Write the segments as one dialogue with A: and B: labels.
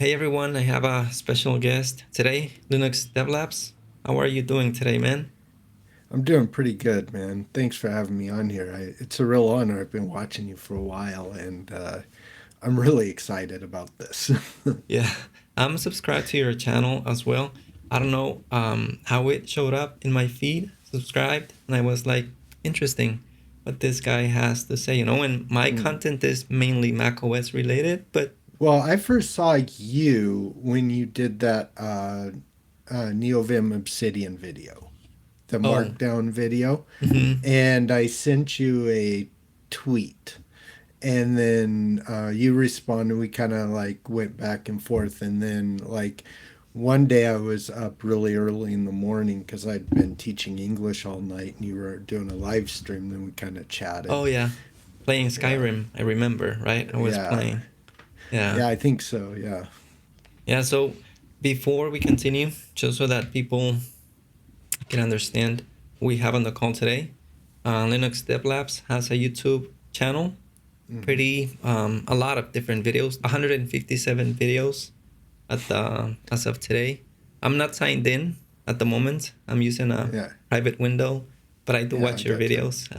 A: Hey everyone, I have a special guest today, Linux DevLabs. How are you doing today, man?
B: I'm doing pretty good, man. Thanks for having me on here. It's a real honor. I've been watching you for a while, and I'm really excited about this.
A: Yeah, I'm subscribed to your channel as well. I don't know how it showed up in my feed, subscribed, and I was like, interesting what this guy has to say, and my
B: Hmm.
A: content is mainly macOS related, but
B: Well, I first saw you when you did that neovim obsidian video, the
A: oh,
B: markdown video,
A: hmm
B: and I sent you a tweet. And then you responded. We kind of like went back and forth, and then like one day I was up really early in the morning because I'd been teaching English all night, and you were doing a live stream. Then we kind of
A: oh
B: chatted.
A: yeah, playing
B: Yeah,
A: Skyrim, I remember, right? I was
B: yeah,
A: playing. Yeah.
B: yeah. I think so. Yeah.
A: Yeah, so before we continue, just so that people can understand who we have on the call today, Linux Dev Labs has a YouTube channel,
B: Hmm.
A: pretty a lot of different videos, 157 videos at the as of today. I'm not signed in at the moment. I'm using a
B: Yeah,
A: private window, but I do
B: yeah. I
A: watch your
B: gotcha.
A: videos,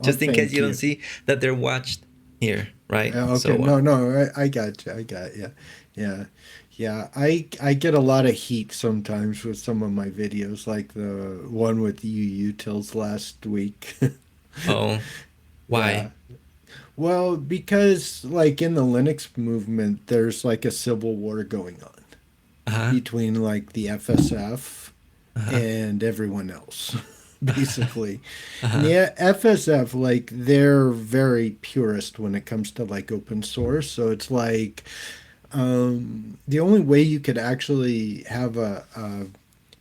B: Oh,
A: just in case
B: thank
A: you don't
B: you.
A: see that they're watched here, right?
B: Okay.
A: So
B: No, no. I got you. I got you. Yeah. Yeah, I get a lot of heat sometimes with some of my videos, like the one with uutils last week.
A: oh,
B: Yeah.
A: why?
B: Well, because like in the Linux movement, there's like a civil war going on
A: Uh huh.
B: between like the FSF
A: Uh huh.
B: and everyone else, basically.
A: Uh
B: And
A: huh.
B: the FSF, like they're very purist when it comes to like open source. So it's like the only way you could actually have a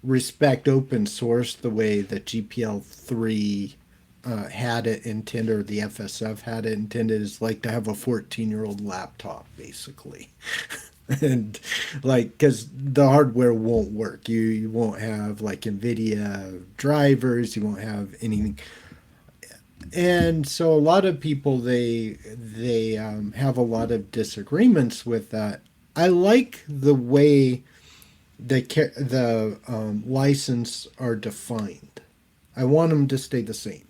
B: respect open source the way that GPL3 had it intended, or the FSF had it intended, is like to have a 14-year-old laptop, basically. And like, because the hardware won't work. You won't have like NVIDIA drivers, you won't have anything. And so a lot of people they have a lot of disagreements with that. I like the way the license are defined. I want them to stay the same.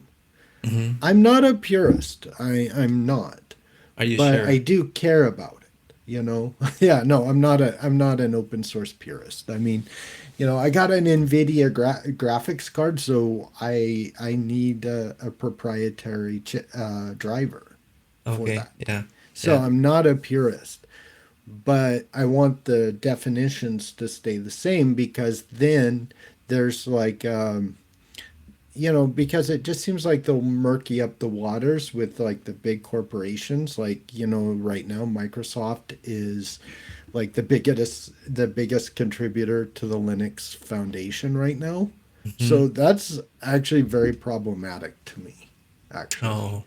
A: hmm
B: I'm not a purist. I'm not,
A: Are you
B: but I
A: sure?
B: do care about it. Yeah. No, I'm not an open source purist. I mean, I got an NVIDIA graphics card, so I need a proprietary driver for
A: Okay.
B: that.
A: Yeah.
B: So
A: Yeah.
B: I'm not a purist, but I want the definitions to stay the same because then there's like because it just seems like they'll murky up the waters with like the big corporations. Like, right now Microsoft is like the biggest contributor to the Linux Foundation right now.
A: hmm
B: So that's actually very problematic to me, actually.
A: Oh,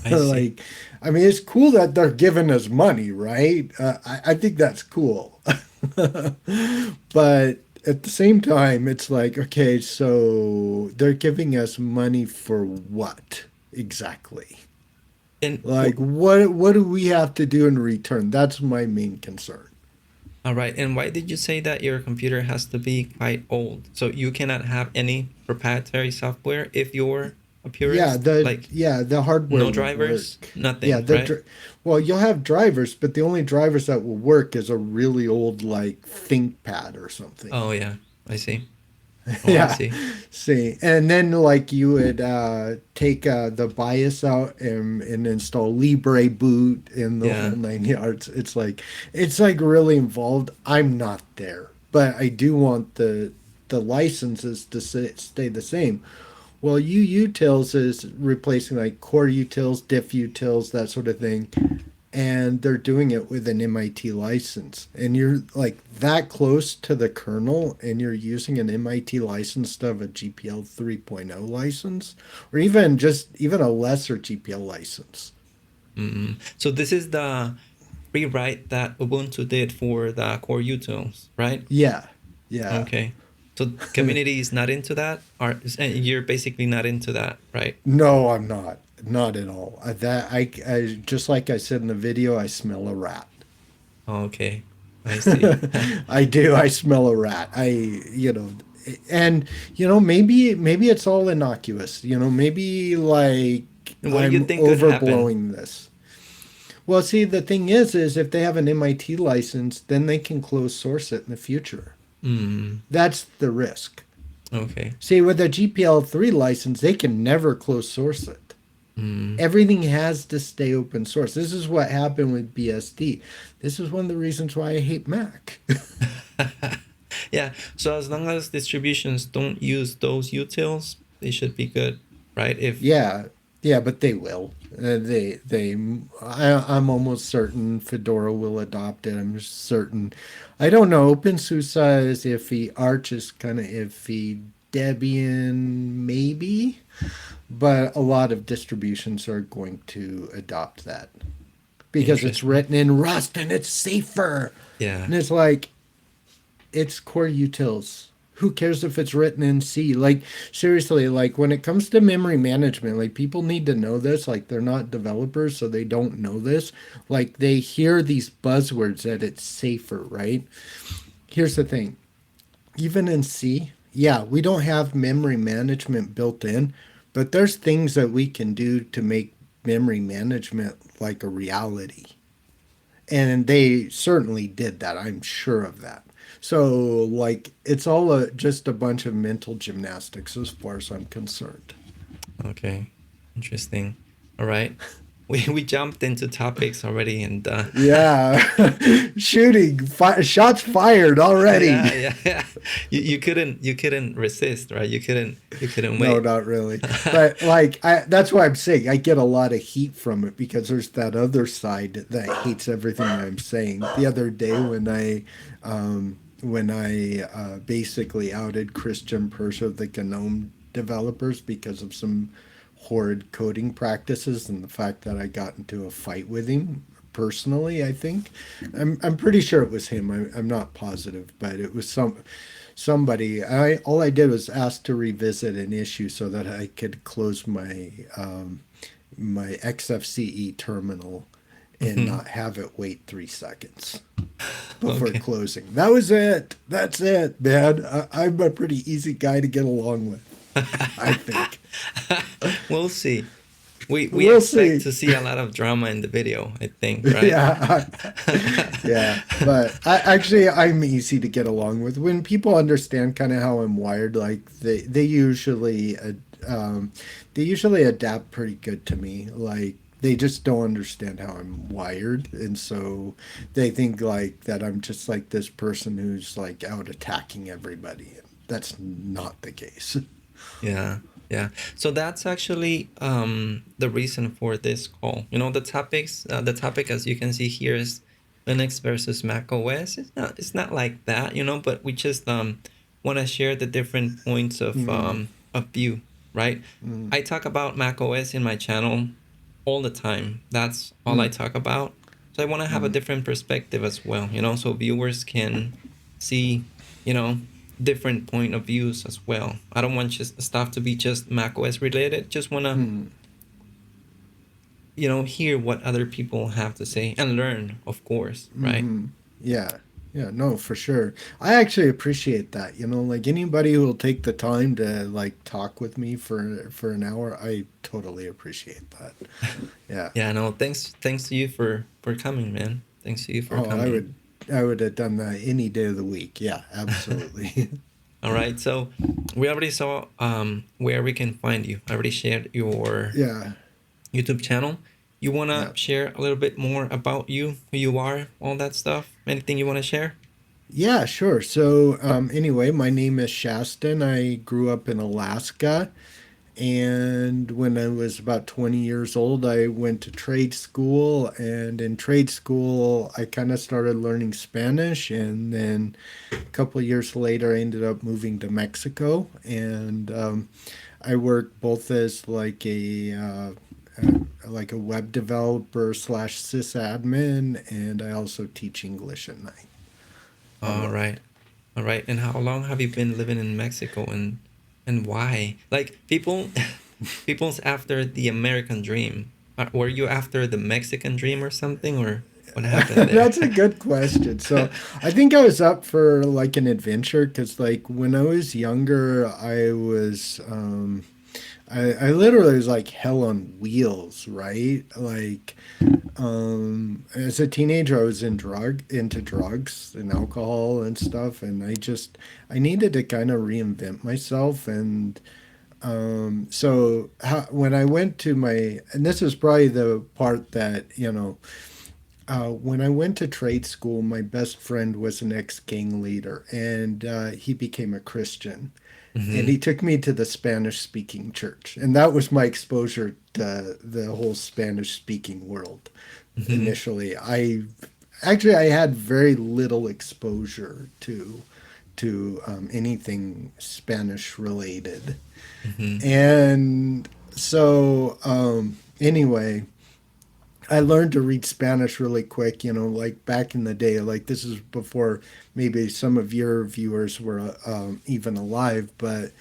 A: I see.
B: Like, I mean, it's cool that they're giving us money, right? I think that's cool. But at the same time, it's like, okay, so they're giving us money for what exactly?
A: And
B: Like, what do we have to do in return? That's my main concern.
A: all right. And why did you say that your computer has to be quite old? So you cannot have any proprietary software if you're a
B: Yeah,
A: purist?
B: the
A: Like
B: yeah, the hardware
A: no
B: won't
A: drivers,
B: work. Yeah,
A: nothing, right?
B: well, you'll have drivers, but the only drivers that will work is a really old like ThinkPad or something.
A: Oh, yeah. I see. Oh, I
B: Yeah,
A: see.
B: see, and then like you would take the BIOS out and install Libre boot in the whole
A: Yeah.
B: 9 yards. It's like really involved. I'm not there, but I do want the licenses to stay the same. Well, uutils is replacing like core utils, diff utils, that sort of thing, and they're doing it with an MIT license. And you're like that close to the kernel, and you're using an MIT license instead of a GPL 3.0 license, or even a lesser GPL license.
A: So this is the rewrite that Ubuntu did for the core utils, right?
B: Yeah, yeah.
A: Okay. So community is not into that, or you're basically not into that, right?
B: No, I'm not. Not at all. That I just like I said in the video, I smell a rat.
A: Okay. I see.
B: I do. I smell a rat. And maybe it's all innocuous. Maybe like
A: What do you
B: I'm
A: think could happen?
B: overblowing this. Well, see, the thing is if they have an MIT license, then they can close source it in the future.
A: Mm,
B: That's the risk.
A: okay.
B: See, with a GPL3 license, they can never close source it.
A: Mm.
B: Everything has to stay open source. This is what happened with BSD. This is one of the reasons why I hate Mac.
A: Yeah. So as long as distributions don't use those utils, they should be good, right? If
B: Yeah, yeah, but they will. I'm almost certain Fedora will adopt it. I'm certain. I don't know. OpenSUSE is iffy. Arch is kind of iffy. Debian, maybe. But a lot of distributions are going to adopt that because it's
A: interesting.
B: written in Rust and it's safer.
A: Yeah.
B: And it's like, it's core utils. Who cares if it's written in C? Like, seriously, like when it comes to memory management, like people need to know this. Like, they're not developers, so they don't know this. Like, they hear these buzzwords that it's safer, right? Here's the thing, even in C, yeah, we don't have memory management built in, but there's things that we can do to make memory management like a reality. And they certainly did that. I'm sure of that. So, like, it's all just a bunch of mental gymnastics as far as I'm concerned.
A: Okay. Interesting. All right. We jumped into topics already, and
B: Yeah, shooting, shots fired already.
A: yeah, yeah, yeah. You couldn't resist, right? You couldn't
B: No,
A: wait.
B: not really. But like, that's why I'm saying I get a lot of heat from it because there's that other side that hates everything I'm saying. The other day when I basically outed Christian Persha, the GNOME developers, because of some horrid coding practices and the fact that I got into a fight with him personally. I think I'm pretty sure it was him. I'm not positive, but it was somebody. I all I did was ask to revisit an issue so that I could close my XFCE terminal and
A: Mhm.
B: not have it wait 3 seconds before
A: Okay.
B: closing. That was it. That's it, man. I'm a pretty easy guy to get along with, I think.
A: We'll see. We
B: We'll
A: expect
B: see.
A: to see a lot of drama in the video, I think, right?
B: Yeah, yeah. But I'm easy to get along with. When people understand kind of how I'm wired, like um, they usually adapt pretty good to me. Like they just don't understand how I'm wired, and so they think like that I'm just like this person who's like out attacking everybody. That's not the case.
A: Yeah, yeah. So that's actually the reason for this call. The topic, as you can see here, is Linux versus Mac OS. It's not like that, but we just want to share the different points
B: Mm,
A: of view, right?
B: mm,
A: I talk about Mac OS in my channel all the time. That's all I
B: mm,
A: talk about. So I want to have a
B: mm.
A: different perspective as well, so viewers can see, you know, different point of views as well. I don't want just stuff to be just macOS related. Just want to,
B: Mm.
A: hear what other people have to say and learn, of course, right?
B: Hmm. Yeah. Yeah, no, for sure. I actually appreciate that. Like anybody who will take the time to like talk with me for an hour, I totally appreciate that. Yeah.
A: Yeah, no, thanks to you for coming, man. Thanks to you for
B: Oh, I
A: coming.
B: would I would have done that any day of the week. Yeah, absolutely.
A: All right, so we already saw where we can find you. I already shared your
B: Yeah.
A: YouTube channel. You want to
B: Yeah.
A: share a little bit more about you, who you are, all that stuff? Anything you want to share?
B: Yeah, sure. So, anyway, my name is Shasten. I grew up in Alaska. And when I was about 20 years old, I went to trade school. And in trade school, I kind of started learning Spanish. And then a couple of years later, I ended up moving to Mexico. And I worked both as like a web developer slash sysadmin, and I also teach English at night at
A: All
B: work.
A: right. All right. And how long have you been living in Mexico, and why? Like people's after the American dream. Were you after the Mexican dream or something, or? What happened there?
B: That's a good question. So I think I was up for like an adventure because like when I was younger, I literally was like hell on wheels, right? Like as a teenager, I was into drugs and alcohol and stuff, and I needed to kind of reinvent myself. And when I went to and this is probably the part that, when I went to trade school, my best friend was an ex-gang leader, and he became a Christian. And
A: Mm-hmm.
B: he took me to the Spanish speaking church. And that was my exposure to the whole Spanish speaking world
A: Mm-hmm.
B: initially. I had very little exposure to anything Spanish related.
A: Mm-hmm.
B: And so, anyway, I learned to read Spanish really quick, like back in the day. Like this is before maybe some of your viewers were even alive, but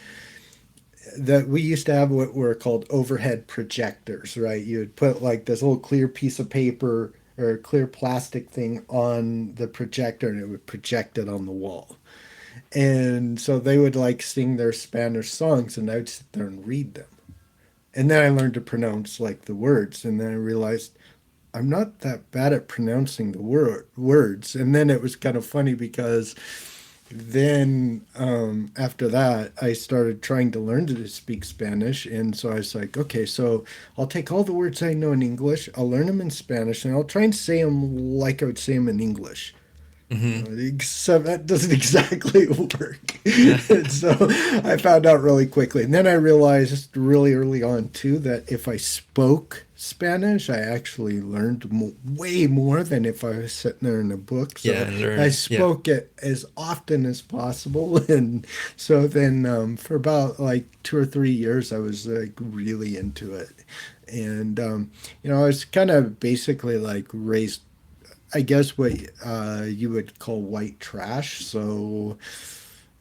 B: that we used to have what were called overhead projectors, right? You would put like this little clear piece of paper or clear plastic thing on the projector and it would project it on the wall. And so they would like sing their Spanish songs and I would sit there and read them. And then I learned to pronounce like the words and then I realized I'm not that bad at pronouncing the words. And then it was kind of funny because then after that, I started trying to learn to speak Spanish. And so I was like, okay, so I'll take all the words I know in English, I'll learn them in Spanish, and I'll try and say them like I would say them in English.
A: Mm-hmm.
B: Except that doesn't exactly work.
A: Yeah.
B: And so I found out really quickly. And then I realized really early on, too, that if I spoke Spanish, I actually learned way more than if I was sitting there in a book.
A: Yeah,
B: So
A: and
B: I
A: learn. Yeah.
B: spoke it as often as possible. And so then for about like 2 or 3 years, I was like really into it. And, I was kind of basically like raised I guess what you would call white trash. So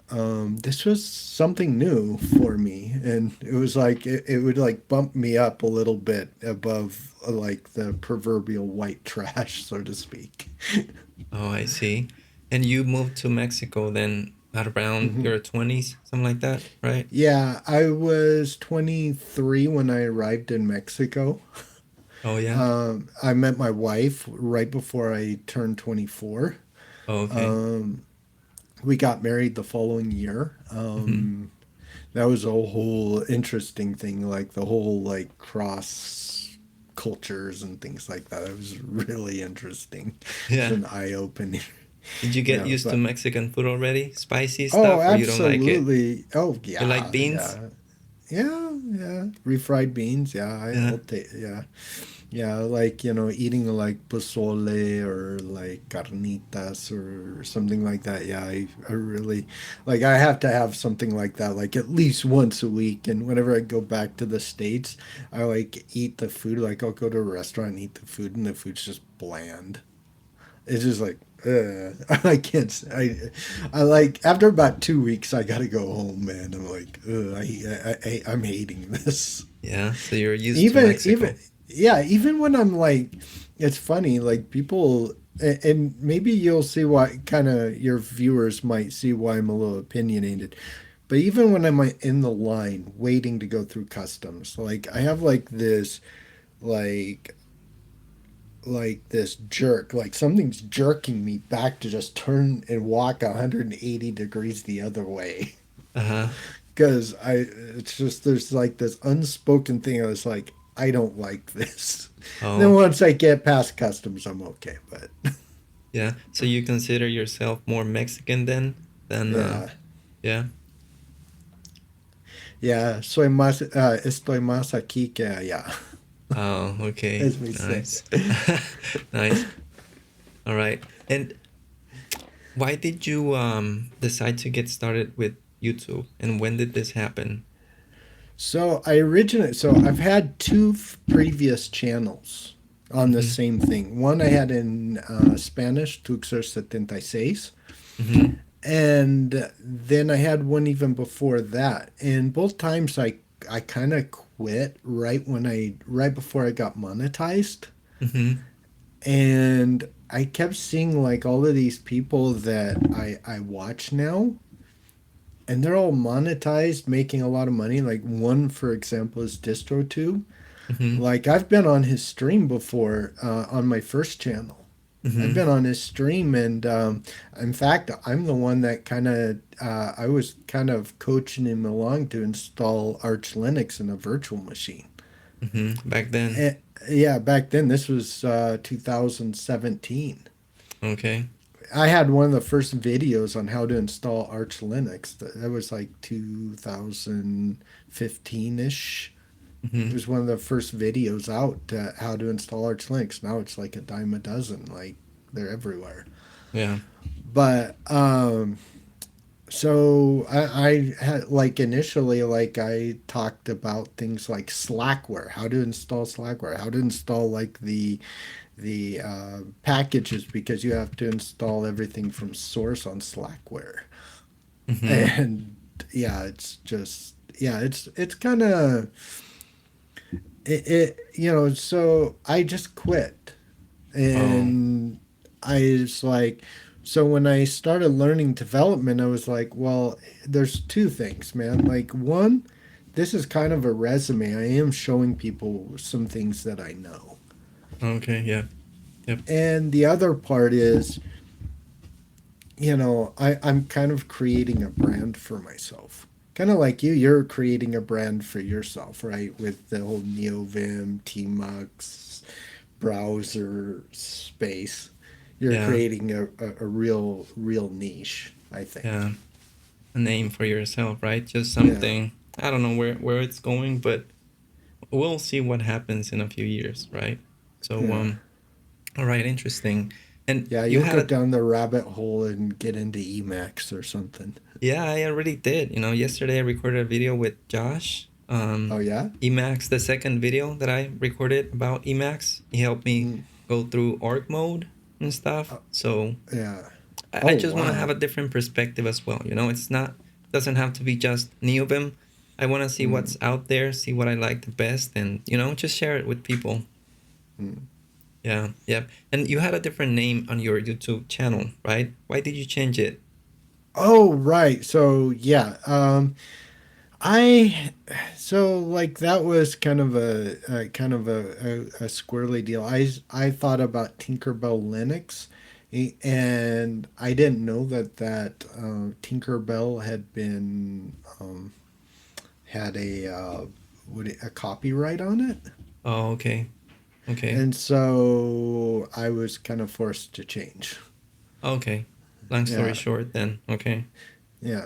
B: this was something new for me, and it was like it would like bump me up a little bit above like the proverbial white trash, so to speak.
A: Oh, I see. And you moved to Mexico then at around
B: Mhm.
A: your 20s, something like that, right?
B: Yeah, I was 23 when I arrived in Mexico.
A: Oh, yeah.
B: I met my wife right before I turned 24.
A: Oh, okay.
B: Um, we got married the following year.
A: Mm-hmm.
B: That was a whole interesting thing, like the whole like cross cultures and things like that. It was really interesting. It's
A: Yeah.
B: an eye opening,
A: Did you get used to
B: but
A: Mexican food already? Spicy
B: oh,
A: stuff, or you don't like it?
B: absolutely. Oh
A: You like
B: yeah,
A: beans?
B: yeah, yeah. Refried beans. Yeah,
A: Yeah.
B: I'll take. Yeah, yeah. Like eating like pozole or like carnitas or something like that. Yeah, I really like. I have to have something like that, like at least once a week. And whenever I go back to the States, I like eat the food. Like I'll go to a restaurant and eat the food, and the food's just bland. It's just like, I can't. I like after about 2 weeks, I gotta go home, man. I'm like, I'm hating this.
A: Yeah. So you're used to
B: Even
A: Mexico.
B: yeah, even when I'm like, it's funny. Like people, and maybe you'll see why. Kind of your viewers might see why I'm a little opinionated. But even when I'm in the line waiting to go through customs, like I have like like this jerk, like something's jerking me back to just turn and walk 180 degrees the other way.
A: Uh-huh.
B: Because it's just, there's like this unspoken thing. I was like, I don't like this. And then
A: Oh,
B: once I get past customs, I'm okay. But
A: yeah. So you consider yourself more Mexican then than
B: yeah,
A: yeah.
B: yeah, estoy más aquí que allá,
A: Oh, okay.
B: as we say.
A: Nice. Nice. All right. And why did you decide to get started with YouTube, and when did this happen?
B: So I've had two previous channels on the
A: Mm-hmm.
B: same thing. One I had in Spanish, Tuxer 76,
A: Mm-hmm.
B: and then I had one even before that. And both times I kind of quit right before I got monetized.
A: Mm-hmm.
B: and I kept seeing like all of these people that I watch now, and they're all monetized, making a lot of money. Like one, for example, is distro.
A: Mm-hmm.
B: Like I've been on his stream before on my first channel. I've
A: Mm-hmm.
B: been on his stream, and in fact, I'm the one that kind of I was kind of coaching him along to install Arch Linux in a virtual machine.
A: Mm-hmm. Back then.
B: Eh, yeah, back then this was 2017.
A: Okay.
B: I had one of the first videos on how to install Arch Linux. That was like 2015 ish. It
A: Mm-hmm.
B: was one of the first videos out how to install Arch Linux. Now it's like a dime a dozen. Like they're everywhere.
A: Yeah.
B: But so I had like initially like I talked about things like Slackware, how to install Slackware, how to install like the packages because you have to install everything from source on Slackware.
A: Mm-hmm.
B: And yeah, it's just yeah, it's kind of it so I just quit.
A: Oh.
B: And I was like, so when I started learning development, I was like, well, there's two things, man. Like, one, this is kind of a resume. I am showing people some things that I know.
A: Okay. Yeah. Yep.
B: And the other part is, I'm kind of creating a brand for myself. Kind of like you're creating a brand for yourself, right? With the whole neovim, tmux, browser space. You're
A: Yeah.
B: creating a real niche, I think.
A: Yeah. A name for yourself, right? Just
B: Yeah,
A: something. I don't know where it's going, but we'll see what happens in a few years, right? So
B: yeah.
A: all right, interesting. And
B: Yeah,
A: you
B: you'll
A: had
B: go
A: a
B: down the rabbit hole and get into Emacs or something.
A: yeah, I already did. Yesterday I recorded a video with Josh.
B: Oh yeah?
A: Emacs, the second video that I recorded about Emacs, he helped me
B: Mm,
A: go through org mode and stuff.
B: uh,
A: So
B: yeah.
A: I
B: Oh
A: just want to have
B: wow.
A: a different perspective as well. It's not doesn't have to be just neovim. I want to see
B: Mm,
A: what's out there, see what I like the best, and just share it with people.
B: mm.
A: Yeah, yeah. And you had a different name on your YouTube channel, right? Why did you change it?
B: Oh right. So yeah. I so like that was kind of a kind of a squirrely deal. I thought about Tinkerbell Linux, and I didn't know that Tinkerbell had been had a copyright on it,
A: Oh, okay, okay,
B: and so I was kind of forced to change.
A: okay. Long story
B: Yeah,
A: short, then. Okay,
B: yeah.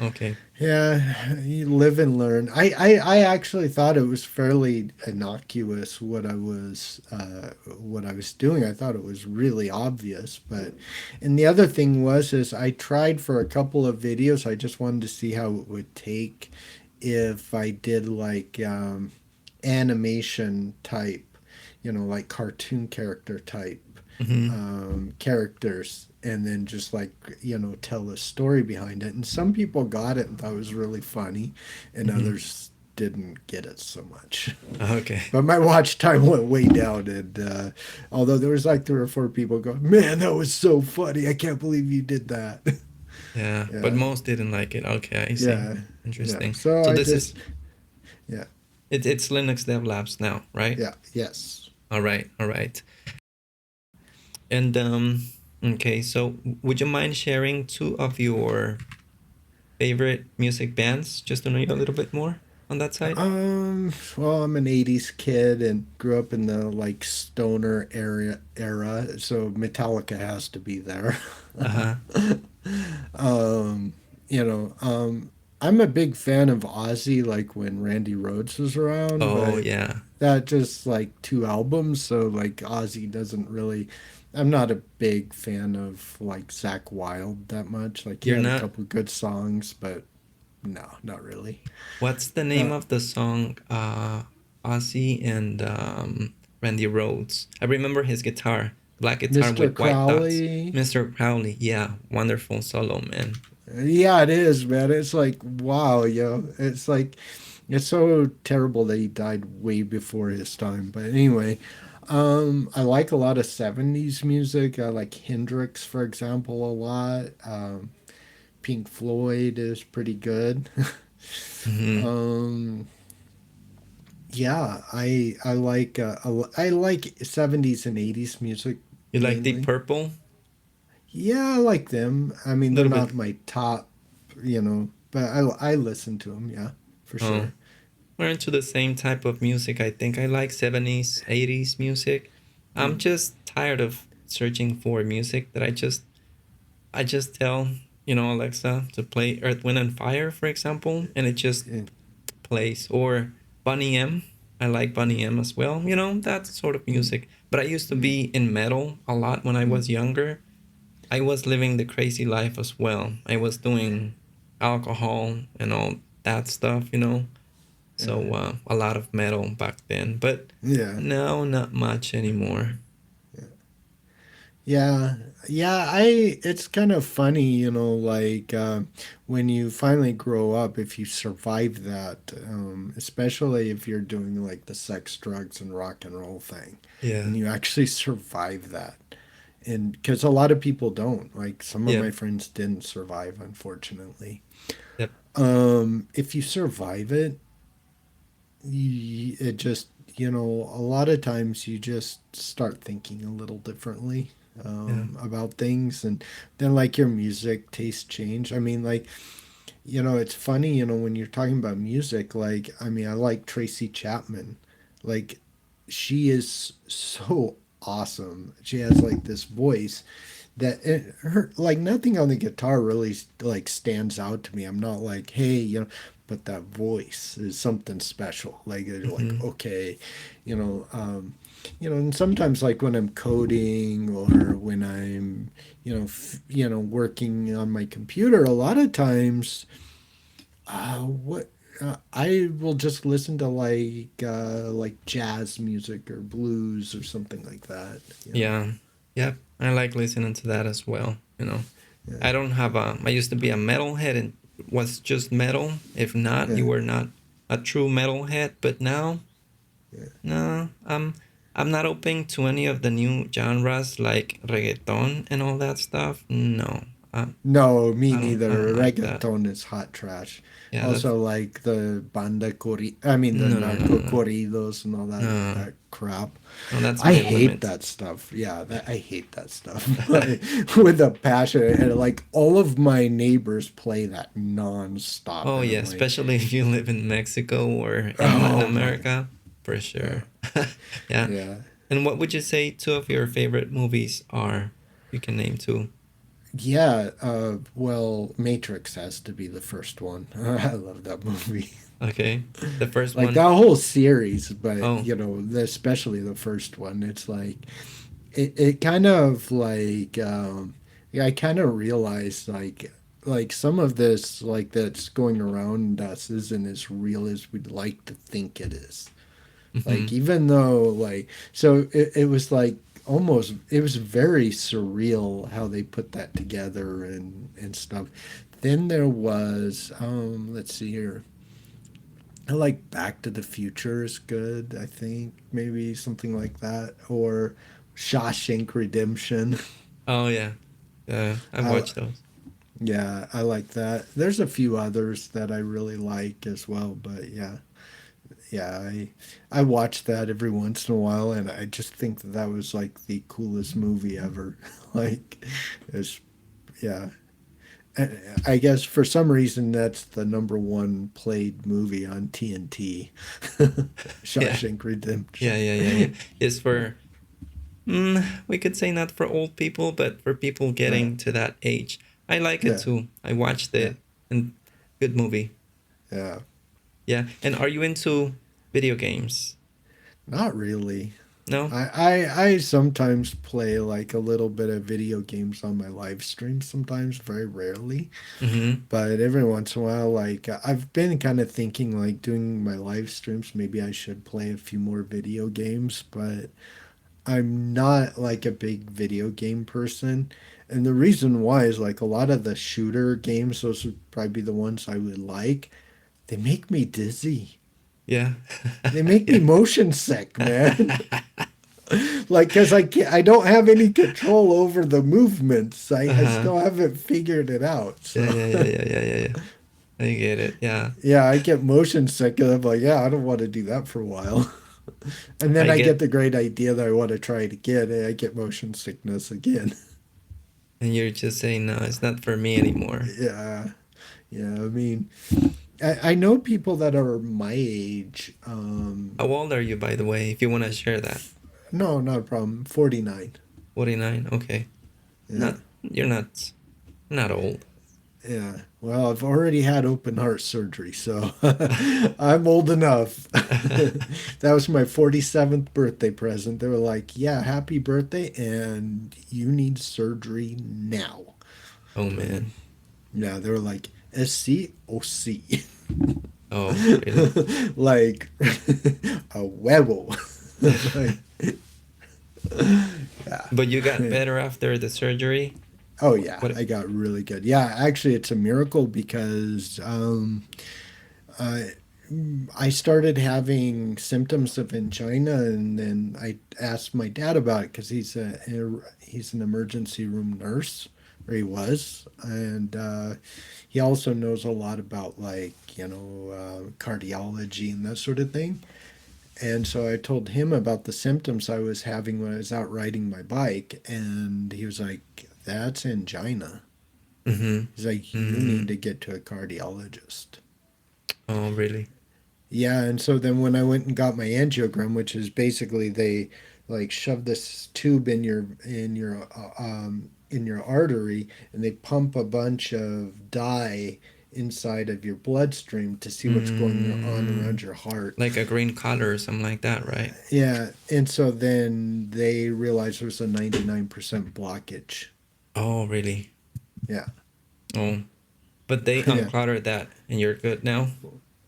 A: okay.
B: Yeah, you live and learn. I actually thought it was fairly innocuous what I was doing. I thought it was really obvious, but and the other thing was is I tried for a couple of videos. I just wanted to see how it would take if I did like animation type, like cartoon character type
A: Mm-hmm.
B: characters and then just like tell a story behind it, and some people got it and thought it was really funny and
A: Mm-hmm.
B: others didn't get it so much.
A: Okay.
B: But my watch time went way down, and although there was like three or four people going, man, that was so funny, I can't believe you did that.
A: Yeah, but
B: Yeah,
A: most didn't like it. Okay, I see.
B: yeah, yeah,
A: Interesting.
B: so
A: So
B: I
A: this is
B: just yeah,
A: it's Linux Dev Labs now, right?
B: yeah, yes.
A: All right, all right. And okay, so would you mind sharing two of your favorite music bands just to know you a little bit more on that side?
B: Well, I'm an 80s kid and grew up in the like stoner era, so Metallica has to be there.
A: Uh-huh.
B: um, you know, I'm a big fan of Ozzy, like when Randy Rhoads was around,
A: Oh,
B: but
A: yeah.
B: that just like two albums, so like Ozzy doesn't really. I'm not a big fan of like Zach Wild that much. Like he
A: You're
B: had a
A: not
B: couple good songs, but no, not really.
A: What's the name
B: Uh,
A: of the song Ozzy and Randy Rhoads? I remember his guitar, black guitar
B: Mr.
A: with white dots.
B: Crowley.
A: Mr. Crowley, yeah, wonderful solo, man.
B: Yeah, it is, man. It's like, wow, yo. It's like, it's so terrible that he died way before his time. But anyway, I like a lot of 70s music. I like Hendrix, for example, a lot. Pink Floyd is pretty good.
A: Hmm.
B: um, yeah, I like 70s and 80s music
A: You like Deep
B: mainly.
A: Purple?
B: Yeah, I like them. I mean,
A: A
B: they're
A: little bit.
B: not my top, but I listen to them. Yeah, for
A: Oh,
B: sure.
A: we're into the same type of music. I think I like 70s, 80s music. I'm
B: Mm,
A: just tired of searching for music that I just tell, Alexa to play Earth, Wind and Fire, for example, and it just
B: mm,
A: plays. Or Bonnie M. I like
B: mm,
A: Bonnie M as well. That sort of
B: mm,
A: music. But I used to
B: mm,
A: be in metal a lot when I
B: mm,
A: was younger. I was living the crazy life as well. I was doing alcohol and all that stuff. So
B: uh,
A: a lot of metal back then, but
B: yeah.
A: no, not much anymore.
B: Yeah, yeah, I it's kind of funny, like when you finally grow up, if you survive that, especially if you're doing like the sex, drugs, and rock and roll thing,
A: Yeah.
B: and you actually survive that. And because a lot of people don't, like some of
A: Yep.
B: my friends didn't survive, unfortunately.
A: Yep.
B: If you survive it, it just a lot of times you just start thinking a little differently
A: Yeah.
B: about things, and then like your music taste change. I mean, like it's funny, when you're talking about music, like I mean, I like Tracy Chapman. Like she is so awesome. She has like this voice that her like nothing on the guitar really like stands out to me. I'm not like, hey, but that voice is something special. Like you're like,
A: Hmm.
B: okay, you know, um, and sometimes like when I'm coding or when I'm, working on my computer, a lot of times, what I will just listen to like jazz music or blues or something like that.
A: Yeah. Yep. I like listening to that as well.
B: Yeah,
A: I don't have I used to be a metalhead and was just metal. If not,
B: yeah,
A: you were not a true metalhead. But now,
B: yeah.
A: no, I'm not open to any of the new genres like reggaeton and all that stuff. No,
B: No, me
A: I don't
B: neither.
A: like that.
B: Reggaeton is hot trash.
A: Yeah, that's
B: Also, like the I mean the
A: no, no, no,
B: narco
A: no,
B: corridos and all
A: no,
B: that crap.
A: no. That's
B: I
A: my
B: hate
A: limit.
B: that stuff. Yeah,
A: Yeah.
B: I hate that stuff with a passion. And like all of my neighbors play that nonstop,
A: Oh
B: and
A: yeah,
B: I'm like,
A: especially if you live in Mexico or in Latin
B: oh my,
A: America, for
B: yeah,
A: sure. Yeah.
B: yeah.
A: And what would you say two of your favorite movies are? You can name two.
B: Yeah, well, Matrix has to be the first one. I love that movie.
A: Okay. The first
B: Like
A: one.
B: that whole series, but
A: Oh.
B: especially the first one, it's like it kind of like yeah, I kind of realized like some of this like that's going around us isn't as real as we'd like to think it is.
A: Mm-hmm.
B: Like even though like so it was like almost it was very surreal how they put that together and stuff. Then there was let's see here. I like Back to the Future is good, I think. Maybe something like that. Or Shawshank Redemption.
A: Oh yeah. I've
B: I,
A: watched those.
B: yeah, I like that. There's a few others that I really like as well, but yeah. Yeah, I watch that every once in a while and I just think that that was like the coolest movie ever. Like it's yeah. I guess for some reason that's the number one played movie on TNT.
A: Yeah.
B: Shawshank
A: Yeah,
B: Redemption.
A: yeah, yeah, yeah. It's for we could say not for old people, but for people
B: Uh,
A: getting to that age. I like it
B: yeah,
A: too. I watched
B: yeah,
A: it and good movie.
B: yeah.
A: Yeah. And are you into video games?
B: Not really.
A: No?
B: I sometimes play like a little bit of video games on my live stream sometimes, very rarely.
A: Mm-hmm.
B: But every once in a while, like I've been kind of thinking like doing my live streams, maybe I should play a few more video games, but I'm not like a big video game person. And the reason why is like a lot of the shooter games, those would probably be the ones I would like. They make me dizzy.
A: Yeah.
B: They make me
A: Yeah.
B: motion sick, man. Like, because I don't have any control over the movements. I
A: Uh-huh.
B: still haven't figured it out.
A: Yeah,
B: So
A: yeah, yeah, yeah, yeah, yeah, yeah. I get it. Yeah.
B: yeah, I get motion sick, and I'm like, yeah, I don't want to do that for a while. And then
A: I
B: I get
A: get,
B: the great idea that I want to try it again, and I get motion sickness again.
A: and you're just saying, no, it's not for me anymore.
B: Yeah, yeah. I mean, I know people that are my age.
A: How old are you, by the way, if you want to share that?
B: No, not a problem. 49.
A: 49. Okay.
B: Yeah.
A: Not, you're not old.
B: Yeah. Well, I've already had open heart surgery, so I'm old enough. That was my 47th birthday present. They were like, "Yeah, happy birthday, and you need surgery now."
A: Oh, man.
B: Yeah, they were like, "SC or C?"
A: Oh, really?
B: Like a huevo. Like, yeah.
A: But you got better after the surgery?
B: Oh yeah,
A: What?
B: I got really good. Yeah, actually, it's a miracle because uh, I started having symptoms of angina, and then I asked my dad about it because he's an emergency room nurse, or he was, and he also knows a lot about cardiology and that sort of thing. And so I told him about the symptoms I was having when I was out riding my bike, and he was like, "That's angina."
A: Mm-hmm.
B: He's like, "You
A: Mm-hmm.
B: need to get to a cardiologist."
A: Oh, really?
B: Yeah, and so then when I went and got my angiogram, which is basically they like shove this tube in your artery, and they pump a bunch of dye inside of your bloodstream to see what's going on
A: Mm,
B: around your heart.
A: like a green color or something like that, right?
B: Yeah, and so then they realized there's a 99% blockage.
A: Oh, really?
B: Yeah,
A: Oh, but they
B: yeah.
A: uncluttered that, and you're good now.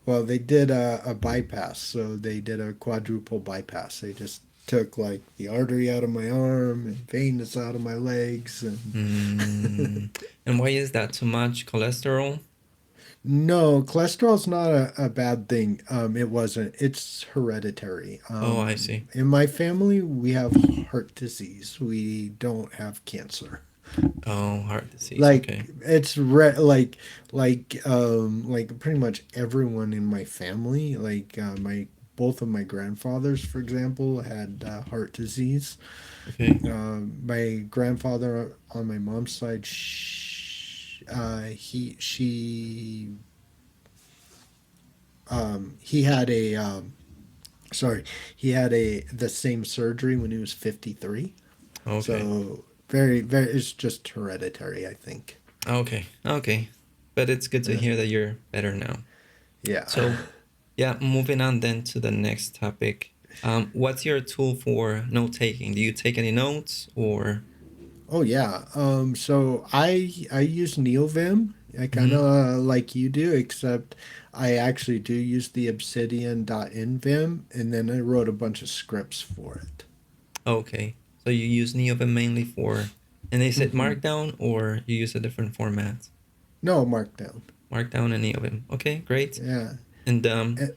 B: Well, they did a bypass, so they did a quadruple bypass. They just took like the artery out of my arm and veins out of my legs, and
A: Mm. And why is that so much cholesterol?
B: no, cholesterol's not a bad thing. It wasn't. It's hereditary.
A: Oh, I see.
B: In my family, we have heart disease. We don't have cancer.
A: Oh, heart disease.
B: Like
A: Okay.
B: it's like pretty much everyone in my family, my both of my grandfathers, for example, had heart disease.
A: Okay.
B: My grandfather on my mom's side, he had a sorry, he had a the same surgery when he was 53.
A: Okay.
B: So very, it's just hereditary, I think.
A: Okay. Okay. But it's good to
B: Yeah.
A: hear that you're better now.
B: Yeah.
A: So, yeah, moving on then to the next topic. What's your tool for note taking? Do you take any notes or?
B: Oh yeah. So I use neovim. I kind
A: Mhm.
B: of like you do, except I actually do use the obsidian.nvim, and then I wrote a bunch of scripts for it.
A: Okay. So you use neovim mainly for, and is it
B: Hmm.
A: Markdown or you use a different format?
B: No markdown.
A: Markdown and neovim. Okay, great.
B: Yeah.
A: And
B: Eh,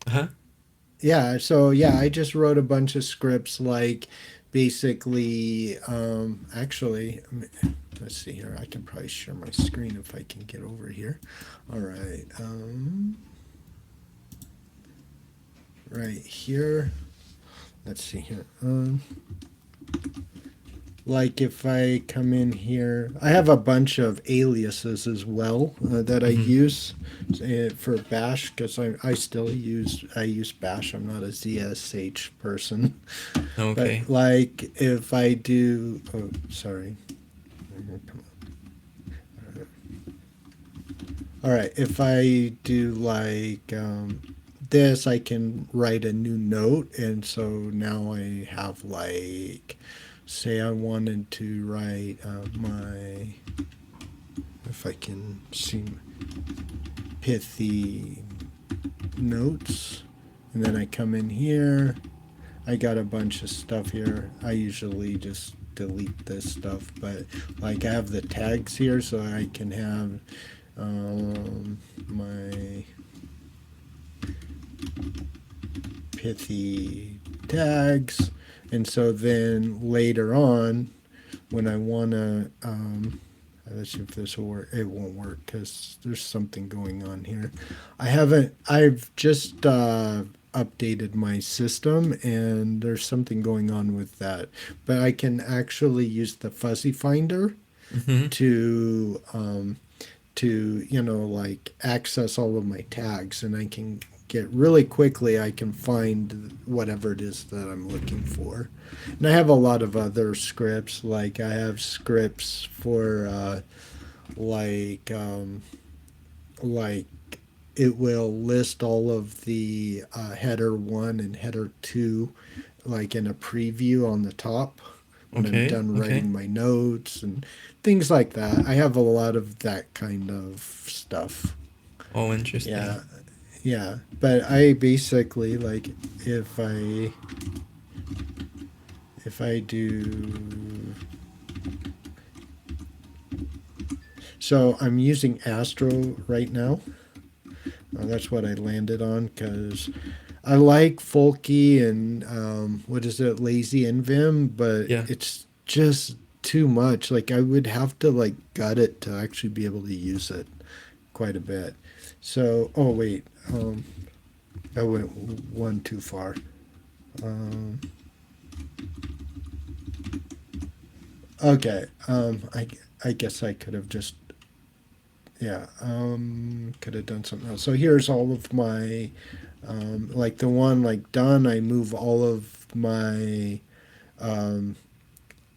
A: huh?
B: Yeah. So yeah, I just wrote a bunch of scripts, like basically. Actually, let's see here. I can probably share my screen if I can get over here. All right. Right here. Let's see here. Like if I come in here, I have a bunch of aliases as well that I
A: Hmm.
B: use for Bash, because I use Bash. I'm not a ZSH person,
A: Okay.
B: but like if I do, oh sorry. All right, if I do like this, I can write a new note, and so now I have like, say I wanted to write if I can see, pithy notes, and then I come in here. I got a bunch of stuff here. I usually just delete this stuff, but like I have the tags here, so I can have my pithy tags, And so then later on, when I want to, let's see if this will work. It won't work because there's something going on here. I've just updated my system and there's something going on with that. But I can actually use the fuzzy finder
A: Mm-hmm.
B: to, like access all of my tags, and I can get really quickly, I can find whatever it is that I'm looking for. And I have a lot of other scripts, like I have scripts for like like it will list all of the header 1 and header 2 like in a preview on the top when I'm
A: Okay.
B: done
A: Okay.
B: writing my notes and things like that. I have a lot of that kind of stuff.
A: Oh, interesting.
B: Yeah, yeah. But I basically like if I do, so I'm using Astro right now. That's what I landed on because I like folky and what is it, lazy nvim, but
A: Yeah.
B: it's just too much. Like I would have to like gut it to actually be able to use it quite a bit. So, oh wait, I went one too far. Um, okay, I guess I could have just, yeah, could have done something else. So here's all of my like the one like done. I move um,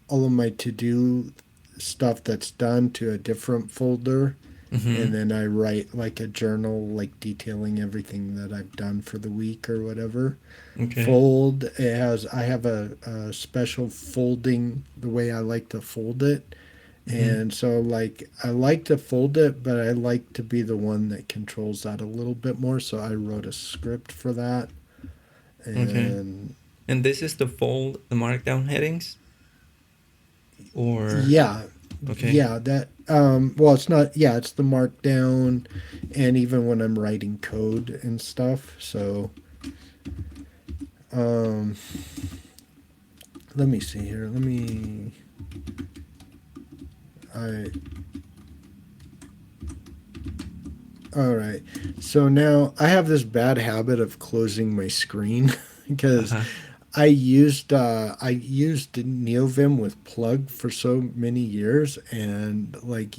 B: all of my to do stuff that's done to a different folder,
A: Mm-hmm.
B: and then I write like a journal like detailing everything that I've done for the week or whatever.
A: Okay.
B: Fold, it has, I have a special folding the way I like to fold it.
A: Mm-hmm.
B: And so like I like to fold it, but I like to be the one that controls that a little bit more. So I wrote a script for that.
A: Okay.
B: And
A: And this is to fold the markdown headings, or
B: yeah,
A: okay.
B: yeah, that well it's not, yeah, it's the markdown and even when I'm writing code and stuff. So um let me see here. I All right. So now I have this bad habit of closing my screen because
A: Uh-huh.
B: I used neovim with plug for so many years, and like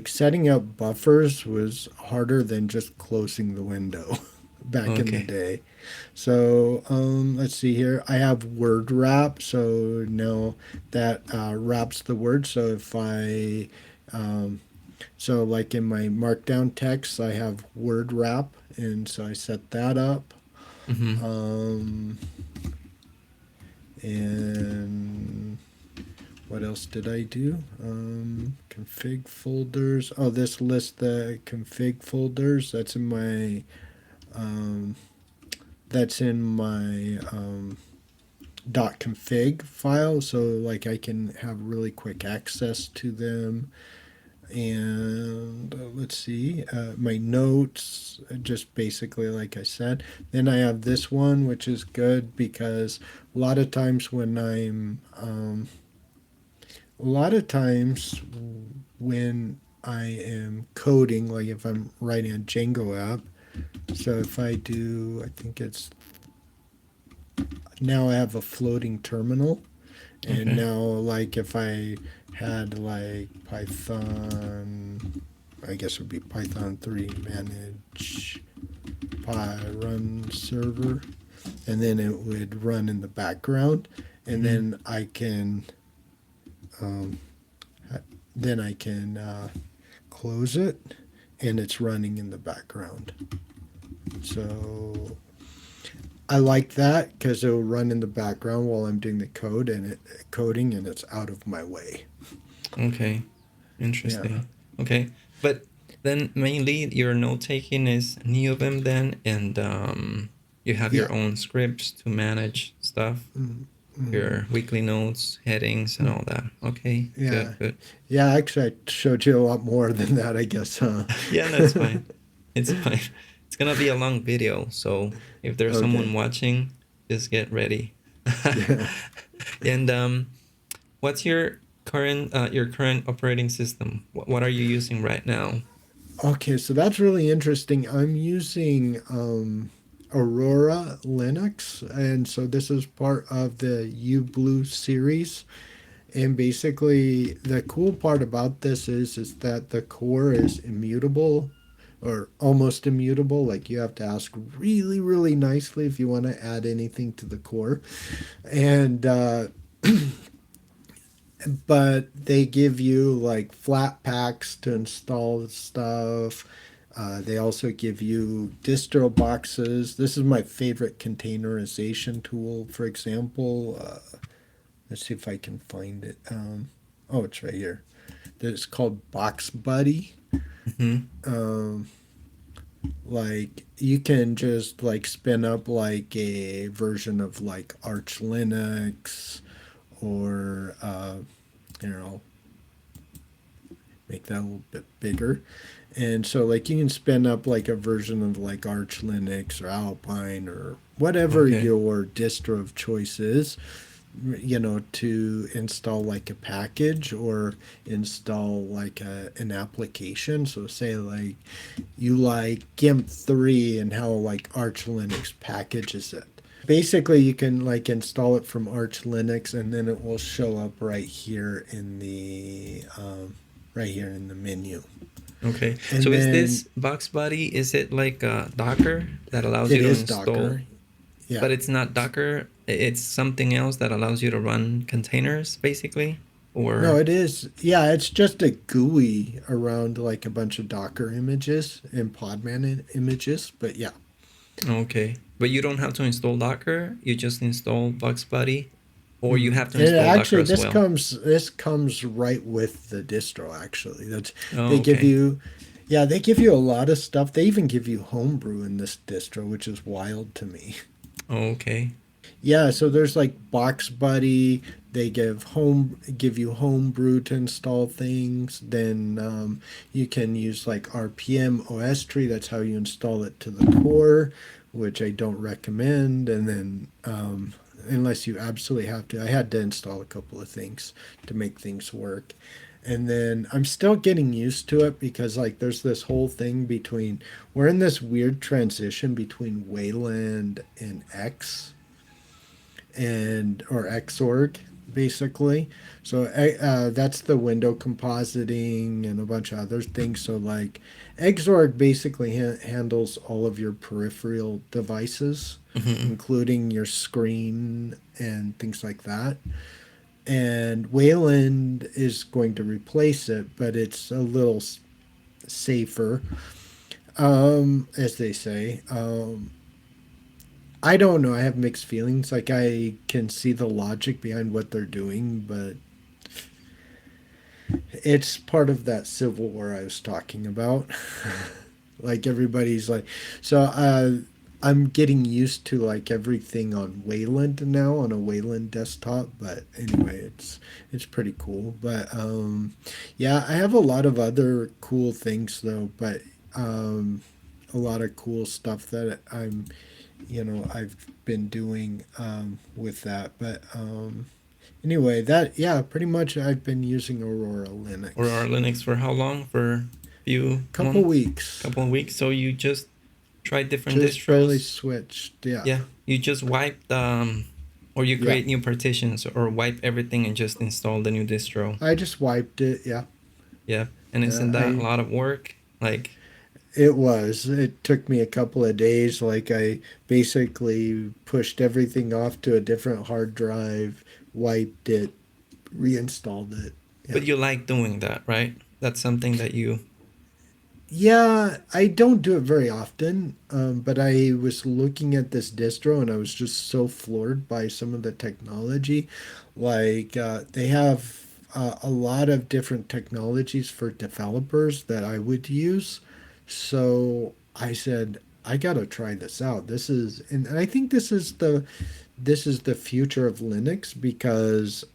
B: setting up buffers was harder than just closing the window back in the
A: Okay.
B: day. So let's see here. I have word wrap, so now that wraps the word. So if I so, like in my markdown text, I have word wrap, and so I set that up.
A: Mm-hmm.
B: Um, and what else did I do? Config folders. Oh, this lists the config folders. Um, that's in my .config file. So, like, I can have really quick access to them. And let's see, my notes, just basically like I said. Then I have this one, which is good because a lot of times when a lot of times when I am coding, like if I'm writing a Django app, so if I do, I think it's, now I have a floating terminal. And
A: Okay.
B: now, like, if I had like Python, I guess it would be Python 3 manage py run server, and then it would run in the background, and
A: Mm-hmm.
B: um, then I can close it, and it's running in the background. So I like that because it will run in the background while I'm doing the coding, and it's out of my way.
A: Okay.
B: Yeah.
A: Interesting. Okay. But then mainly your note taking is neovim then, and you have
B: Yeah.
A: your own scripts to manage stuff,
B: Mm-hmm.
A: your weekly notes, headings, and all that. Okay.
B: Yeah.
A: Good. Good.
B: Yeah. Actually, I showed you a lot more than that, I guess, huh?
A: Yeah, no, it's fine. It's fine. It's gonna be a long video, so if there's
B: Okay.
A: someone watching, just get ready.
B: Yeah.
A: And what's your current operating system? What are you using right now?
B: Okay, so that's really interesting. I'm using Aurora Linux, and so this is part of the uBlue series. And basically, the cool part about this is that the core is immutable or almost immutable. Like you have to ask really, really nicely if you want to add anything to the core. And but they give you like flat packs to install stuff. They also give you distro boxes. This is my favorite containerization tool, for example. Let's see if I can find it. Oh, it's right here. It's called boxbuddy.
A: Hmm.
B: Um, like you can just like spin up like a version of like Arch Linux or you know make that a little bit bigger. And so like you can spin up like a version of like Arch Linux or Alpine or whatever
A: Okay.
B: your distro of choice is, to install like a package or install like an application. So say like you like GIMP 3 and how like Arch Linux packages it. Basically, you can like install it from Arch Linux, and then it will show up right here in the menu.
A: Okay. So
B: And
A: is
B: then
A: this boxbuddy, is it like Docker that allows
B: it
A: you to
B: is
A: install,
B: Docker. Yeah.
A: but it's not Docker, it's something else that allows you to run containers basically?
B: No,
A: Or
B: it is. Yeah, it's just a GUI around like a bunch of Docker images and Podman images. But yeah,
A: okay. But you don't have to install Docker, you just install boxbuddy, or you
B: mm.
A: have to
B: And
A: install Docker
B: actually,
A: as well.
B: this comes right with the distro. Actually, that's
A: Oh,
B: they give
A: okay.
B: you, yeah, they give you a lot of stuff. They even give you homebrew in this distro, which is wild to me.
A: Okay.
B: Yeah, so there's like Box Buddy. They give you homebrew to install things. Then you can use like RPM OS tree. That's how you install it to the core, which I don't recommend. And then unless you absolutely have to, I had to install a couple of things to make things work. And then I'm still getting used to it because like there's this whole thing between we're in this weird transition between Wayland and X and or xorg basically. So that's the window compositing and a bunch of other things. So like xorg basically handles all of your peripheral devices,
A: Hmm.
B: including your screen and things like that. And wayland is going to replace it, but it's a little safer, as they say. I don't know. I have mixed feelings. Like I can see the logic behind what they're doing, but it's part of that civil war I was talking about. Like everybody's like, so I'm getting used to like everything on Wayland now on a Wayland desktop. But anyway, it's pretty cool. But yeah, I have a lot of other cool things though. But a lot of cool stuff that I've been doing with that. But anyway, that yeah, pretty much I've been using Aurora
A: Or our
B: Linux.
A: Linux for how long? For few
B: Couple
A: months,
B: weeks,
A: couple of weeks. So you just try different
B: just barely
A: distros.
B: switched. Yeah,
A: Yeah, you just wipe or you
B: yeah.
A: create new partitions or wipe everything and just install the new distro.
B: I just wiped it. Yeah,
A: Yeah, and isn't that a
B: I
A: lot of work? Like,
B: it was. It took me a couple of days. Like I basically pushed everything off to a different hard drive, wiped it, reinstalled it. Yeah.
A: but you like doing that, right? That's something that you.
B: Yeah, I don't do it very often, but I was looking at this distro and I was just so floored by some of the technology. Like, they have a lot of different technologies for developers that I would use. So I said, I gotta try this out. And I think this is the future of Linux because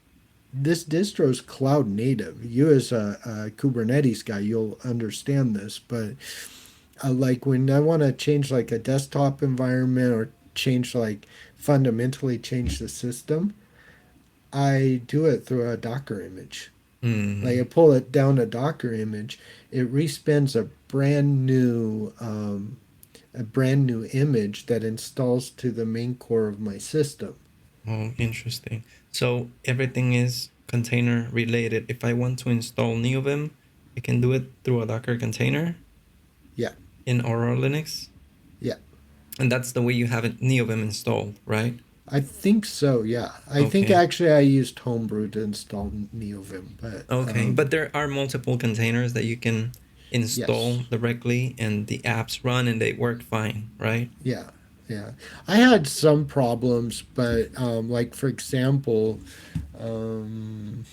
B: this distro is cloud native. You as a Kubernetes guy, you'll understand this, but like when I want to change like a desktop environment or change like fundamentally change the system, I do it through a Docker image. Like I
A: Mm.
B: pull it down a Docker image, it respins a brand new image that installs to the main core of my system.
A: Oh, interesting. So everything is container related. If I want to install neovim, I can do it through a Docker container
B: Yeah,
A: in Aurora Linux.
B: yeah.
A: And that's the way you have it neovim installed, right?
B: I think so, yeah. I think
A: Okay.
B: actually I used Homebrew to install neovim, but
A: Okay. But there are multiple containers that you can install
B: yes.
A: directly and the apps run and they work fine, right?
B: Yeah, yeah. I had some problems, but like for example, um,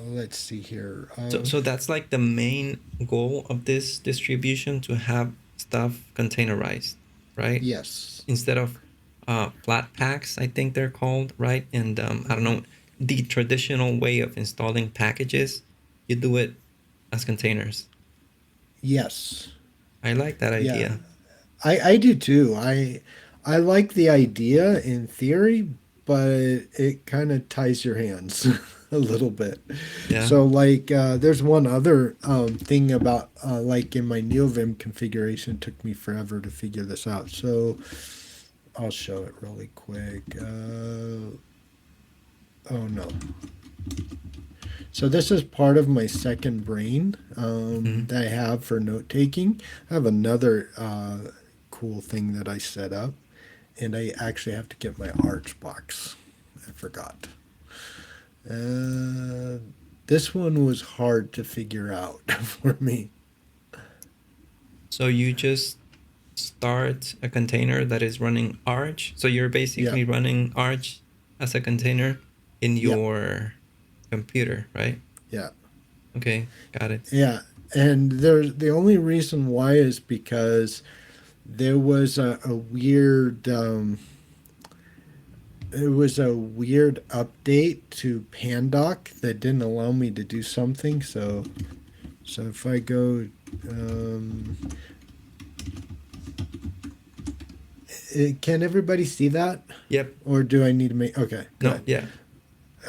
B: let's see here.
A: So that's like the main goal of this distribution to have stuff containerized, right?
B: Yes,
A: Instead of flat packs, I think they're called, right? And I don't know, the traditional way of installing packages, you do it as containers.
B: yes,
A: I like that
B: yeah.
A: idea.
B: I do too. I like the idea in theory, but it kind of ties your hands a little bit.
A: Yeah.
B: So like there's one other thing about like in my neovim configuration, it took me forever to figure this out. So I'll show it really quick. Oh no. So this is part of my second brain
A: Mm.
B: that I have for note taking. I have another cool thing that I set up, and I actually have to get my arch box. I forgot. Uh, this one was hard to figure out for me.
A: So you just start a container that is running Arch. So you're
B: Yeah,
A: basically running Arch as a container in
B: yeah,
A: your computer, right?
B: yeah,
A: Okay, got it.
B: yeah. And there's the only reason why is because there was a weird it was a weird update to pandoc that didn't allow me to do something. So if I go, um, can everybody see that,
A: Yep.
B: or do I need to make? Okay,
A: No,
B: good.
A: yeah.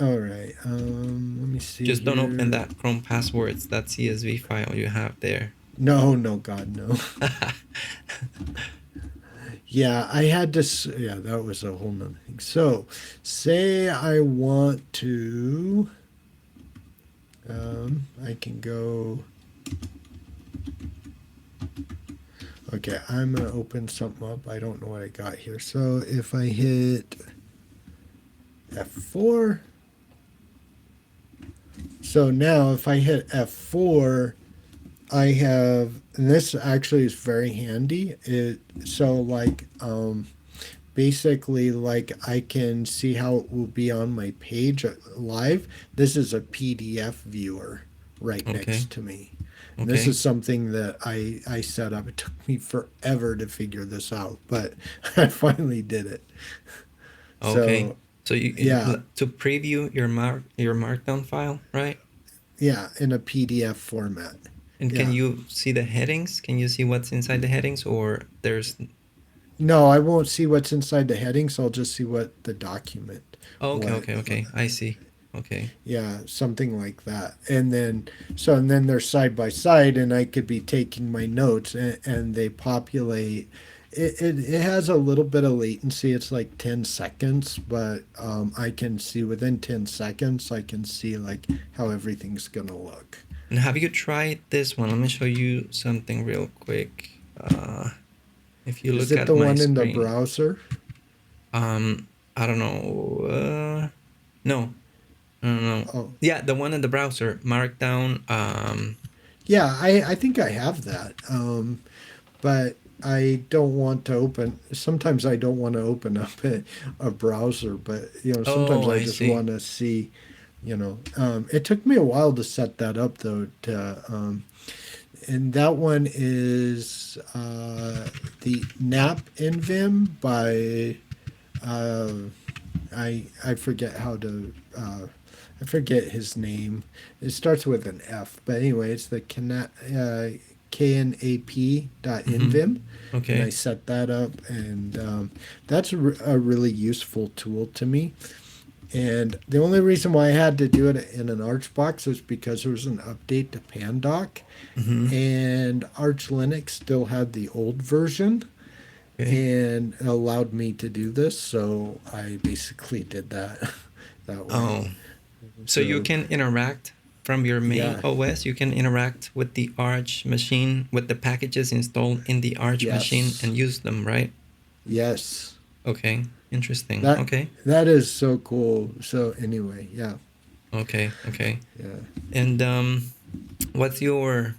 B: All right. Let me see
A: Just don't open
B: here.
A: that Chrome passwords, that CSV file you have there.
B: No, no, God, no. Yeah, I had to. Yeah, that was a whole nother thing. So, say I want to. I can go. Okay, I'm gonna open something up. I don't know what I got here. So if I hit F4, so now if I hit F4, I have, and this actually is very handy. Basically like I can see how it will be on my page live. This is a PDF viewer right
A: Okay,
B: next to me. And this
A: okay,
B: is something that I set up. It took me forever to figure this out, but I finally did it.
A: okay.
B: So
A: So
B: yeah,
A: to preview your markdown file, right?
B: yeah, in a PDF format.
A: And can
B: Yeah.
A: you see the headings? Can you see what's inside the headings, or there's...
B: No, I won't see what's inside the headings. I'll just see what the document,
A: Oh, okay,
B: what
A: okay, okay. I see. Okay.
B: yeah, something like that. And then they're side by side, and I could be taking my notes, and they populate. It has a little bit of latency. It's like 10 seconds, but I can see within 10 seconds, I can see like how everything's gonna look.
A: And have you tried this one? Let me show you something real quick. If you
B: Is
A: look
B: it
A: at
B: the
A: my
B: one in the
A: screen,
B: browser?
A: um, I don't know. No, I don't know.
B: Oh,
A: Yeah, the one in the browser, Markdown.
B: yeah, I think I have that. But I don't want to open. Sometimes I don't want to open up a browser, but sometimes
A: Oh,
B: I
A: I
B: just
A: see.
B: want to see. It took me a while to set that up though. And that one is the nap.nvim by uh, I forget how to. I forget his name. It starts with an F, but anyway, it's the knap.nvim, and I
A: Okay.
B: set that up, and that's a really useful tool to me. And the only reason why I had to do it in an Arch box was because there was an update to pandoc,
A: Mm-hmm.
B: and Arch Linux still had the old version,
A: Okay.
B: and it allowed me to do this. So I basically did that that way.
A: Oh, so you
B: So
A: can interact from your main
B: yeah,
A: OS. You can interact with the Arch machine with the packages installed in the Arch machine
B: yes,
A: and use them, right?
B: yes.
A: Okay. Interesting.
B: That
A: Okay.
B: that is so cool. So anyway, yeah,
A: Okay. Okay.
B: yeah.
A: And what's your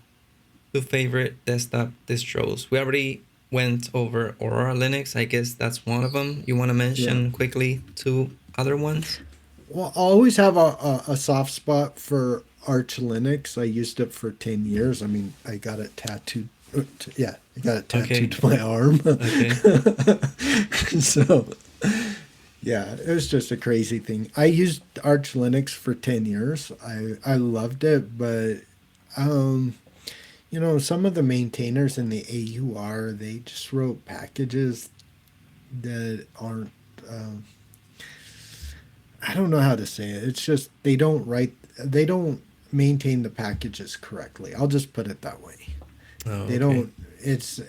A: two favorite desktop distros? We already went over Aurora Linux. I guess that's one of them. You want to
B: Yeah.
A: mention quickly two other ones?
B: Well, I always have a soft spot for Arch Linux. I used it for 10 years. I mean, I got it tattooed. Yeah, I got it tattooed
A: Okay.
B: to my arm.
A: Okay.
B: So, yeah, it was just a crazy thing. I used Arch Linux for 10 years. I loved it, but, um, some of the maintainers in the AUR, they just wrote packages that aren't. Um, I don't know how to say it. It's just they don't maintain the packages correctly. I'll just put it that way.
A: Oh,
B: They
A: okay.
B: don't, it's,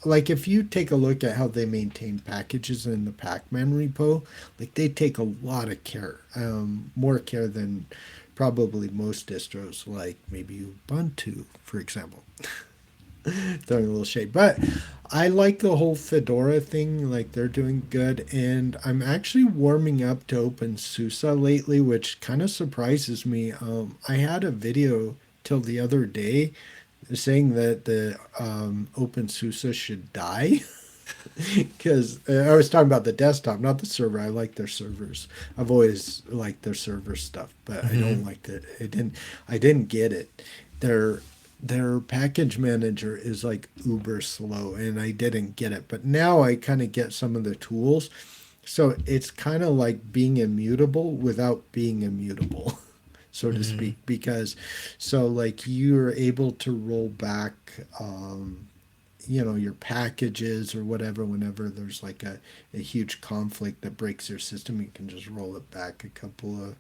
B: like if you take a look at how they maintain packages in the Pacman repo, like they take a lot of care, more care than probably most distros, like maybe Ubuntu, for example. Throwing a little shade. But I like the whole Fedora thing. Like they're doing good, and I'm actually warming up to OpenSUSE lately, which kind of surprises me. I had a video till the other day saying that the OpenSUSE should die. Because I was talking about the desktop, not the server. I like their servers. I've always liked their server stuff, but I
A: Mm-hmm.
B: don't like that. I didn't get it. Their their package manager is like uber slow, and I didn't get it. But now I kind of get some of the tools, so it's kind of like being immutable without being immutable, so to
A: Mm-hmm.
B: speak. Because so like you're able to roll back. Your packages or whatever whenever there's like a huge conflict that breaks your system, you can just roll it back a couple of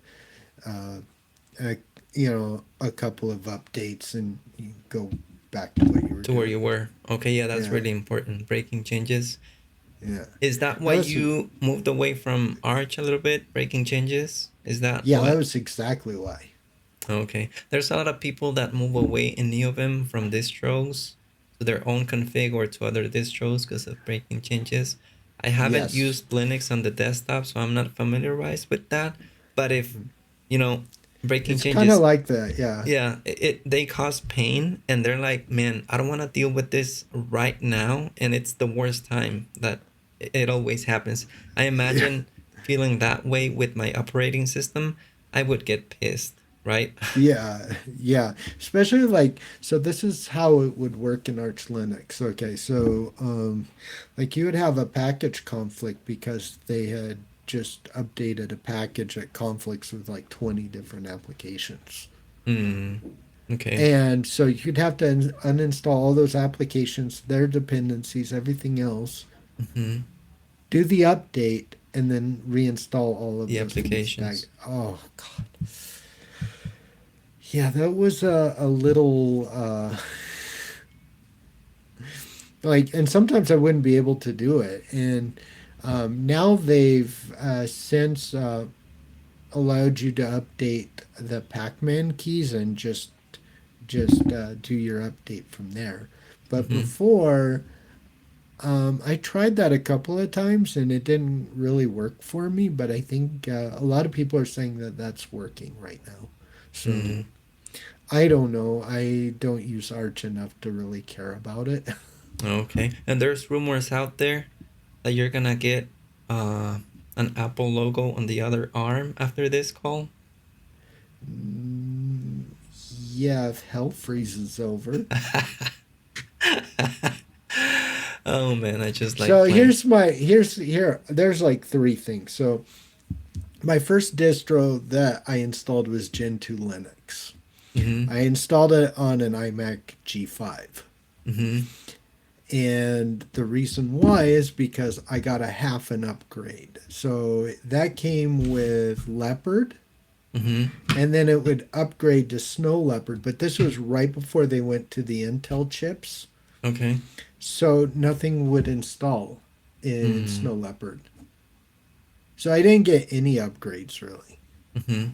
B: uh, a, a couple of updates and you go back to what you were
A: To where
B: doing.
A: you were. Okay, yeah, that's
B: Yeah,
A: really important. Breaking changes.
B: yeah,
A: Is that why
B: that was
A: you moved away from Arch a little bit? Breaking changes? Is that
B: yeah, that
A: what?
B: was exactly why.
A: Okay. There's a lot of people that move away in neovim from distros to their own config or to other distros because of breaking changes. I haven't
B: Yes,
A: used Linux on the desktop, so I'm not familiarized with that. But if, you know, breaking
B: it's kind of
A: changes,
B: like that. Yeah,
A: yeah, they cause pain and they're like, man, I don't want to deal with this right now. And it's the worst time that it always happens. I
B: yeah.
A: imagine feeling that way with my operating system. I would get pissed, right?
B: Yeah, yeah. Especially like so this is how it would work in Arch Linux. Okay, so like you would have a package conflict because they had just updated a package that conflicts with like 20 different applications.
A: Hmm. Okay.
B: And so you'd have to uninstall all those applications, their dependencies, everything else,
A: Hmm.
B: do the update, and then reinstall all of
A: The
B: those things back.
A: applications.
B: Oh, God. Yeah, that was a little like, and sometimes I wouldn't be able to do it. And now they've since allowed you to update the Pac-Man keys and just do your update from there. But
A: Hmm.
B: before, I tried that a couple of times and it didn't really work for me. But I think a lot of people are saying that that's working right now. So
A: Hmm.
B: I don't know. I don't use Arch enough to really care about it.
A: Okay. And there's rumors out there that you're gonna get uh an Apple logo on the other arm after this call.
B: Mm, yeah, if hell freezes over.
A: Oh man, I just like
B: So
A: playing.
B: there's like three things. So my first distro that I installed was Gentoo Linux.
A: Mm-hmm.
B: I installed it on an iMac G5.
A: Mm-hmm.
B: And the reason why is because I got a half an upgrade. So that came with Leopard,
A: Mm-hmm.
B: and then it would upgrade to Snow Leopard. But this was right before they went to the Intel chips.
A: Okay.
B: So nothing would install in
A: Mm-hmm.
B: Snow Leopard. So I didn't get any upgrades really.
A: Mm-hmm.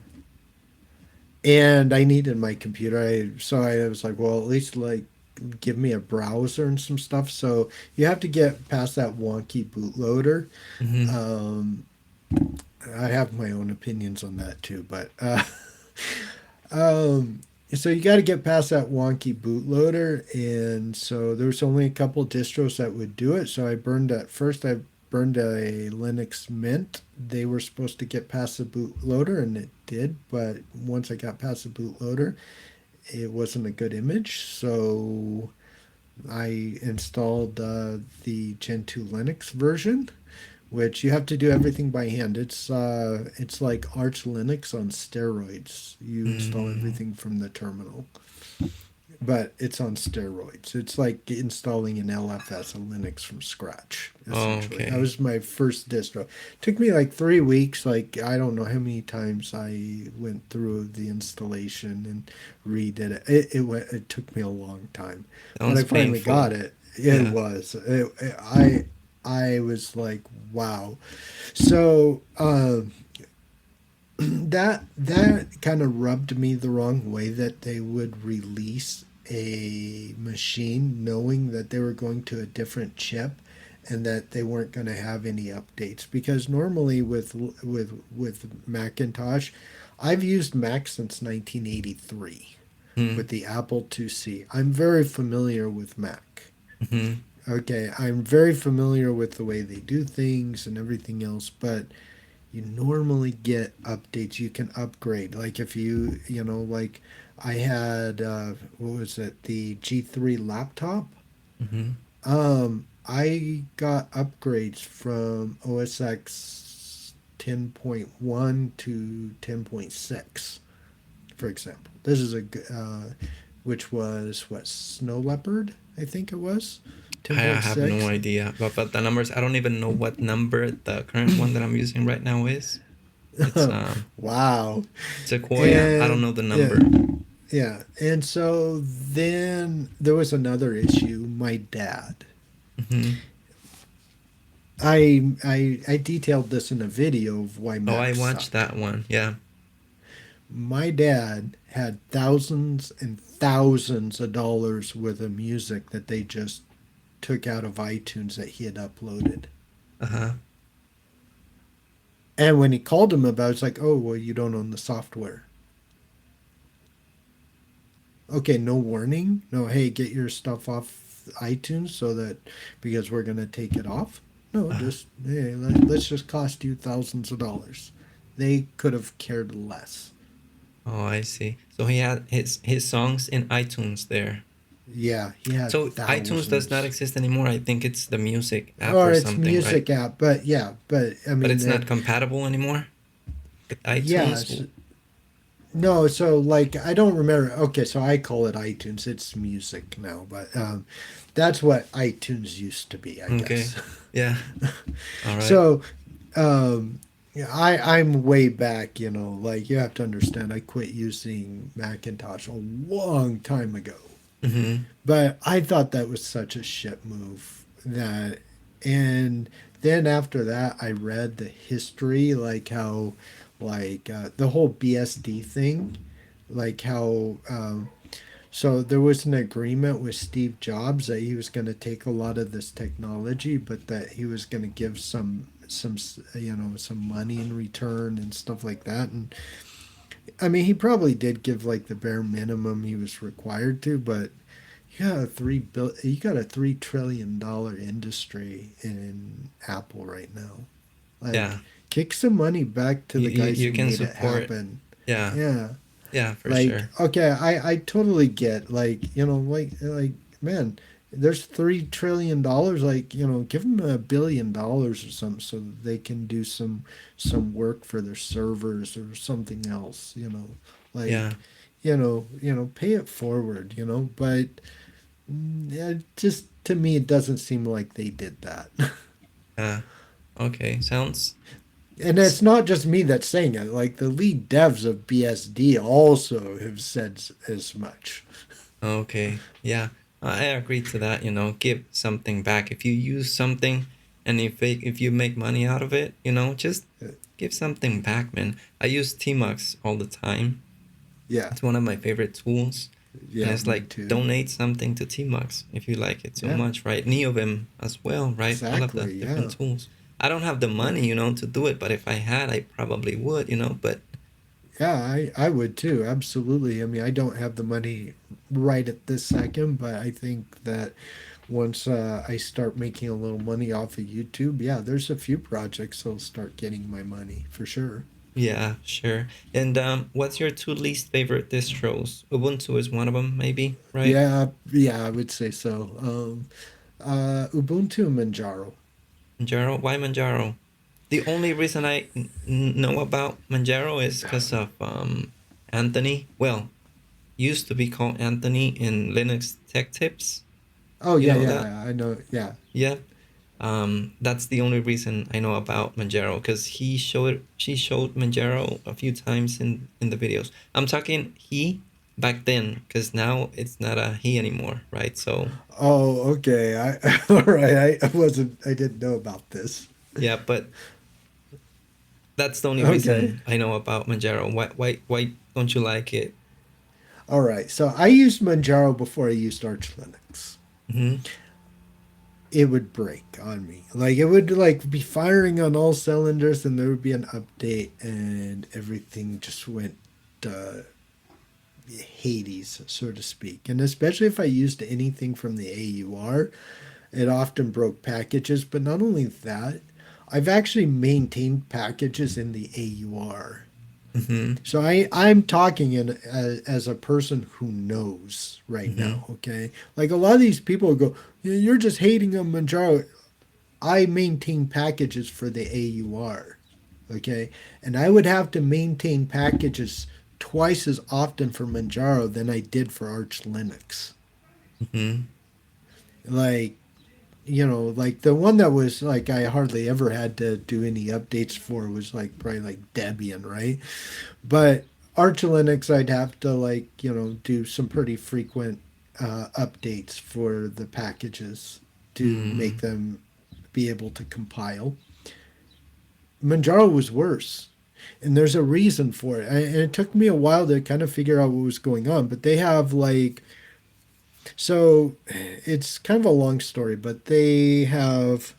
B: And I needed my computer. So I was like, well, at least like give me a browser and some stuff. So you have to get past that wonky bootloader.
A: Mm-hmm.
B: Um, I have my own opinions on that too, but um, so you got to get past that wonky bootloader, and so there's only a couple distros that would do it. So I burned at first. I burned a Linux Mint. They were supposed to get past the bootloader, and it did. But once I got past the bootloader, it wasn't a good image. So I installed the Gentoo Linux version, which you have to do everything by hand. It's like Arch Linux on steroids. You install
A: Mm-hmm.
B: everything from the terminal, but it's on steroids. It's like installing an LFS, a Linux from scratch,
A: Oh,
B: essentially. That
A: okay.
B: was my first distro. Took me like 3 weeks. Like I don't know how many times I went through the installation and redid it. It took me a long time, but
A: Sounds
B: I finally
A: painful.
B: got it. It
A: Yeah.
B: was. I was like, wow. So that kind of rubbed me the wrong way that they would release a machine knowing that they were going to a different chip and that they weren't going to have any updates, because normally with Macintosh, I've used Mac since 1983 with
A: Mm-hmm.
B: the Apple IIc. I'm very familiar with Mac.
A: Mm-hmm.
B: Okay, I'm very familiar with the way they do things and everything else, but you normally get updates. You can upgrade. Like if like I had, what was it, the G3 laptop.
A: Mm-hmm.
B: I got upgrades from OS X 10.1 to 10.6, for example. This is which was what, Snow Leopard, I think it was,
A: I have no
B: 10.6.
A: idea about the numbers. I don't even know what number the current one that I'm using right now is. It's
B: Wow.
A: Sequoia. I don't
B: And
A: know the
B: yeah,
A: number.
B: yeah. And so then there was another issue. My dad.
A: Mm-hmm.
B: I detailed this in a video of why
A: Oh, I
B: Mac
A: watched
B: sucked.
A: that one. Yeah.
B: My dad had thousands and thousands of dollars worth of music that they just took out of iTunes that he had uploaded.
A: Uh-huh.
B: And when he called him about it, it's like, oh, well, you don't own the software. Okay, no warning. No, hey, get your stuff off iTunes so that, because we're going to take it off. No,
A: Uh-huh.
B: just, hey, let's just cost you thousands of dollars. They could have cared less.
A: Oh, I see. So he had his songs in iTunes there.
B: Yeah, he had
A: So iTunes does not
B: thousands.
A: exist anymore. I think it's the music app
B: Or
A: or
B: it's
A: something, right?
B: music app, but yeah, but I
A: But
B: mean,
A: it's not compatible anymore with
B: yes.
A: iTunes.
B: No, so like I don't remember. Okay, so I call it iTunes. It's music now, but that's what iTunes used to be, I
A: Okay.
B: guess.
A: Yeah. All right.
B: So yeah, I'm way back. Like you have to understand. I quit using Macintosh a long time ago,
A: Mm-hmm.
B: but I thought that was such a shit move that, and then after that, I read the history, like how, like the whole BSD thing, like how. So there was an agreement with Steve Jobs that he was going to take a lot of this technology, but that he was going to give some money in return and stuff like that. And I mean, he probably did give like the bare minimum he was required to, but you got a $3 trillion industry in Apple right now. Like,
A: Yeah.
B: kick some money back to
A: You,
B: the
A: you
B: guys
A: you
B: who
A: can
B: made it
A: support.
B: happen.
A: Yeah.
B: Yeah.
A: Yeah, for
B: Like,
A: sure.
B: okay, I totally get, like, like man, there's $3 trillion. Like, give them $1 billion or something so that they can do some work for their servers or something else. Like,
A: Yeah.
B: pay it forward, but yeah, just to me, it doesn't seem like they did that.
A: Yeah. Okay. Sounds.
B: And it's not just me that's saying it. Like the lead devs of BSD also have said as much.
A: Okay. Yeah. I agree to that. Give something back. If you use something, and if you make money out of it, just give something back, man. I use Tmux all the time.
B: Yeah,
A: It's one of my favorite tools. And
B: yeah,
A: it's
B: me
A: like
B: too.
A: donate something to Tmux if you like it so
B: Yeah,
A: much, right? Neovim as well, right? All of the
B: exactly.
A: different
B: Yeah,
A: tools. I don't have the
B: yeah,
A: money, to do it, but if I had, I probably would, but
B: yeah. I would too. Absolutely. I mean, I don't have the money right at this second, but I think that once I start making a little money off of YouTube, yeah, there's a few projects that'll start getting my money for sure.
A: yeah, sure. And what's your two least favorite distros? Ubuntu is one of them, maybe, right?
B: Yeah, yeah, I would say so. Ubuntu and Manjaro.
A: Manjaro, why Manjaro? The only reason I know about Manjaro is because of Anthony. Well, used to be called Anthony in Linux Tech Tips.
B: Oh
A: You
B: yeah,
A: know that?
B: yeah, I know. Yeah.
A: Yeah. That's the only reason I know about Manjaro because she showed Manjaro a few times in the videos. I'm talking he back then because now it's not a he anymore, right? So
B: Oh, okay. All right. I didn't know about this.
A: yeah, but that's the only
B: Okay.
A: reason I know about Manjaro. Why don't you like it?
B: All right. So I used Manjaro before I used Arch Linux.
A: Hmm.
B: It would break on me. Like it would like be firing on all cylinders, and there would be an update, and everything just went uh, Hades, so to speak. And especially if I used anything from the AUR, it often broke packages. But not only that, I've actually maintained packages in the AUR.
A: Hmm.
B: So I'm talking as a person who knows right
A: Hmm.
B: now, okay? Like a lot of these people go, "Yeah, you're just hating on Manjaro." I maintain packages for the AUR, okay? And I would have to maintain packages twice as often for Manjaro than I did for Arch Linux.
A: Hmm.
B: Like, like the one that was like I hardly ever had to do any updates for was like probably like Debian, right? But Arch Linux, I'd have to like do some pretty frequent updates for the packages to make
A: Mm.
B: them be able to compile. Manjaro was worse, and there's a reason for it. And it took me a while to kind of figure out what was going on. But they have like so it's kind of a long story, but they have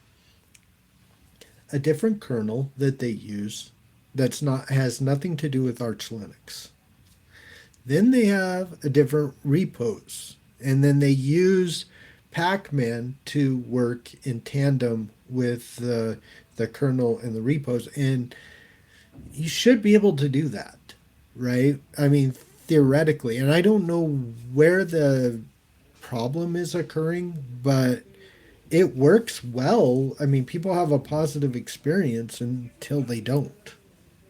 B: a different kernel that they use that's not has nothing to do with Arch Linux. Then they have a different repos, and then they use Pacman to work in tandem with the kernel and the repos, and you should be able to do that, right? I mean, theoretically, and I don't know where the problem is occurring, but it works well. I mean, people have a positive experience until they don't.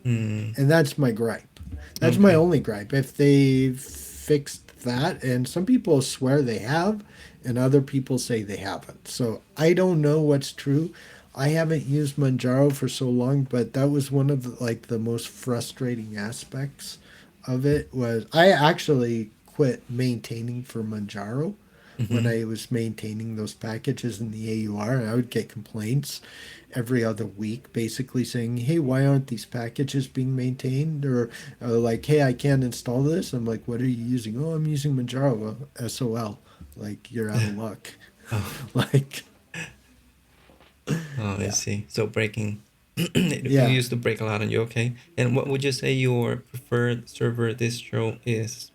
A: Mm.
B: And that's my gripe. That's my
A: Okay.
B: only gripe. If they fixed that, and some people swear they have, and other people say they haven't. So I don't know what's true. I haven't used Manjaro for so long, but that was one of the most frustrating aspects of it was I actually quit maintaining for Manjaro when
A: Hmm.
B: I was maintaining those packages in the AUR, and I would get complaints every other week basically saying, hey, why aren't these packages being maintained? Or like, hey, I can't install this. I'm like, what are you using? Oh, I'm using Manjaro. Well, SOL. Like, you're out of luck.
A: Oh,
B: Like,
A: oh, I
B: yeah.
A: see. So breaking, it
B: Yeah.
A: used to break a lot on you, okay? And what would you say your preferred server distro is?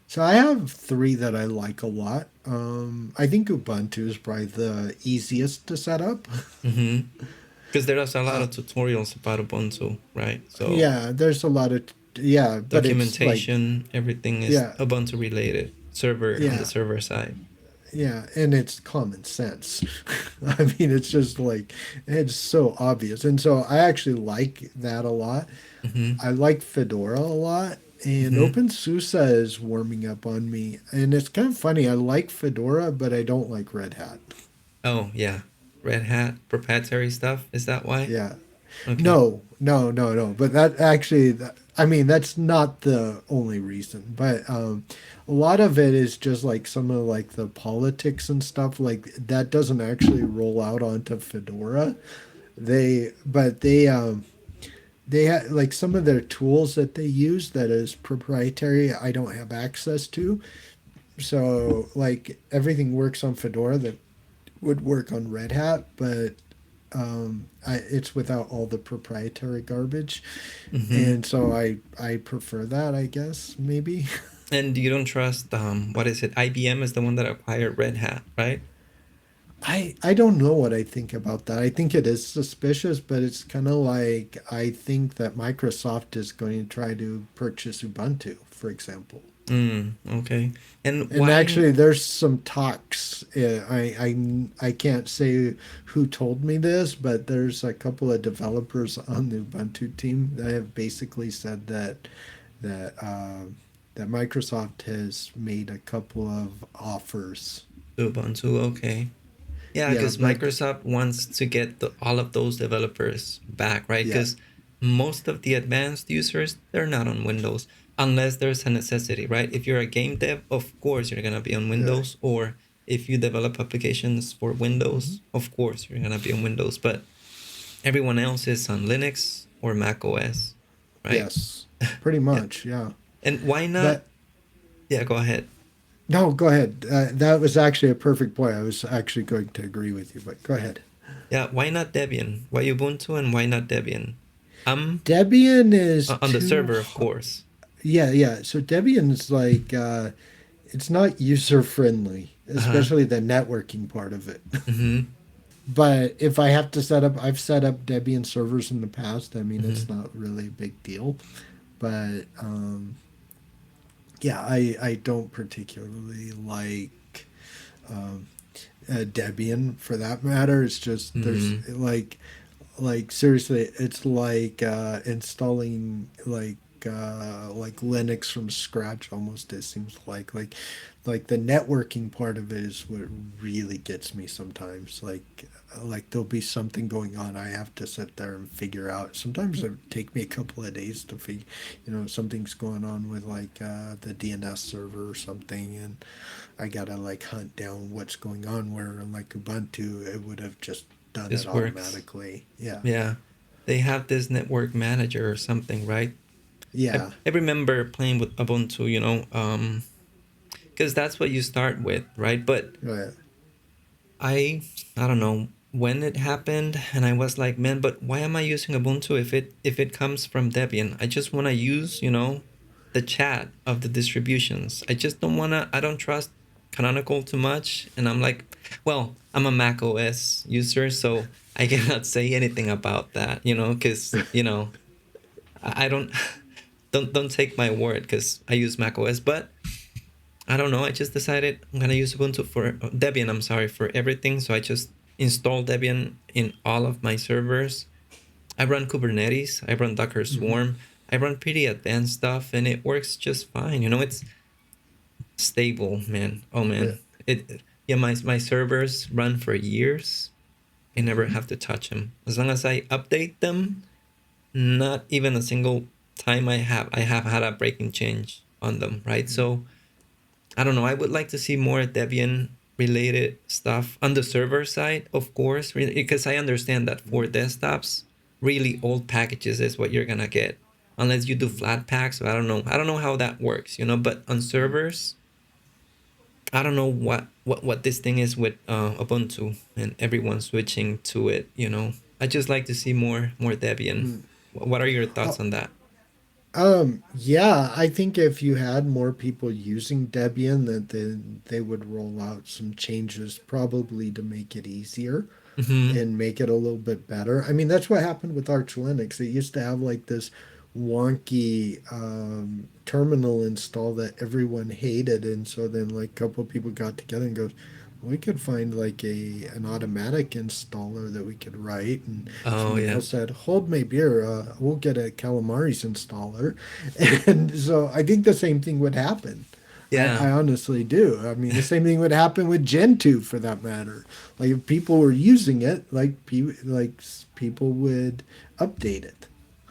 B: So I have three that I like a lot. I think Ubuntu is probably the easiest to set up.
A: Mm-hmm. Because there's a lot
B: Uh,
A: of tutorials about Ubuntu, right? So
B: yeah, there's a lot of, yeah, but it's like,
A: documentation, everything is
B: yeah,
A: Ubuntu related. Server on the
B: yeah.
A: server side.
B: Yeah, and it's common sense. I mean, it's just like it's so obvious, and so I actually like that a lot.
A: Mm-hmm.
B: I like Fedora a lot, And
A: Hmm.
B: opensuse is warming up on me. And it's kind of funny. I like Fedora, but I don't like Red Hat.
A: Oh yeah, Red Hat proprietary stuff. Is that why?
B: Yeah.
A: Okay.
B: No, no, no, no. But that actually, I mean, that's not the only reason. But a lot of it is just like some of like the politics and stuff. Like that doesn't actually roll out onto Fedora. But they have like some of their tools that they use that is proprietary. I don't have access to. So like everything works on Fedora that would work on Red Hat, but it's without all the proprietary garbage,
A: Hmm.
B: and so I prefer that, I guess, maybe.
A: And you don't trust what is it? IBM is the one that acquired Red Hat, right?
B: I don't know what I think about that. I think it is suspicious, but it's kind of like I think that Microsoft is going to try to purchase Ubuntu, for example.
A: Okay. And
B: And
A: why?
B: actually, there's some talks. I can't say who told me this, but there's a couple of developers on the Ubuntu team that have basically said that that Microsoft has made a couple of offers.
A: Ubuntu, okay. Yeah,
B: Yeah,
A: because
B: but
A: Microsoft wants to get all of those developers back, right?
B: yeah,
A: Because most of the advanced users, they're not on Windows unless there's a necessity, right? If you're a game dev, of course you're going to be on
B: yeah,
A: Windows. Or if you develop applications for
B: hmm,
A: Windows, of course you're going to be on Windows. But everyone else is on Linux or Mac OS, right?
B: yes, pretty
A: Yeah.
B: much, yeah.
A: And why not?
B: But
A: Yeah, go ahead.
B: no, go ahead. That was actually a perfect point. I was actually going to agree with you, but go ahead.
A: Yeah, why not Debian? Why Ubuntu and why not Debian? I'm
B: Debian is
A: on the
B: too.
A: server, of course.
B: Yeah, yeah. So Debian's like it's not user friendly,
A: Uh-huh.
B: especially the networking part of it.
A: Mm-hmm.
B: But if I have to set up, I've set up Debian servers in the past. I mean,
A: Mm-hmm.
B: it's not really a big deal. But yeah, I don't particularly like um, Debian for that matter. It's just there's
A: Mm-hmm.
B: like seriously, it's like installing like Linux from scratch almost. It seems like the networking part of it is what really gets me sometimes. Like there'll be something going on, I have to sit there and figure out. Sometimes it take me a couple of days to figure, something's going on with like the DNS server or something, and I gotta like hunt down what's going on. Where in like Ubuntu, it would have just done it
A: This works.
B: automatically. Yeah,
A: Yeah. They have this network manager or something, right? I,
B: yeah,
A: I remember playing with Ubuntu, because that's what you start with, right? But
B: right.
A: I I don't know when it happened, and I was like, man, but why am I using Ubuntu if it comes from Debian? I just want to use, the chat of the distributions. I just don't wanna. I don't trust Canonical too much, and I'm like, well, I'm a Mac OS user, so I cannot say anything about that, because I don't don't take my word because I use Mac OS, but I don't know. I just decided I'm gonna use Ubuntu for Debian. I'm sorry for everything. So I just installed Debian in all of my servers. I run Kubernetes. I run Docker
B: Hmm.
A: Swarm. I run pretty advanced stuff, and it works just fine. It's stable, man. Oh
B: Yeah.
A: man, it. Yeah, my servers run for years. I never
B: Hmm.
A: have to touch them as long as I update them. Not even a single time I have had a breaking change on them. Right, so I don't know. I would like to see more Debian related stuff on the server side, of course, because I understand that for desktops, really old packages is what you're gonna get, unless you do flat packs. So I don't know. I don't know how that works, But on servers, I don't know what this thing is with Ubuntu and everyone switching to it. I just like to see more Debian. What are your thoughts on that?
B: Yeah, I think if you had more people using Debian, that then they would roll out some changes probably to make it easier
A: Hmm.
B: and make it a little bit better. I mean, that's what happened with Arch Linux. It used to have like this wonky terminal install that everyone hated, and so then like a couple of people got together and goes, We could find like an automatic installer that we could write, and
A: Oh
B: somebody
A: yeah,
B: else said, "Hold my beer, we'll get a Calamari's installer," and so I think the same thing would happen.
A: yeah,
B: I honestly do. I mean, the same thing would happen with Gentoo, for that matter. Like if people were using it, people would update it,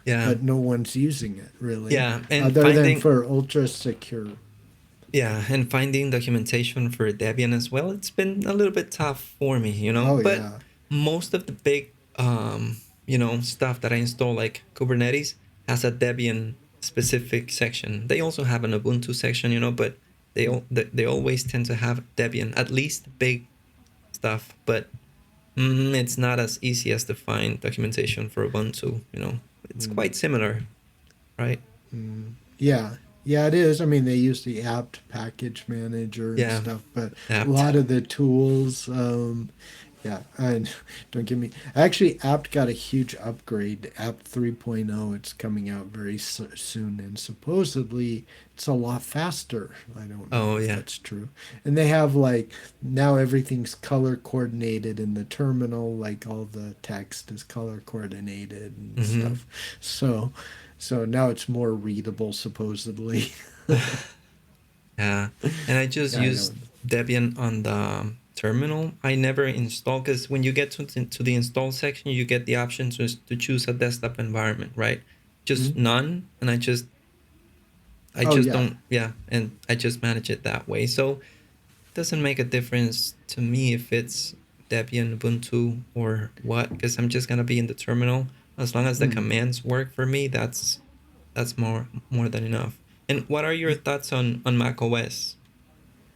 A: yeah,
B: but no one's using it really,
A: yeah. And
B: other than
A: finding
B: for ultra secure.
A: Yeah, and finding documentation for Debian as well, it's been a little bit tough for me,
B: Oh
A: but
B: yeah.
A: most of the big, stuff that I install, like Kubernetes, has a Debian specific section. They also have an Ubuntu section, but they always tend to have Debian, at least big stuff, but it's not as easy as to find documentation for Ubuntu. It's
B: Mm.
A: quite similar, right?
B: Mm, yeah, yeah, it is. I mean, they use the apt package manager and
A: Yeah,
B: stuff, but a
A: apt.
B: lot of the tools, yeah, and don't get me. Actually, apt got a huge upgrade. Apt 3.0, it's coming out very soon, and supposedly it's a lot faster. I don't know
A: Oh
B: if
A: yeah.
B: that's true. And they have like now everything's color coordinated in the terminal, like all the text is color coordinated and
A: Mm-hmm.
B: stuff. So. So now it's more readable, supposedly.
A: Yeah, and I just
B: Yeah, I
A: used
B: don't.
A: Debian on the terminal. I never install because when you get to the install section, you get the option to choose a desktop environment, right? Just
B: Mhm.
A: none, and I
B: Oh
A: just
B: yeah.
A: don't, yeah, and I just manage it that way. So it doesn't make a difference to me if it's Debian, Ubuntu, or what, because I'm just gonna be in the terminal. As long as the
B: Mm.
A: commands work for me, that's more than enough. And what are your thoughts on Mac OS?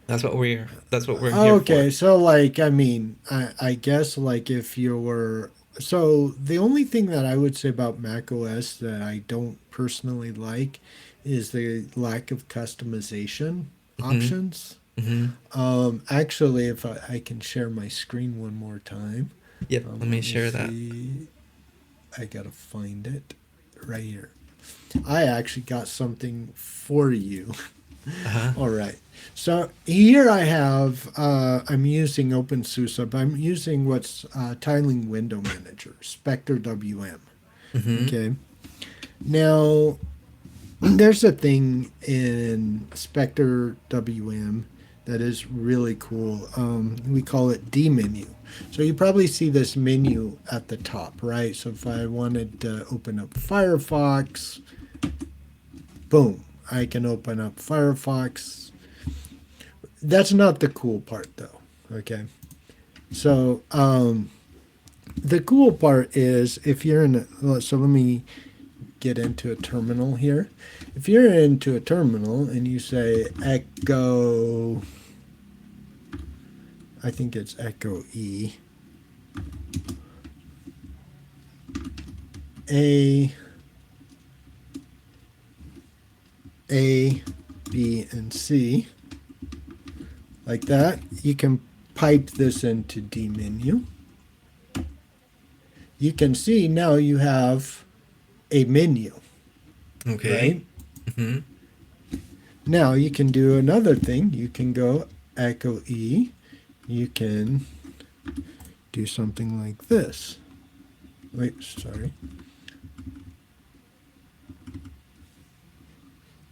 A: That's what we're here
B: Okay,
A: for.
B: so like, I mean, I guess like if you're so the only thing that I would say about macOS that I don't personally like is the lack of customization
A: Mm-hmm.
B: options.
A: Mm-hmm.
B: Actually, if I can share my screen one more time,
A: Yep. Let me
B: let me
A: share that.
B: see. I gotta find it right here. I actually got something for you.
A: Uh-huh.
B: All right. So here I have, I'm using opensuse, but I'm using what's tiling window manager, spectrwm.
A: Mm-hmm.
B: Okay. Now, there's a thing in spectrwm that is really cool. We call it dmenu. So you probably see this menu at the top, right? So if I wanted to open up Firefox, boom, I can open up Firefox. That's not the cool part, though. Okay. So the cool part is if you're in so let me get into a terminal here. If you're into a terminal and you say echo, I think it's echo E, A, A, B, and C, like that, you can pipe this into D menu. You can see now you have a menu,
A: Okay.
B: right?
A: Mm-hmm.
B: Now you can do another thing. You can go echo E. You can do something like this. Wait, sorry.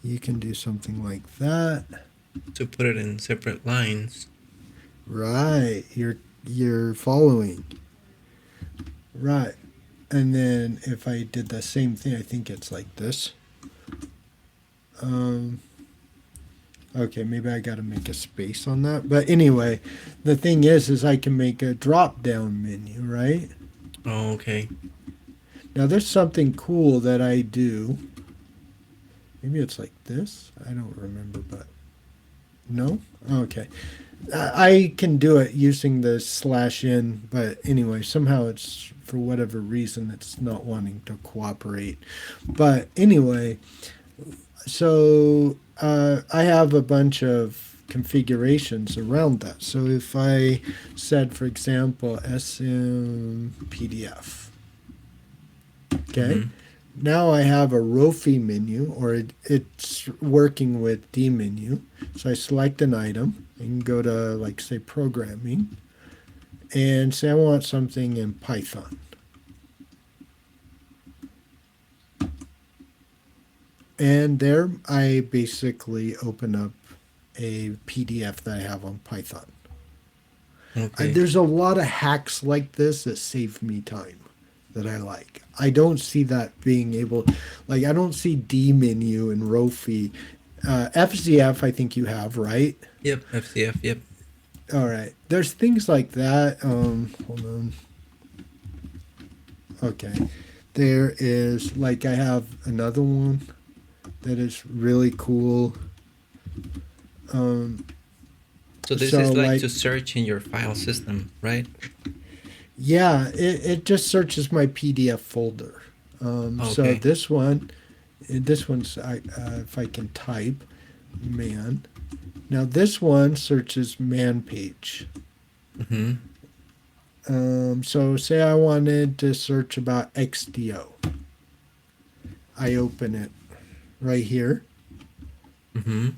B: You can do something like that.
A: To put it in separate lines.
B: Right. You're following. Right. And then if I did the same thing, I think it's like this. Um, okay, maybe I got to make a space on that. But anyway, the thing is I can make a drop down menu, right?
A: Oh, okay.
B: Now there's something cool that I do. Maybe it's like this. I don't remember, but no. Okay, I can do it using the /n, but anyway, somehow it's for whatever reason it's not wanting to cooperate. But anyway, so I have a bunch of configurations around that. So if I said, for example, smpdf, okay,
A: Mm-hmm.
B: Now I have a Rofi menu, or it's working with dmenu. So I select an item. I can go to, like, say, programming, and say I want something in Python. And there I basically open up a PDF that I have on Python.
A: Okay.
B: There's a lot of hacks like this that save me time that I like. I don't see that being able, like, I don't see dmenu and Rofi. FZF, I think you have, right?
A: Yep. FCF. Yep.
B: All right. There's things like that. Hold on. Okay. There is, like, I have another one that is really cool. Um,
A: So this
B: so,
A: is like
B: like,
A: to search in your file system, right?
B: yeah, it just searches my PDF folder. So
A: Okay.
B: this one's, if I can type, man. Now this one searches man page.
A: Mm-hmm.
B: So say I wanted to search about XDO. I open it right here,
A: Mm-hmm.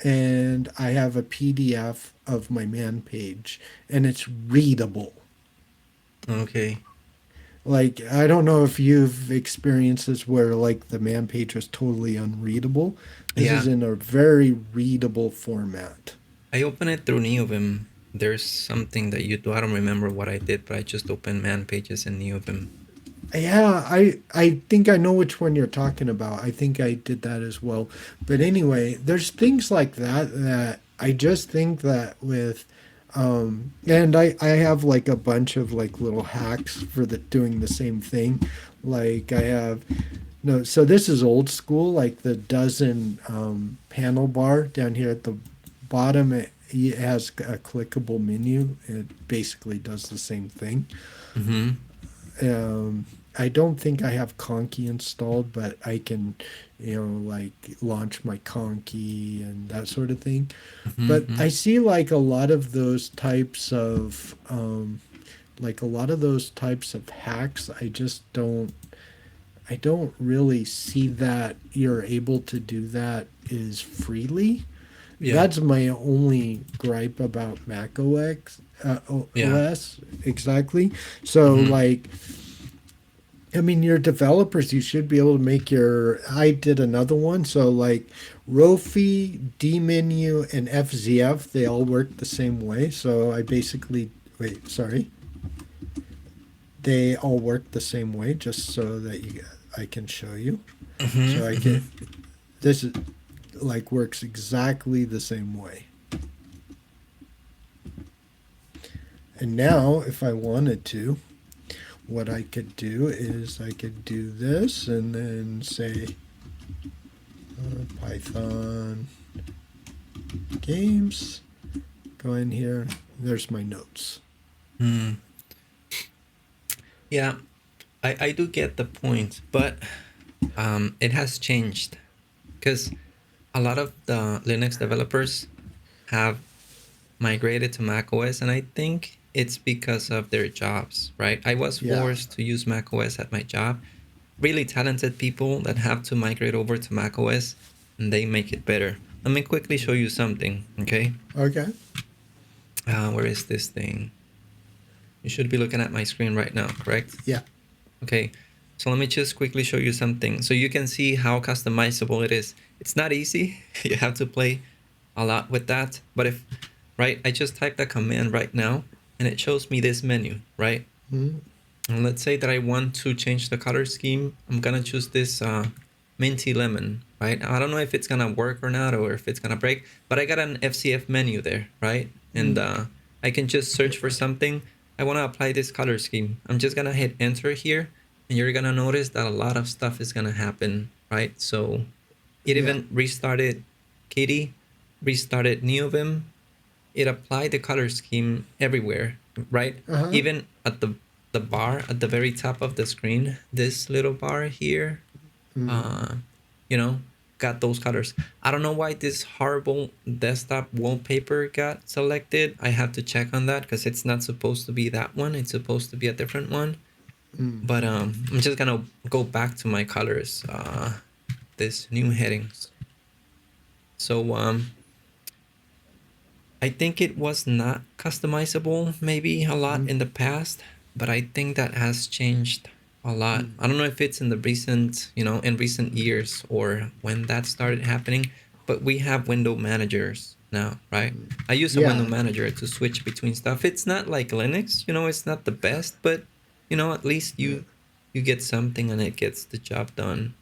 B: and I have a PDF of my man page, and it's readable.
A: Okay.
B: Like, I don't know if you've experienced this where, like, the man page was totally unreadable. This is
A: Yeah.
B: in a very readable format.
A: I open it through neovim. There's something that you do. I don't remember what I did, but I just opened man pages in neovim.
B: Yeah, I think I know which one you're talking about. I think I did that as well. But anyway, there's things like that that I just think that with and I have, like, a bunch of, like, little hacks for the doing the same thing. Like, I have, no, so this is old school, like the dozen panel bar down here at the bottom. It has a clickable menu. It basically does the same thing.
A: Mm-hmm.
B: I don't think I have Conky installed, but I can, like, launch my Conky and that sort of thing. But
A: Mm-hmm.
B: I see, like, a lot of those types of, hacks. I don't really see that you're able to do that is freely.
A: Yeah.
B: That's my only gripe about Mac
A: Yeah.
B: OS, exactly. So,
A: Mm-hmm.
B: like, I mean, your developers, you should be able to make your. I did another one. So, like, Rofi, dmenu, and FZF, they all work the same way. So I basically. Wait, sorry. They all work the same way, just so that I can show you. So I
A: Mm-hmm.
B: can. This is, like, works exactly the same way. And now, if I wanted to, what I could do is I could do this and then say Python games. Go in here. There's my notes.
A: Mm. Yeah. I do get the point, but it has changed because a lot of the Linux developers have migrated to macOS, and I think it's because of their jobs, right? I was
B: Yeah.
A: forced to use macOS at my job. Really talented people that have to migrate over to macOS, and they make it better. Let me quickly show you something, okay?
B: Okay.
A: Where is this thing? You should be looking at my screen right now, correct?
B: Yeah.
A: Okay, so let me just quickly show you something so you can see how customizable it is. It's not easy. You have to play a lot with that. But if, right, I just typed a command right now and it shows me this menu, right?
B: Mm-hmm.
A: And let's say that I want to change the color scheme. I'm gonna choose this minty lemon, right? I don't know if it's gonna work or not, or if it's gonna break, but I got an FCF menu there, right? And I can just search for something. I wanna apply this color scheme. I'm just gonna hit enter here, and you're gonna notice that a lot of stuff is gonna happen, right? So it
B: Yeah.
A: even restarted Kitty, restarted neovim. It applied the color scheme everywhere, right?
B: Uh huh.
A: Even at the bar at the very top of the screen, this little bar here,
B: Mm.
A: uh, you know, got those colors. I don't know why this horrible desktop wallpaper got selected. I have to check on that because it's not supposed to be that one. It's supposed to be a different one.
B: Mm.
A: But I'm just gonna go back to my colors. This new headings. So I think it was not customizable maybe a lot
B: Mm.
A: in the past, but I think that has changed a lot.
B: Mm.
A: I don't know if it's in the recent, in recent years or when that started happening, but we have window managers now, right? I use a window
B: Yeah.
A: manager to switch between stuff. It's not like Linux, it's not the best, but at least you get something and it gets the job done.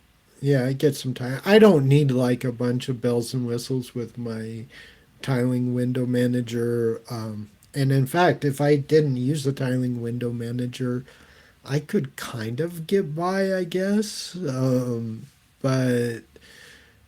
B: Yeah, I get some time. I don't need like a bunch of bells and whistles with my tiling window manager. And in fact, if I didn't use the tiling window manager, I could kind of get by, I guess. But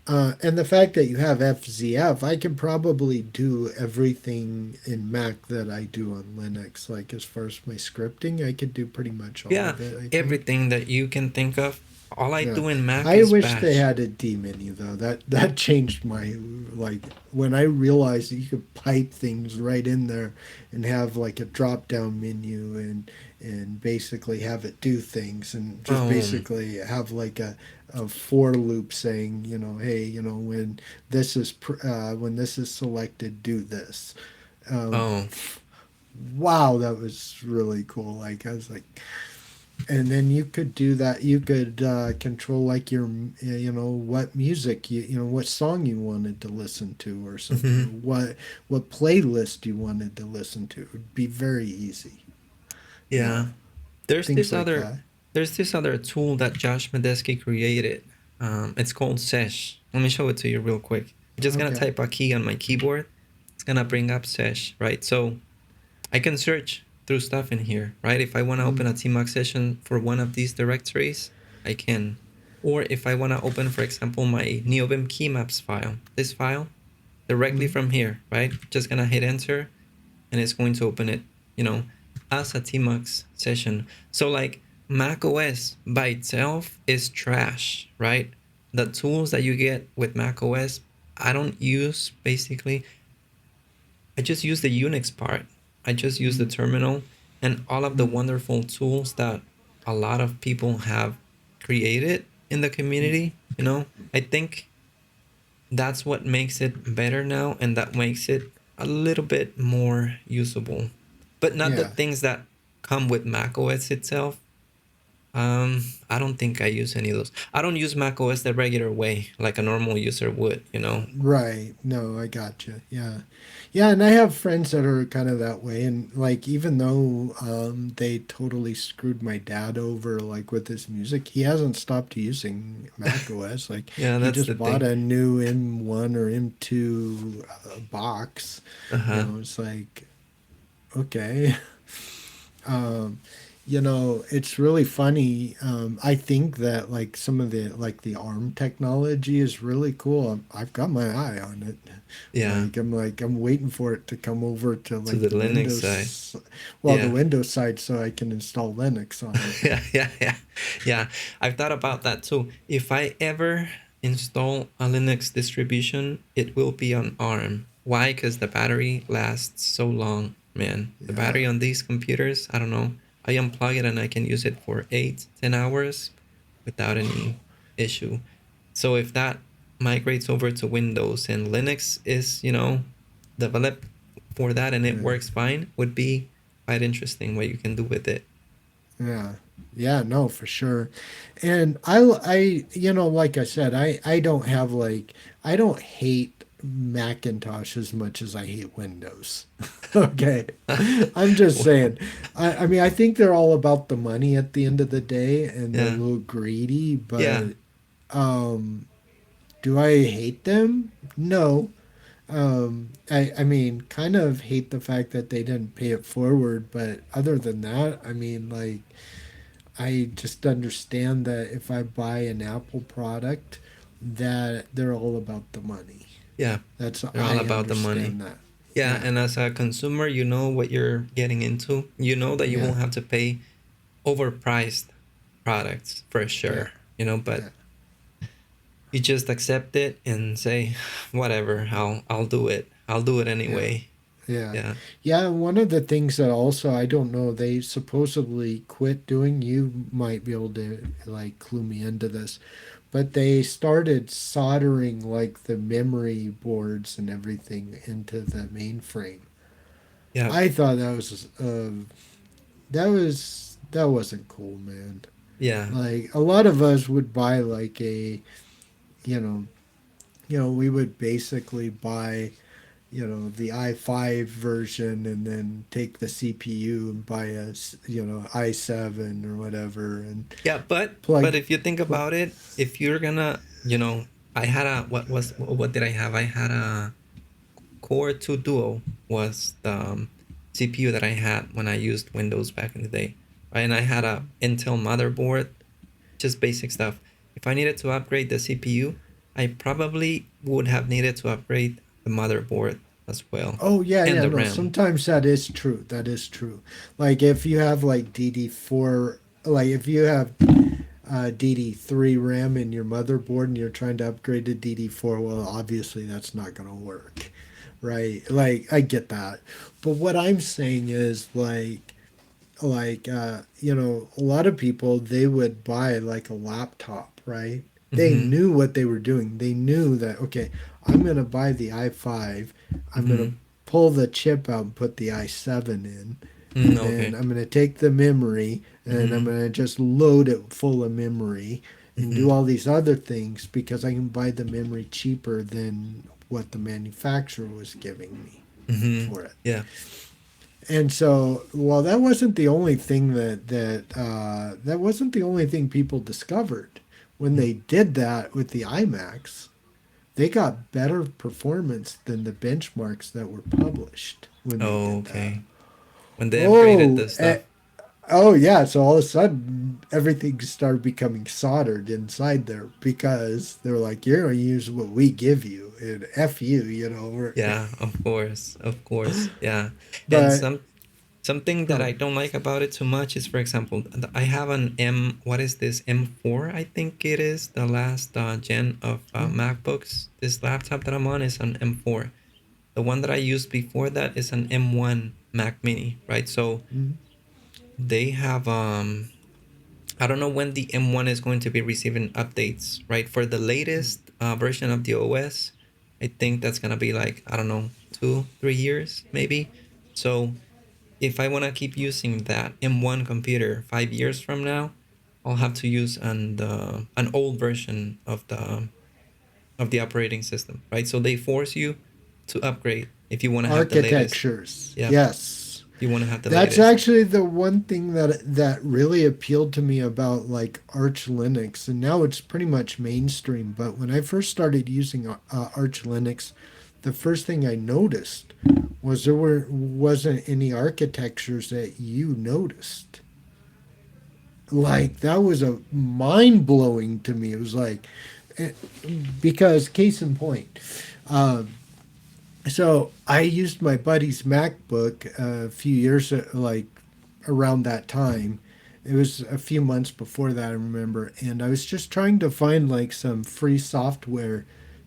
B: and the fact that you have FZF, I can probably do everything in Mac that I do on Linux. Like as far as my scripting, I could do pretty much all
A: Yeah,
B: of it, I think.
A: everything that you can think of. All I
B: Yeah.
A: do in Mac
B: I
A: is
B: wish they
A: bash.
B: had a D menu though. That changed my like when I realized that you could pipe things right in there and have like a drop down menu and basically have it do things and just
A: Oh,
B: basically have like a for loop saying, hey, when this is selected, do this. Um,
A: oh,
B: wow, that was really cool. Like I was like, and then you could do that. You could control like your, what music what song you wanted to listen to or something, or
A: mhm.
B: what playlist you wanted to listen to. It would be very easy. Yeah,
A: Yeah. There's
B: things
A: this
B: like
A: other
B: that.
A: there's this other tool that Josh Medeski created. It's called Sesh. Let me show it to you real quick. I'm just gonna
B: Okay.
A: type a key on my keyboard. It's gonna bring up Sesh, right? So I can search through stuff in here, right? If I want to open
B: Mm.
A: a tmux session for one of these directories, I can. Or if I want to open, for example, my neovim keymaps file, this file, directly
B: Mm.
A: from here, right? Just gonna hit enter and it's going to open it, you know, as a tmux session. So like macOS by itself is trash, right? The tools that you get with macOS, I don't use basically. I just use the Unix part. I just use the
B: Mm.
A: terminal and all of the
B: Mm.
A: wonderful tools that a lot of people have created in the community. I think that's what makes it better now and that makes it a little bit more usable. But not the
B: Yeah.
A: things that come with macOS itself. I don't think I use any of those. I don't use macOS the regular way, like a normal user would.
B: Right. No, I gotcha. Yeah. Yeah, and I have friends that are kind of that way. And like, even though they totally screwed my dad over, like with his music, he hasn't stopped using Mac OS. Like,
A: Yeah,
B: he
A: that's the
B: just bought
A: thing.
B: a new M1 or M2 box.
A: Uh-huh.
B: It's like, okay. Um, it's really funny. I think that like some of the ARM technology is really cool. I've got my eye on it.
A: Yeah.
B: I'm waiting for it to come over to
A: To
B: like
A: the
B: the
A: Linux side.
B: Windows, well, the
A: Yeah.
B: Windows side, so I can install Linux on it.
A: Yeah, yeah, yeah. Yeah. I've thought about that too. If I ever install a Linux distribution, it will be on ARM. Why? Because the battery lasts so long, man. The battery
B: Yeah.
A: on these computers, I don't know. I unplug it and I can use it for 8, 10 hours without any issue. So if that migrates over to Windows and Linux is, developed for that and it
B: Yeah.
A: works fine, would be quite interesting what you can do with it.
B: Yeah. Yeah, no, for sure. And like I said, I don't have like, I don't hate Macintosh as much as I hate Windows. Okay. I'm just saying. I mean, I think they're all about the money at the end of the day and they're a
A: Yeah.
B: little greedy,
A: Yeah.
B: but um, do I hate them? No. I mean, kind of hate the fact that they didn't pay it forward, but other than that, I mean, like, I just understand that if I buy an Apple product, that they're all about the money.
A: Yeah. They're all
B: I
A: about the money.
B: understand that.
A: Yeah.
B: Yeah,
A: And as a consumer, you know what you're getting into. You know that you
B: yeah,
A: won't have to pay overpriced products for
B: yeah,
A: sure, but
B: yeah,
A: you just accept it and say, whatever, I'll do it. I'll do it
B: yeah,
A: anyway.
B: Yeah.
A: Yeah.
B: Yeah, one of the things that also I don't know, they supposedly quit doing, you might be able to like clue me into this, but they started soldering like the memory boards and everything into the mainframe.
A: Yeah.
B: I thought that wasn't cool, man.
A: Yeah.
B: Like a lot of us would buy like a, you know, we would basically buy, the i5 version and then take the CPU and buy i7 or whatever and
A: Yeah, but
B: plug.
A: if you think
B: Pl-
A: about it, if you're gonna, I had a what did I have? I had a Core 2 Duo was the CPU that I had when I used Windows back in the day, right? And I had a Intel motherboard, just basic stuff. If I needed to upgrade the CPU, I probably would have needed to upgrade the motherboard as well
B: oh yeah,
A: and
B: yeah,
A: the
B: no.
A: RAM.
B: Sometimes that is true. That is true. Like if you have like DD4, like if you have DD3 RAM in your motherboard and you're trying to upgrade to DD4, well, obviously that's not going to work, right? Like I get that, but what I'm saying is a lot of people they would buy like a laptop, right? They
A: Mm-hmm.
B: knew what they were doing. They knew that okay, I'm going to buy the i5, I'm going to
A: Mm-hmm.
B: pull the chip out and put the i7 in,
A: Mm,
B: and then
A: okay.
B: I'm going to take the memory and I'm
A: Mm-hmm.
B: going to just load it full of memory and do
A: Mm-hmm.
B: all these other things because I can buy the memory cheaper than what the manufacturer was giving me
A: Mm-hmm.
B: for it.
A: Yeah.
B: And so, well, that wasn't the only thing that wasn't the only thing people discovered when they did that with the iMacs. They got better performance than the benchmarks that were published when they
A: Oh,
B: did that.
A: okay. When they upgraded
B: Oh,
A: the stuff.
B: oh yeah. So all of a sudden, everything started becoming soldered inside there because they were like, "You're gonna use what we give you, and f you," you know.
A: Yeah, of course, yeah. And
B: But
A: something that
B: no,
A: I don't like about it too much is, for example, I have an what is this, M4? I think it is the last gen of MacBooks. This laptop that I'm on is an M4. The one that I used before that is an M1 Mac Mini, right? So
B: mm,
A: they have I don't know when the M1 is going to be receiving updates, right? For the latest version of the OS, I think that's gonna be like, I don't know, 2, 3 years maybe. So if I want to keep using that M1 computer 5 years from now, I'll have to use an old version of the operating system, right? So they force you to upgrade if you want to have the latest.
B: architectures,
A: Yeah,
B: yes.
A: if you want to have the
B: That's
A: latest.
B: actually the one thing that really appealed to me about like Arch Linux, and now it's pretty much mainstream. But when I first started using Arch Linux, the first thing I noticed was wasn't any architectures that you noticed. Like that was a mind blowing to me. It was like eh, because case in point. Um, so I used my buddy's MacBook a few years like around that time. It was a few months before that, I remember, and I was just trying to find like some free software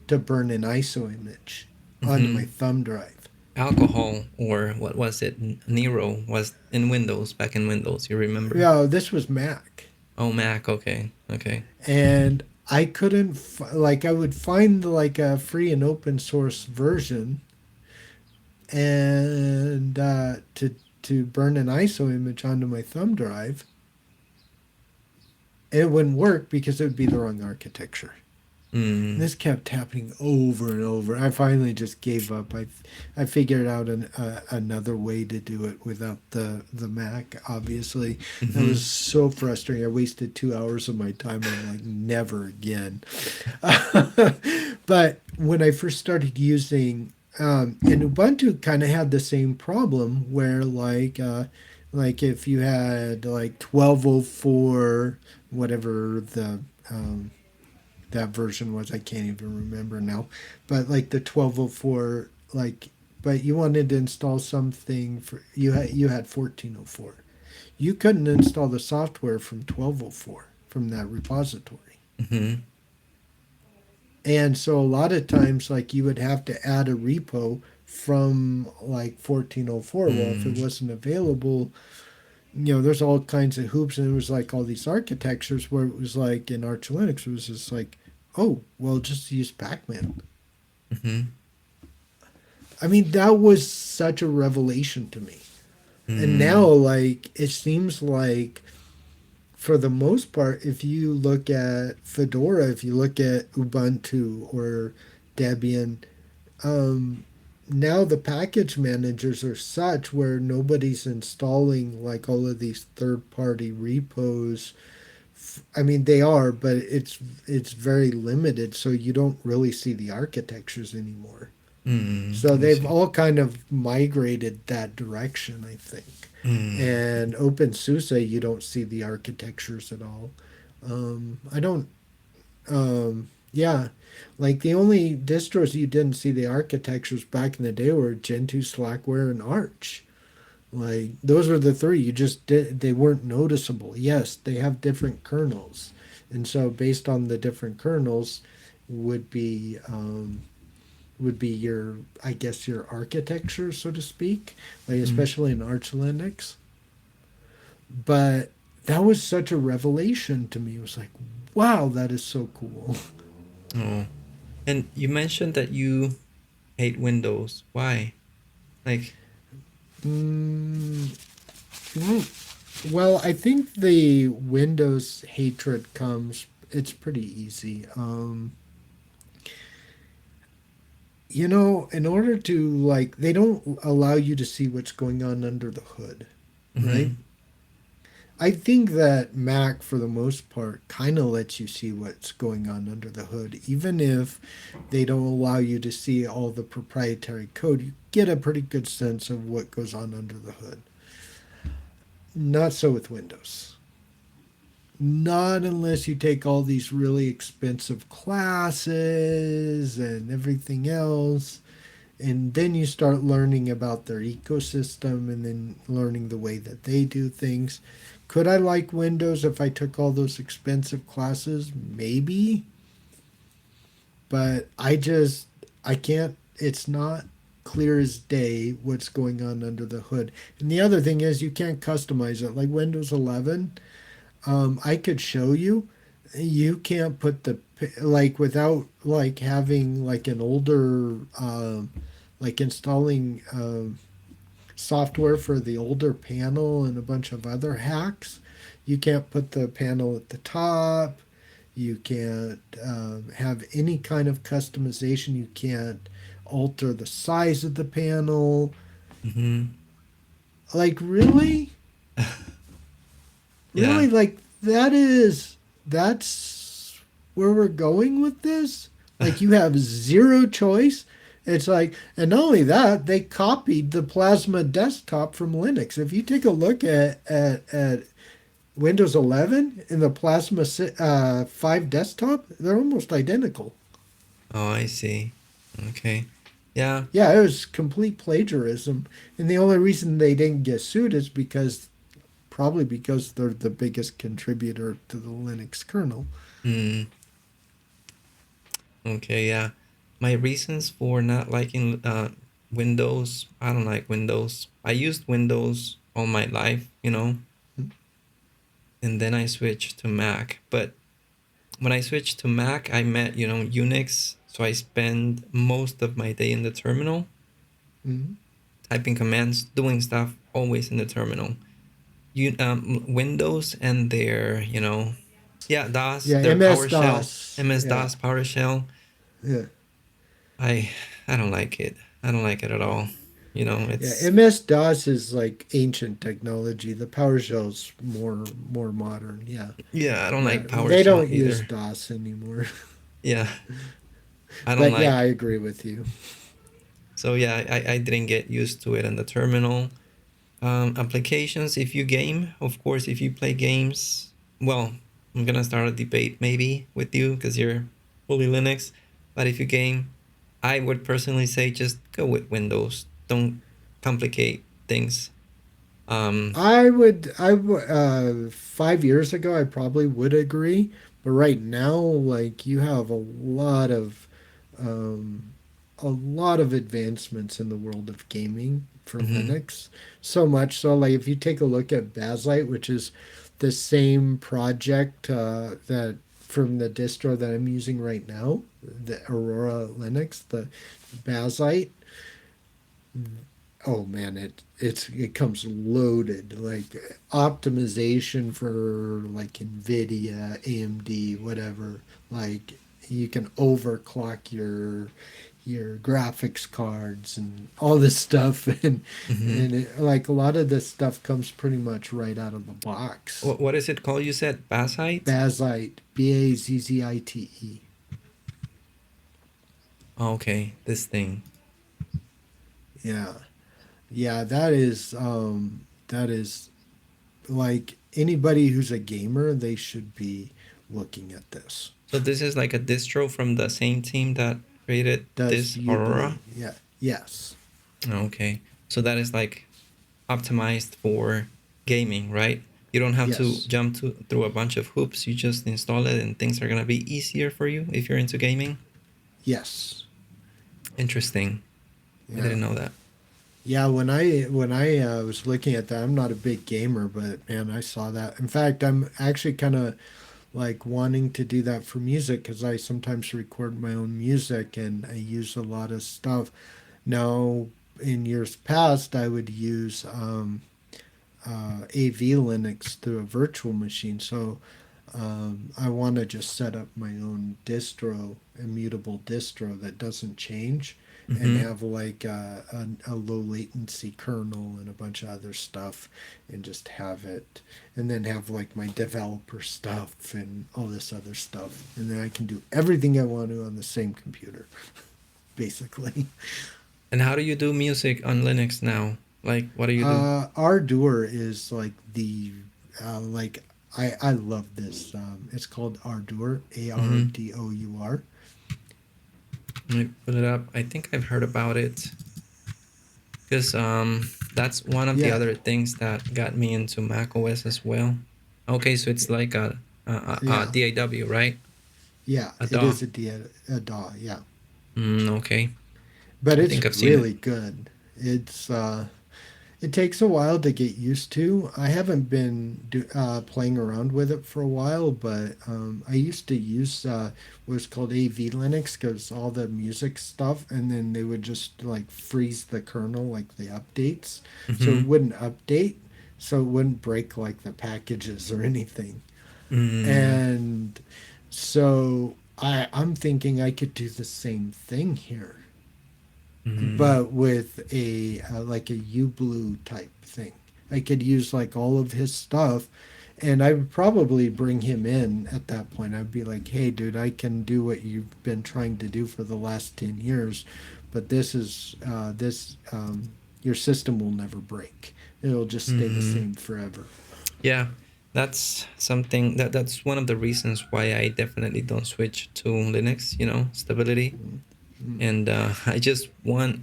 B: to burn an ISO image onto my
A: Mm-hmm.
B: thumb drive.
A: Alcohol, or what was it? Nero was in Windows, back in Windows. You remember?
B: Yeah, this was Mac,
A: Oh, Mac. Okay. Okay.
B: and I couldn't like I would find like a free and open source version, and to burn an ISO image onto my thumb drive, it wouldn't work because it would be the wrong architecture. And
A: Mm.
B: this kept happening over and over. I finally just gave up. I figured out another way to do it without the Mac. Obviously, that
A: Mm-hmm.
B: was so frustrating. I wasted 2 hours of my time. I'm like, never again. But when I first started using, and Ubuntu kind of had the same problem where like if you had like 1204, whatever the that version was, I can't even remember now, but like the 1204, like, but you wanted to install something for you had 1404, you couldn't install the software from 1204 from that repository.
A: Mm-hmm.
B: And so a lot of times like you would have to add a repo from like 1404. Well, if it
A: Mm.
B: wasn't available, there's all kinds of hoops, and it was like all these architectures where it was like in Arch Linux, it was just like, oh, well, just use Pacman.
A: Mm-hmm.
B: I mean, that was such a revelation to me. And now,
A: Mm.
B: like, it seems like for the most part, if you look at Fedora, if you look at Ubuntu or Debian, um, now the package managers are such where nobody's installing like all of these third-party repos. I mean, they are, but it's very limited, so you don't really see the architectures anymore.
A: Mm.
B: So
A: I
B: they've
A: see.
B: all kind of migrated that direction, I think.
A: Mm.
B: And OpenSUSE, you don't see the architectures at all. I don't, yeah, like the only distros you didn't see the architectures back in the day were Gentoo, Slackware, and Arch. Like those were the three. You just did, they weren't noticeable. Yes, they have different kernels, and so based on the different kernels, would be would be your, I guess, your architecture, so to speak, like
A: Mm.
B: especially in Arch Linux. But that was such a revelation to me. It was like, wow, that is so cool.
A: Oh. And you mentioned that you hate Windows. Why? Like,
B: Mm, well, I think the Windows hatred comes. It's pretty easy. In order to like, they don't allow you to see what's going on under the hood, right?
A: mm-hmm.
B: I think that Mac, for the most part, kind of lets you see what's going on under the hood. Even if they don't allow you to see all the proprietary code, you get a pretty good sense of what goes on under the hood. Not so with Windows. Not unless you take all these really expensive classes and everything else. And then you start learning about their ecosystem and then learning the way that they do things. Could I like Windows if I took all those expensive classes? Maybe. But I can't, it's not clear as day what's going on under the hood. And the other thing is, you can't customize it. Like Windows 11, I could show you. You can't put like without like having like an older, like installing software for the older panel and a bunch of other hacks. You can't put the panel at the top. You can't have any kind of customization. You can't alter the size of the panel.
A: Mm-hmm.
B: Like, really?
A: Yeah.
B: Really? Like, that's where we're going with this? Like, you have zero choice? It's like, and not only that, they copied the Plasma desktop from Linux. If you take a look at Windows 11 and the Plasma 5 desktop, they're almost identical.
A: Oh, I see. Okay. Yeah.
B: Yeah, it was complete plagiarism. And the only reason they didn't get sued is probably because they're the biggest contributor to the Linux kernel.
A: Mm. Okay. Yeah. My reasons for not liking Windows. I don't like Windows. I used Windows all my life, and then I switched to Mac. But when I switched to Mac, I met, Unix. So I spend most of my day in the terminal,
B: Mm-hmm.
A: typing commands, doing stuff always in the terminal. Windows and their, yeah, DOS,
B: Yeah,
A: their
B: MS
A: PowerShell,
B: DOS.
A: MS
B: Yeah,
A: DOS PowerShell.
B: yeah,
A: I I don't like it. I don't like it at all.
B: yeah.
A: It's
B: MS DOS is like ancient technology. The PowerShell's more modern. Yeah,
A: yeah, I don't
B: yeah.
A: like
B: They
A: PowerShell
B: don't use
A: either.
B: DOS anymore.
A: Yeah, I don't
B: But yeah, I
A: like.
B: agree with you.
A: So yeah, I didn't get used to it in the terminal. Applications. If you game, of course, if you play games, well, I'm gonna start a debate maybe with you because you're fully Linux. But if you game, I would personally say just go with Windows. Don't complicate things. Um,
B: 5 years ago, I probably would agree, but right now, like you have a lot of um, a lot of advancements in the world of gaming for
A: Mm-hmm.
B: Linux. So much so, like if you take a look at Bazzite, which is the same project that from the distro that I'm using right now, the Aurora Linux, the Bazzite. Oh man, it comes loaded like optimization for like Nvidia, AMD, whatever. Like you can overclock your graphics cards and all this stuff
A: Mm-hmm.
B: and like a lot of this stuff comes pretty much right out of the box.
A: What is it called? You said bassite?
B: Bazzite, Bazzite.
A: Okay, this thing.
B: Yeah. Yeah, that is like anybody who's a gamer, they should be looking at this.
A: So this is like a distro from the same team that created
B: Does
A: this
B: you
A: Aurora?
B: believe? Yeah. Yes.
A: Okay. So that is like optimized for gaming, right? You don't have to
B: Yes.
A: jump through a bunch of hoops. You just install it and things are going to be easier for you if you're into gaming.
B: Yes.
A: Interesting. I
B: Yeah.
A: didn't know that.
B: Yeah, when I was looking at that, I'm not a big gamer, but man, I saw that. In fact, I'm actually kind of like wanting to do that for music because I sometimes record my own music and I use a lot of stuff. Now, in years past, I would use AV Linux through a virtual machine. So I want to just set up my own distro, immutable distro that doesn't change, and
A: Mm-hmm.
B: have like a low latency kernel and a bunch of other stuff, and just have it, and then have like my developer stuff and all this other stuff, and then I can do everything I want to on the same computer, basically.
A: And how do you do music on Linux now? Like, what do you do?
B: Ardour is like the like I love this. It's called Ardour,
A: Mm-hmm.
B: Ardour.
A: Let me pull it up. I think I've heard about it because that's one of the
B: Yeah,
A: other things that got me into macOS as well. Okay, so it's like a
B: yeah,
A: DAW, right?
B: yeah.
A: A
B: It
A: DAW.
B: is a DAW, yeah,
A: Okay,
B: but
A: I
B: it's
A: think I've seen it.
B: really good. It takes a while to get used to. I haven't been playing around with it for a while, but I used to use what's called AV Linux because all the music stuff, and then they would just like freeze the kernel, like the updates, so it
A: Mm-hmm.
B: wouldn't update, so it wouldn't break like the packages or anything.
A: Mm,
B: And so I'm thinking I could do the same thing here
A: mm,
B: but with a like a ublue type thing. I could use like all of his stuff, and I would probably bring him in at that point. I'd be like, "Hey, dude, I can do what you've been trying to do for the last 10 years, but this is this your system will never break. It'll just stay the
A: mm.
B: same forever."
A: Yeah, that's something that's one of the reasons why I definitely don't switch to Linux, stability.
B: Mm,
A: And I just want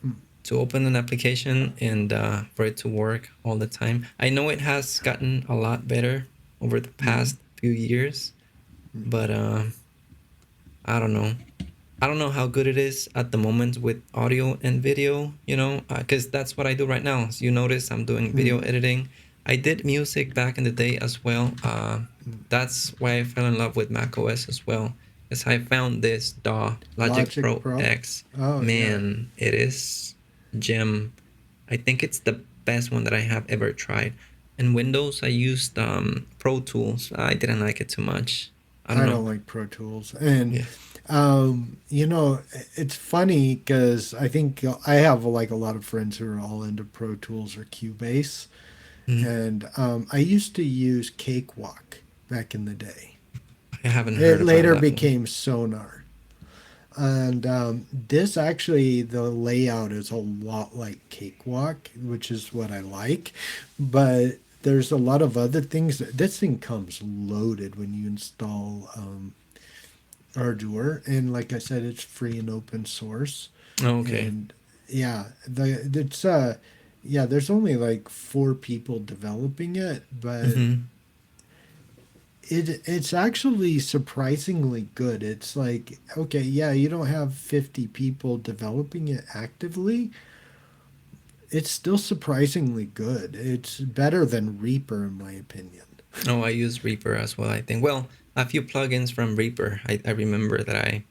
B: mm,
A: to open an application and for it to work all the time. I know it has gotten a lot better over the
B: mm,
A: past few years,
B: mm,
A: but I don't know. I don't know how good it is at the moment with audio and video, because that's what I do right now. So you notice I'm doing video
B: mm,
A: editing. I did music back in the day as well.
B: mm.
A: That's why I fell in love with macOS as well, because I found this DAW, Logic
B: Logic
A: Pro
B: Pro.
A: X.
B: Oh yeah.
A: Man, it is gem. I think it's the best one that I have ever tried. In Windows, I used Pro Tools. I didn't like it too much. I don't
B: I
A: know.
B: don't like Pro Tools. And,
A: Yeah.
B: you know, it's funny because I think I have like a lot of friends who are all into Pro Tools or Cubase.
A: Mm,
B: And I used to use Cakewalk back in the day.
A: I haven't
B: It
A: heard about
B: later
A: that one.
B: became Sonar. And this actually, the layout is a lot like Cakewalk, which is what I like. But there's a lot of other things. This thing comes loaded when you install Ardour, and like I said, it's free and open source.
A: Okay.
B: And yeah, there's only like 4 people developing it, but
A: Mm-hmm.
B: it's actually surprisingly good. It's like, okay, yeah, you don't have 50 people developing it actively. It's still surprisingly good. It's better than Reaper, in my opinion.
A: Oh, I use Reaper as well, I think. Well, a few plugins from Reaper. I remember that I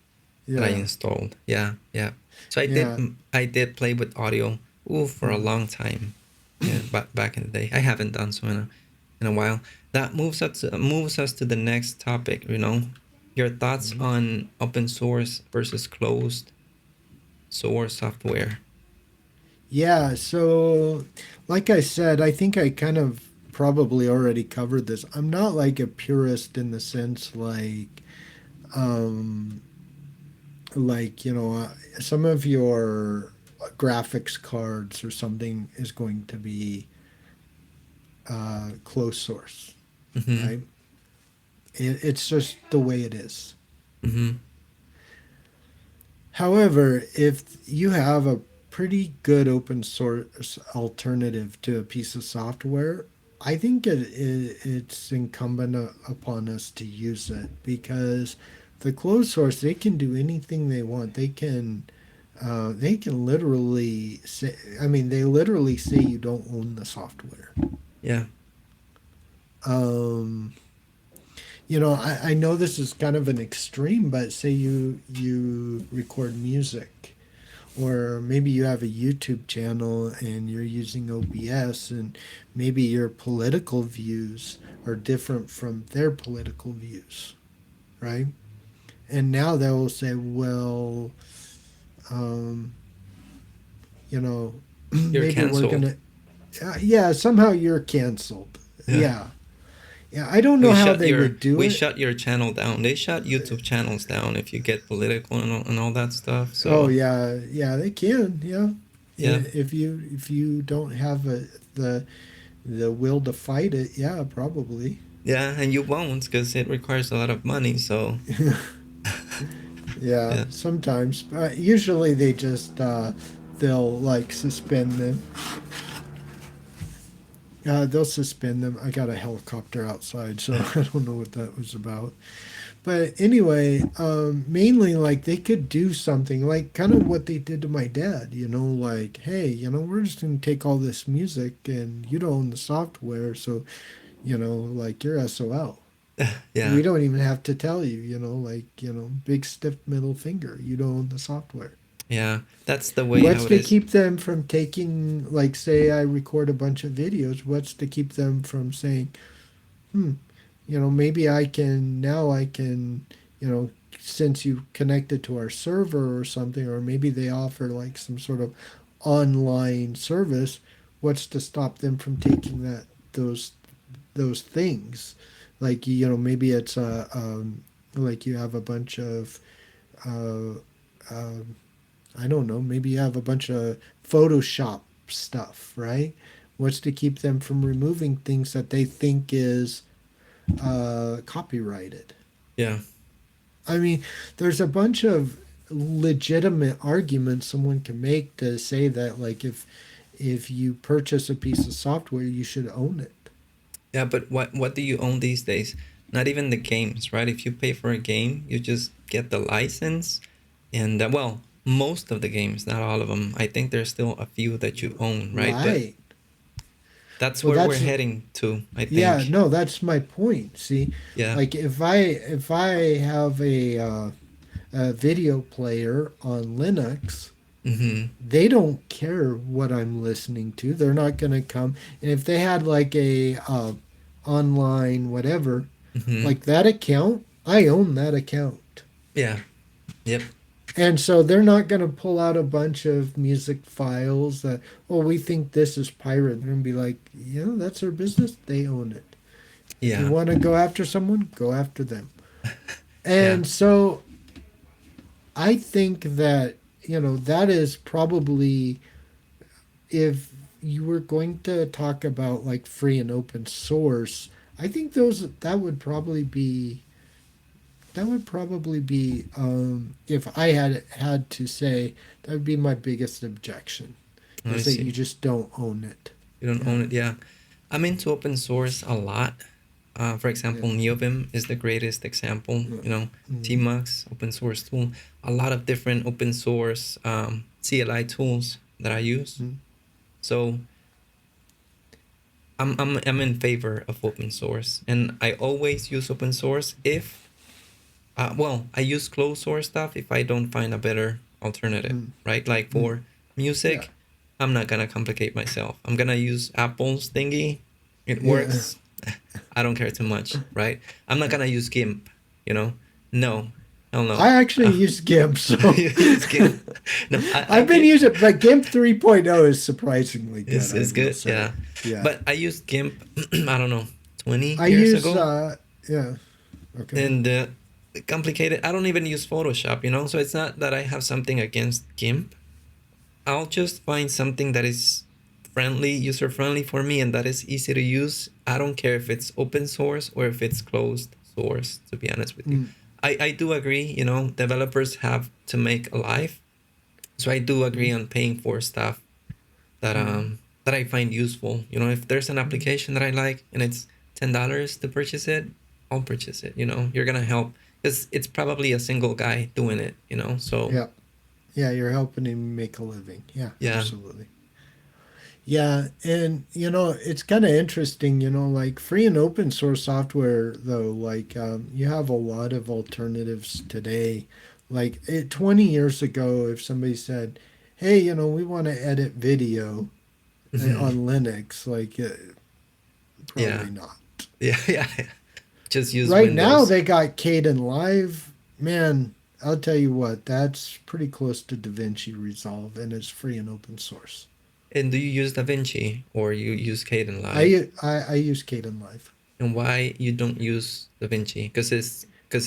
B: Yeah,
A: installed. Yeah, yeah. So
B: yeah.
A: I did play with audio for a
B: Mm.
A: long time. Yeah, back in the day. I haven't done so in a while. That moves us to the next topic, Your thoughts
B: Mhm.
A: on open source versus closed source software.
B: Yeah, so like I said, I think I kind of probably already covered this. I'm not like a purist in the sense um like, some of your graphics cards or something is going to be closed source,
A: Mm-hmm.
B: right? It's just the way it is.
A: Mm-hmm.
B: However, if you have a pretty good open source alternative to a piece of software, I think it's incumbent upon us to use it because the closed source, they can do anything they want. They can literally say, I mean, they literally say you don't own the software.
A: Yeah.
B: Um, I know this is kind of an extreme, but say you record music, or maybe you have a YouTube channel and you're using OBS, and maybe your political views are different from their political views, right? And now they will say, well, um, you know,
A: You're
B: maybe we're
A: canceled.
B: gonna, yeah, somehow you're canceled.
A: Yeah.
B: Yeah, yeah. I don't know how they would do
A: We
B: it.
A: shut your channel down. They shut YouTube channels down if you get political and all that stuff.
B: Oh
A: So
B: yeah, yeah, they can. Yeah,
A: yeah,
B: if you don't have the will to fight it, yeah, probably.
A: yeah, and you won't because it requires a lot of money. So
B: Yeah,
A: yeah,
B: sometimes. But usually they just they'll like suspend them. They'll suspend them. I got a helicopter outside, so I don't know what that was about. But anyway, mainly like they could do something like kind of what they did to my dad, like, hey, we're just gonna take all this music and you don't own the software, so, like you're SOL.
A: yeah,
B: We don't even have to tell you, like, big stiff middle finger. You don't own the software.
A: yeah. That's the way how
B: What's
A: it
B: to
A: is.
B: keep them from taking, like, say I record a bunch of videos, what's to keep them from saying, hmm, maybe I can, since you connected to our server or something, or maybe they offer like some sort of online service, what's to stop them from taking those those things? Like, maybe it's like you have a bunch of, uh, uh, I don't know, maybe you have a bunch of Photoshop stuff, right? What's to keep them from removing things that they think is copyrighted?
A: Yeah,
B: I mean, there's a bunch of legitimate arguments someone can make to say that, like, if you purchase a piece of software, you should own it.
A: yeah. But what do you own these days? Not even the games, right? If you pay for a game, you just get the license, and well, most of the games, not all of them. I think there's still a few that you own, right? But
B: Right.
A: that's
B: Well,
A: where we're
B: that's
A: heading to, I
B: yeah.
A: think.
B: No, that's my point. See,
A: Yeah.
B: like if I have a video player on Linux,
A: Mm-hmm.
B: they don't care what I'm listening to. They're not going to come. And if they had like a online whatever,
A: Mm-hmm.
B: like that account, I own that account.
A: Yeah. Yep.
B: And so they're not going to pull out a bunch of music files that, oh, we think this is pirate. They're going to be like, that's their business. They own it. If you
A: Yeah.
B: want to go after someone, go after them.
A: Yeah.
B: And so I think that, that is probably, if you were going to talk about like free and open source, I think that would probably be if I had to say, that would be my biggest objection,
A: I
B: is that you
A: see.
B: just don't own it.
A: You don't
B: Yeah.
A: own it. Yeah. I'm into open source a lot. For example,
B: Yeah.
A: neovim is the greatest example. You know,
B: Mm-hmm.
A: tmux, open source tool. A lot of different open source CLI tools that I use. So I'm in favor of open source, and I always use open source if well, I use closed source stuff if I don't find a better alternative,
B: Mm-hmm.
A: right? Like
B: Mm-hmm.
A: for
B: Yeah.
A: music, I'm not gonna complicate myself. I'm gonna use Apple's thingy. It
B: Yeah.
A: works. I don't care too much, right? I'm not
B: Yeah.
A: gonna use GIMP, you know? No. Hell no.
B: I actually use GIMP, so
A: You use GIMP? No, I
B: I've been
A: get
B: using, but GIMP 3.0 is surprisingly good, I
A: it's
B: will
A: good,
B: say.
A: yeah.
B: Yeah.
A: But I used GIMP, I don't know, 20
B: I
A: years
B: use,
A: ago.
B: yeah, okay.
A: And complicated. I don't even use Photoshop, you know. So it's not that I have something against GIMP. I'll just find something that is friendly, user friendly for me, and that is easy to use. I don't care if it's open source or if it's closed source. To be honest with you,
B: Mm.
A: I do agree. You know, developers have to make a life, so I do agree
B: Mm.
A: on paying for stuff that
B: Mm.
A: that I find useful. You know, if there's an
B: Mm.
A: application that I like and it's $10 to purchase it, I'll purchase it. You know, you're gonna help because it's probably a single guy doing it. You know, so
B: Yeah. Yeah, you're helping him make a living. Yeah,
A: yeah.
B: absolutely. Yeah, and it's kind of interesting, like free and open source software, though, like you have a lot of alternatives today. Like 20 years ago, if somebody said, hey, we want to edit video
A: Mhm.
B: on Linux, like
A: Yeah,
B: probably not.
A: yeah, yeah. Just use
B: Right now,
A: Windows.
B: they got Kden Live. Man, I'll tell you what, that's pretty close to DaVinci Resolve, and it's free and open source.
A: And do you use DaVinci or you use Kden
B: I
A: Live?
B: I use Kden Live.
A: And why you don't use DaVinci? Because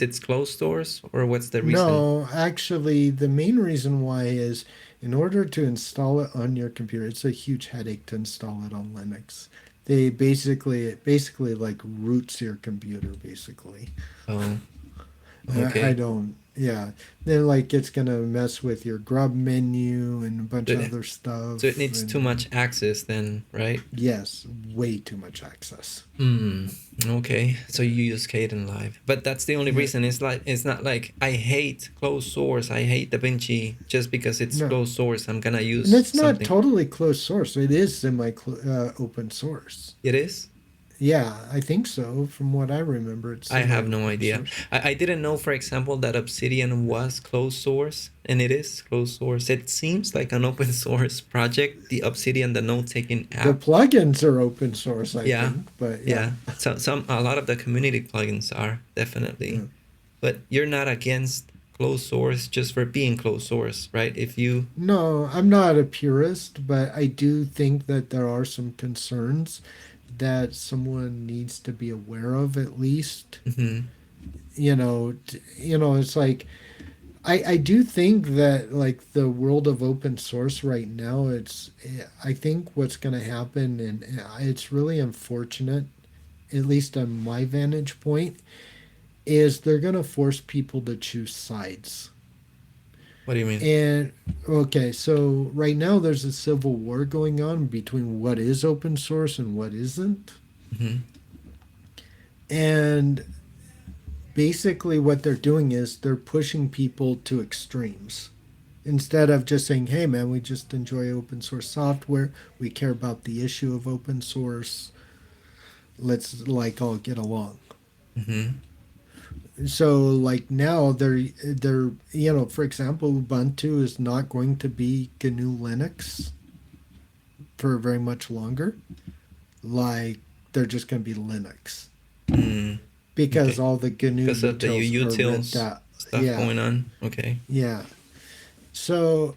A: it's closed source, or what's the reason?
B: No, actually, the main reason why is in order to install it on your computer, it's a huge headache to install it on Linux. It basically like roots your computer basically.
A: Oh,
B: I
A: okay.
B: don't, yeah. Then like it's gonna mess with your grub menu and a bunch
A: So,
B: of other
A: so it
B: stuff,
A: needs too
B: and
A: much access then, right?
B: yes, way too much access.
A: Hmm. Okay. So you use Kden Live, but that's the only
B: Yeah,
A: reason. It's not like I hate closed source. I hate DaVinci just because it's
B: no,
A: closed source. I'm gonna
B: and
A: use
B: it's not
A: something.
B: totally closed source. It is semi open source.
A: It is.
B: Yeah, I think so. From what I remember, it's
A: I
B: semi
A: have no
B: open
A: idea.
B: source.
A: I didn't know, for example, that Obsidian was closed source, and it is closed source. It seems like an open source project, the Obsidian, the note-taking
B: The
A: app.
B: plugins are open source, I
A: Yeah,
B: think, but yeah.
A: yeah. So a lot of the community plugins are definitely,
B: Yeah.
A: but you're not against closed source just for being closed source, right? If you,
B: No, I'm not a purist, but I do think that there are some concerns that someone needs to be aware of at least.
A: mhm,
B: It's like I do think that like the world of open source right now, I think what's going to happen, and it's really unfortunate, at least on my vantage point, is they're going to force people to choose sides.
A: what do you mean?
B: And okay, so right now there's a civil war going on between what is open source and what isn't.
A: Hmm.
B: And basically what they're doing is they're pushing people to extremes. Instead of just saying, hey man, we just enjoy open source software, we care about the issue of open source, let's like all get along.
A: Hmm.
B: So like now they're for example, Ubuntu is not going to be GNU Linux for very much longer. Like they're just going to be Linux
A: Mm,
B: because
A: okay.
B: all the GNU
A: Because of the
B: utils are ripped
A: utils
B: out.
A: stuff
B: Yeah,
A: going on. Okay.
B: yeah. So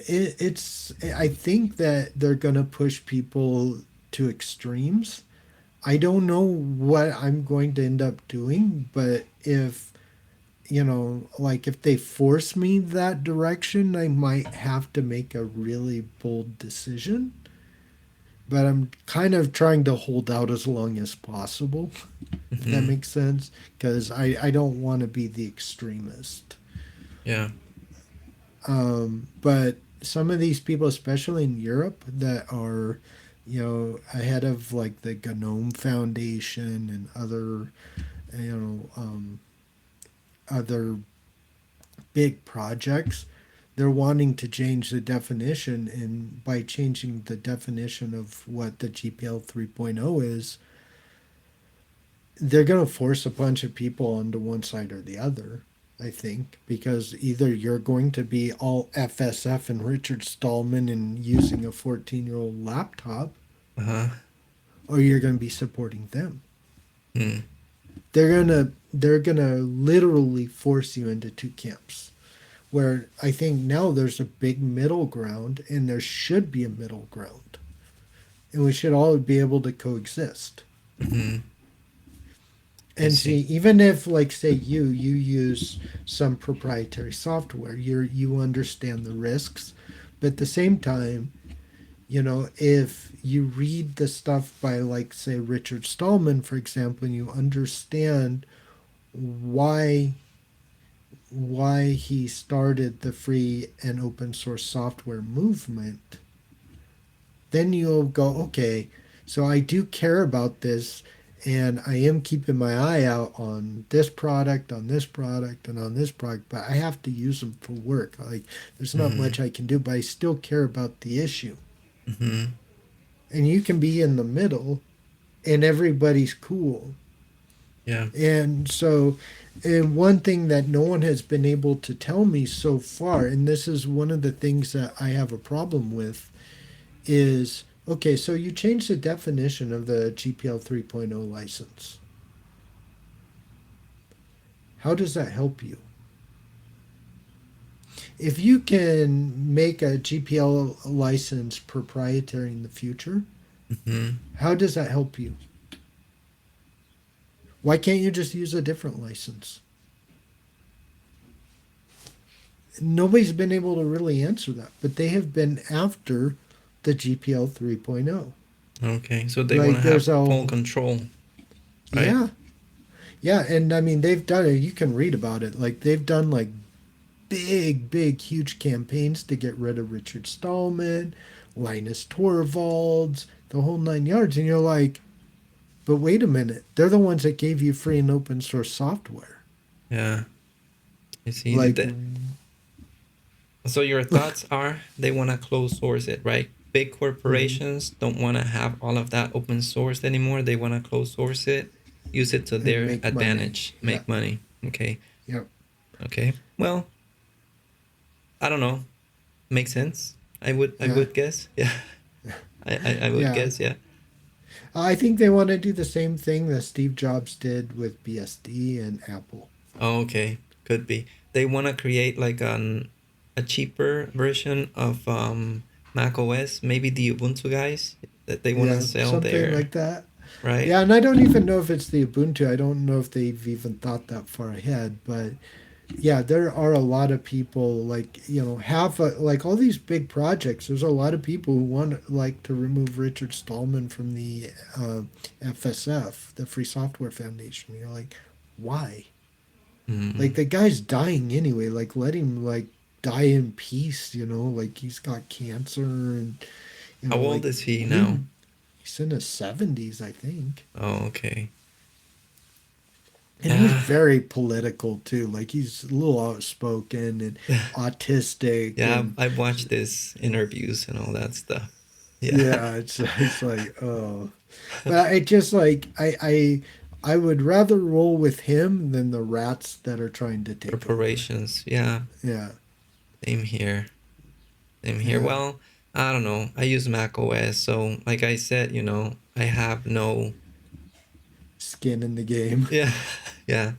B: it's I think that they're going to push people to extremes. I don't know what I'm going to end up doing, but if like if they force me that direction, I might have to make a really bold decision. But I'm kind of trying to hold out as long as possible, if that
A: Hmm.
B: makes sense, because I don't want to be the extremist.
A: Yeah.
B: But some of these people, especially in Europe, that are ahead of like the GNOME Foundation and other, other big projects. They're wanting to change the definition, and by changing the definition of what the GPL 3.0 is, they're going to force a bunch of people onto one side or the other, I think, because either you're going to be all FSF and Richard Stallman and using a 14-year-old laptop,
A: Uh-huh.
B: or you're going to be supporting them.
A: Hmm.
B: They're gonna literally force you into two camps. Where I think now there's a big middle ground, and there should be a middle ground, and we should all be able to coexist.
A: Mm-hmm. I
B: And see,
A: see.
B: even if, like, say you use some proprietary software, you understand the risks, but at the same time, if you read the stuff by, like, say, Richard Stallman, for example, and you understand why he started the free and open source software movement, then you'll go, okay, so I do care about this, and I am keeping my eye out on this product, on this product, and on this product, but I have to use them for work. Like, there's not
A: Mm-hmm.
B: much I can do, but I still care about the issue.
A: Mm-hmm.
B: And you can be in the middle, and everybody's cool.
A: Yeah.
B: And so, and one thing that no one has been able to tell me so far, and this is one of the things that I have a problem with, is okay, so you change the definition of the GPL 3.0 license. How does that help you? If you can make a GPL license proprietary in the future,
A: Mm-hmm.
B: how does that help you? Why can't you just use a different license? Nobody's been able to really answer that, but they have been after the GPL 3.0.
A: Okay. So they want
B: Like
A: to have
B: there's a
A: full control, right?
B: yeah, yeah, and I mean they've done it. You can read about it. Like they've done like big, huge campaigns to get rid of Richard Stallman, Linus Torvalds, the whole nine yards, and you're like, but wait a minute, they're the ones that gave you free and open source software.
A: Yeah. I see.
B: Like,
A: So your thoughts are they want to close source it, right? Big
B: mhm,
A: corporations don't want to have all of that open sourced anymore. They want to close source it, use it to
B: and
A: their
B: make money.
A: advantage,
B: Yeah,
A: make money. Okay.
B: yep,
A: Okay. Well, I don't know. Makes sense. I
B: yeah,
A: would guess. Yeah. I would
B: yeah.
A: guess, yeah.
B: I think they want to do the same thing that Steve Jobs did with BSD and Apple.
A: Oh, okay. Could be. They want to create like a cheaper version of Mac OS, maybe the Ubuntu guys that they want to
B: Yeah,
A: sell
B: something
A: there,
B: like that.
A: right?
B: Yeah, and I don't even know if it's the Ubuntu. I don't know if they've even thought that far ahead. But yeah, there are a lot of people like have like all these big projects. There's a lot of people who want like to remove Richard Stallman from the FSF, the Free Software Foundation. You're like, why? Like
A: Mm.
B: the guy's dying anyway. Like let him like die in peace. Like he's got cancer and
A: How old
B: like
A: is he
B: leave.
A: now?
B: He's in his 70s, I think.
A: Oh, okay.
B: And he's
A: Yeah.
B: very political too. Like he's a little outspoken and autistic
A: Yeah,
B: and
A: I've watched his interviews and all that stuff. Yeah.
B: yeah, it's like oh. But I just like I would rather roll with him than the rats that are trying to take over.
A: Corporations. Yeah.
B: Yeah.
A: Same here. Same here.
B: Yeah.
A: Well, I don't know. I use Mac OS, so like I said, I have no.
B: Skin in the game.
A: Yeah. Yeah.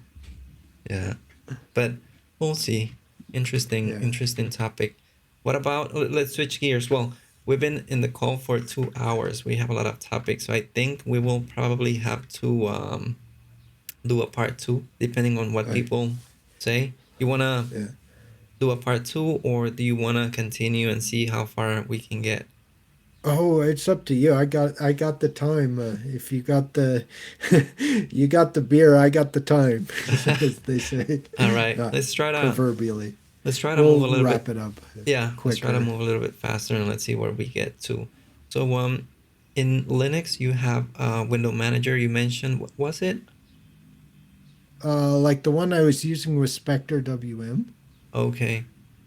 A: Yeah. But we'll see. Interesting,
B: Yeah.
A: interesting topic. What about let's switch gears. Well, we've been in the call for 2 hours. We have a lot of topics, so I think we will probably have to do a part two, depending on what
B: Right.
A: people say. You wanna
B: Yeah.
A: do a part two, or do you wanna continue and see how far we can get?
B: Oh, it's up to you. I got the time. If you got the you got the beer, I got the time, as they say,
A: All right,
B: uh, proverbially.
A: let's try to move
B: We'll
A: a little bit.
B: wrap it up
A: Yeah, let's try to
B: quicker.
A: move a little bit faster and let's see where we get to. So in Linux, you have window manager. You mentioned, what was it?
B: Like the one I was using was spectrwm.
A: Okay.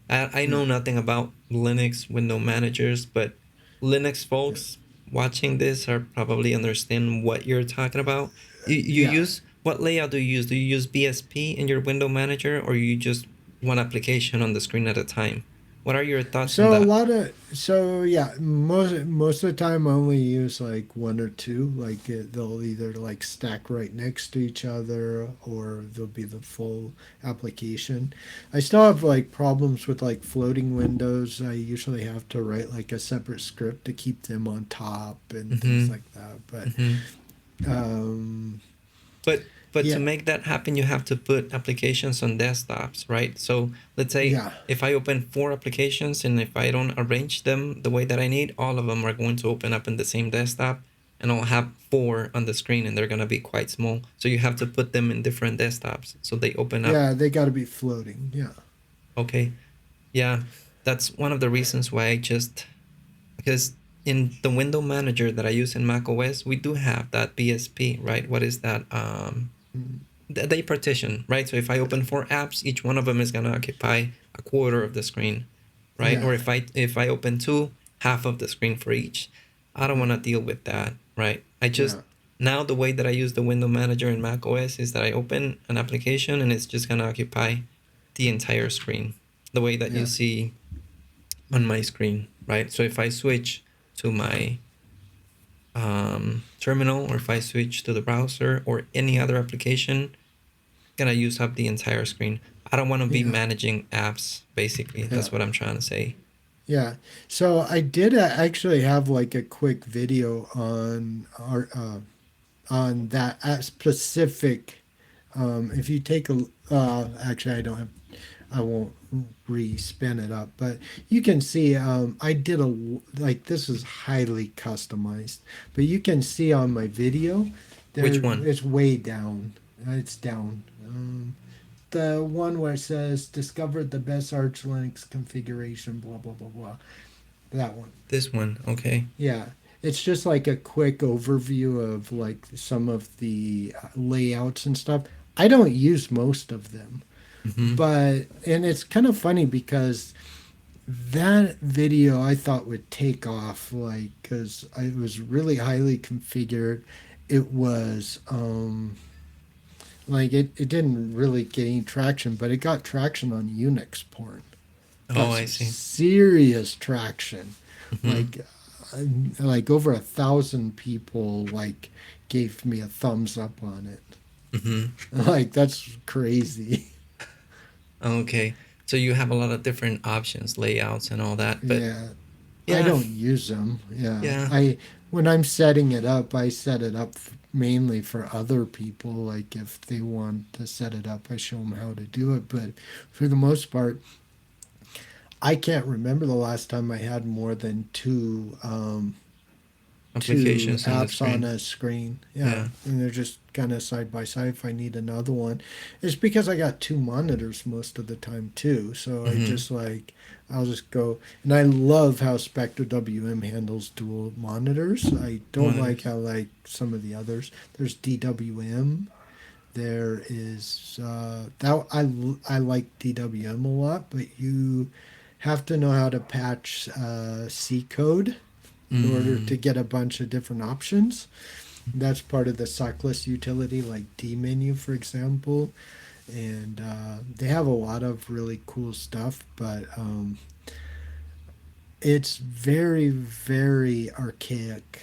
A: I
B: Yeah.
A: know nothing about Linux window managers, but Linux
B: Yeah.
A: folks watching this are probably understand what you're talking about. You
B: Yeah.
A: use, what layout do you use? Do you use BSP in your window manager, or you just one application on the screen at a time? What are your thoughts on
B: So a
A: that?
B: lot of so yeah, most of the time I only use like one or two. Like they'll either like stack right next to each other or they'll be the full application. I still have like problems with like floating windows. I usually have to write like a separate script to keep them on top and things
A: Mm-hmm.
B: like that. But
A: Mm-hmm.
B: um,
A: But to
B: yeah,
A: make that happen, you have to put applications on desktops, right? So let's say
B: yeah,
A: if I open four applications and if I don't arrange them the way that I need, all of them are going to open up in the same desktop, and I'll have four on the screen and they're going to be quite small. So you have to put them in different desktops so they open up.
B: yeah, they got to be floating. Yeah,
A: Okay. Yeah. That's one of the reasons why I just, because in the window manager that I use in macOS, we do have that BSP, right? What is that?
B: mm,
A: They partition, right? So if I open four apps, each one of them is gonna occupy a quarter of the screen, right?
B: yeah,
A: Or if I open two, half of the screen for each. I don't want to deal with that, right? I just,
B: yeah,
A: now the way that I use the window manager in Mac OS is that I open an application and it's just gonna occupy the entire screen, the way that you
B: yeah,
A: see on my screen, right? So if I switch to my terminal, or if I switch to the browser or any other application, gonna use up the entire screen. I don't want to be
B: yeah.
A: managing apps. Basically,
B: Yeah.
A: that's what I'm trying to say.
B: Yeah. So I did actually have like a quick video on that specific. If you take a actually I don't have I won't re-spin it up, but you can see I did a like this is highly customized, but you can see on my video
A: Which
B: there
A: one?
B: it's way down. It's down. The one where it says discovered the best Arch Linux configuration, blah blah blah blah. That one.
A: This one. Okay.
B: Yeah. It's just like a quick overview of like some of the layouts and stuff. I don't use most of them,
A: Mm-hmm.
B: but and it's kind of funny because that video I thought would take off like cuz it was really highly configured. It was like it didn't really get any traction, but it got traction on Unix porn.
A: Oh,
B: Got
A: I
B: some
A: see.
B: serious traction.
A: Mm-hmm.
B: Like like over 1,000 people like gave me a thumbs up on it.
A: Mm-hmm.
B: Like that's crazy.
A: Okay. So you have a lot of different options, layouts, and all that. But
B: Yeah. I
A: yeah,
B: don't use them. Yeah.
A: yeah.
B: I when I'm setting it up, I set it up mainly for other people. Like if they want to set it up, I show them how to do it. But for the most part, I can't remember the last time I had more than two
A: Applications on the
B: apps on
A: screen.
B: a screen. Yeah,
A: Yeah.
B: and they're just kind of side by side. If I need another one, it's because I got two monitors most of the time too. So I
A: Mm-hmm.
B: just like I'll just go, and I love how spectrwm handles dual monitors. I don't like
A: Monitors.
B: how like some of the others. There's DWM. There is that I like DWM a lot, but you have to know how to patch C code in order to
A: Mm.
B: get a bunch of different options. That's part of the sockless utility, like dmenu, for example. And they have a lot of really cool stuff, but it's very, very archaic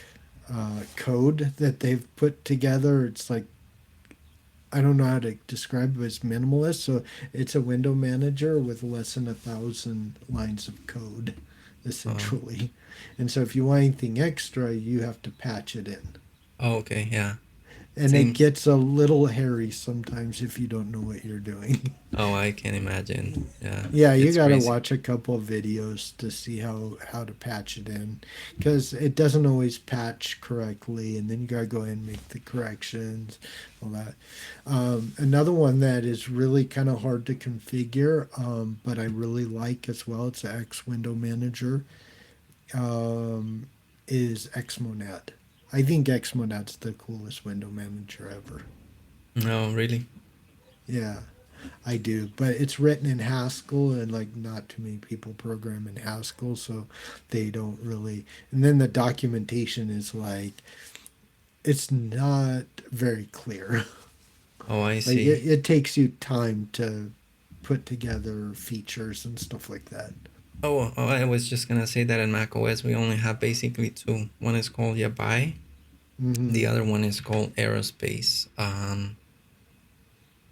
B: code that they've put together. It's like, I don't know how to describe it as minimalist. So it's a window manager with less than 1,000 lines of code,
A: Oh.
B: essentially. And so if you want anything extra, you have to patch it in.
A: Oh, okay. Yeah.
B: And it
A: Seems.
B: gets a little hairy sometimes if you don't know what you're doing.
A: Oh, I can imagine. Yeah.
B: Yeah, you
A: It's
B: got to
A: crazy.
B: watch a couple of videos to see how to patch it in because it doesn't always patch correctly, and then you got to go in and make the corrections, all that. Another one that is really kind of hard to configure, but I really like as well. It's an X window manager. Um, is Xmonad. I think Xmonad's the coolest window manager ever.
A: No, really.
B: Yeah, I do. But it's written in Haskell, and like not too many people program in Haskell, so they don't really. And then the documentation is like it's not very clear.
A: Oh, I
B: Like
A: see.
B: it takes you time to put together features and stuff like that.
A: Oh, I was just gonna say that in macOS we only have basically two. One is called Yabai.
B: Hmm.
A: The other one is called Aerospace.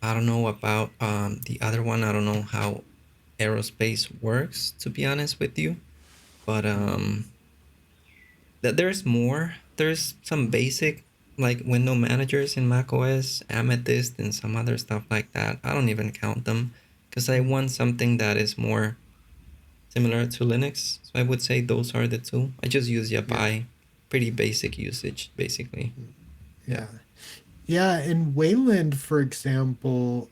A: I don't know about the other one. I don't know how Aerospace works, to be honest with you. But there's more. There's some basic like window managers in macOS, Amethyst, and some other stuff like that. I don't even count them because I want something that is more similar to Linux. So I would say those are the two. I just use
B: Yeah,
A: Yabai. Pretty basic usage, basically. Yeah.
B: yeah, yeah. In Wayland, for example,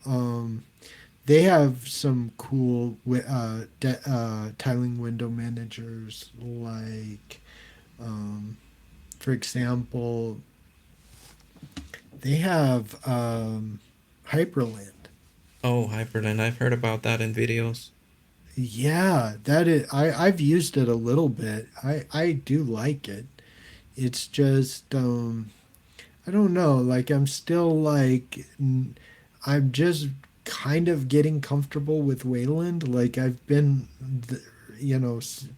B: they have some cool tiling window managers. Like, for example, they have Hyperland.
A: Oh, Hyperland. I've heard about that in videos.
B: Yeah, that is. I've used it a little bit. I do like it. It's just I don't know. Like I'm still like I'm just kind of getting comfortable with Wayland. Like I've been,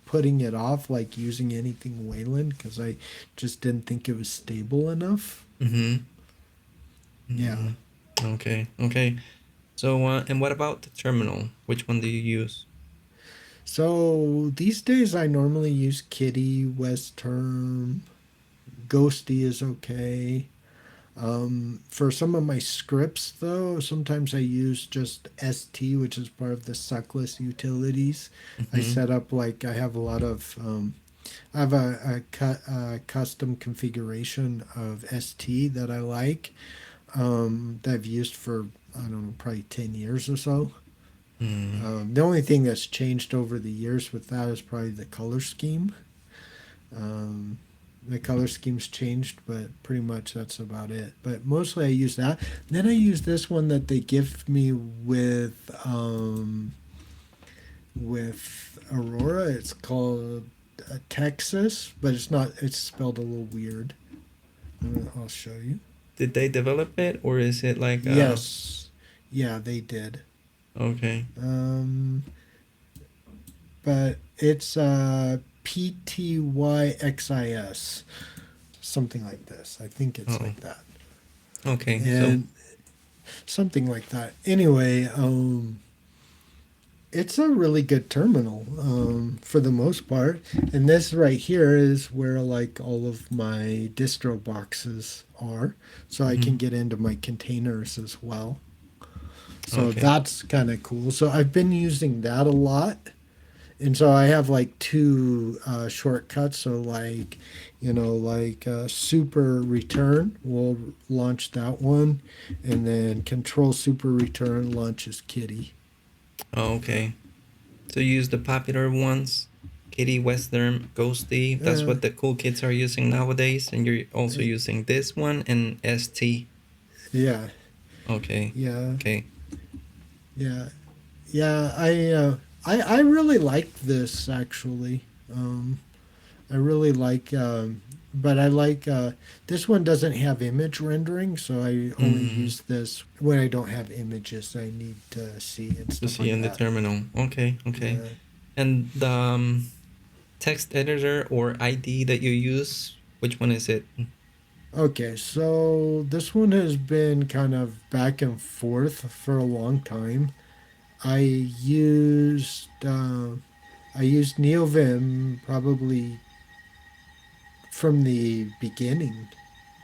B: putting it off, like using anything Wayland because I just didn't think it was stable enough.
A: Mm-hmm.
B: Yeah.
A: Mm, okay. Okay. So, and what about the terminal? Which one do you use?
B: So these days I normally use Kitty, Westterm, Ghosty is okay. For some of my scripts, though, sometimes I use just ST, which is part of the suckless utilities. I
A: Mm-hmm.
B: set up like I have a lot of, I have a custom configuration of ST that I like, that I've used for, I don't know, probably 10 years or so.
A: Mm.
B: The only thing that's changed over the years with that is probably the color scheme. Um, the color scheme's changed, but pretty much that's about it. But mostly I use that. Then I use this one that they give me with Aurora. It's called Texas, but it's not. It's spelled a little weird. I'll show you.
A: Did they develop it or is it like
B: Yes, yeah, they did.
A: okay.
B: Um, but it's PTYXIS, something like this. I think it's
A: Oh,
B: like that.
A: okay. So,
B: And something like that. Anyway, it's a really good terminal, for the most part. And this right here is where like all of my distro boxes are, so I
A: mhm.
B: can get into my containers as well. So
A: Okay.
B: that's kind of cool. So I've been using that a lot. And so I have like two shortcuts. So like, like super return will launch that one, and then control super return launches Kitty.
A: Oh, okay. So you use the popular ones, Kitty, Western, Ghosty. That's
B: Uh,
A: what the cool kids are using nowadays, and you're also
B: eh,
A: using this one and ST.
B: yeah,
A: Okay.
B: yeah,
A: Okay.
B: yeah, yeah. I really like this actually. I really like, but I like this one doesn't have image rendering, so I only
A: Mm,
B: use this when I don't have images I need to see and
A: to
B: stuff
A: see
B: like
A: in the
B: that.
A: terminal. Okay. Okay.
B: Yeah.
A: And the text editor or ID that you use, which one is it?
B: Okay, so this one has been kind of back and forth for a long time. I used uh, I used neovim probably from the beginning.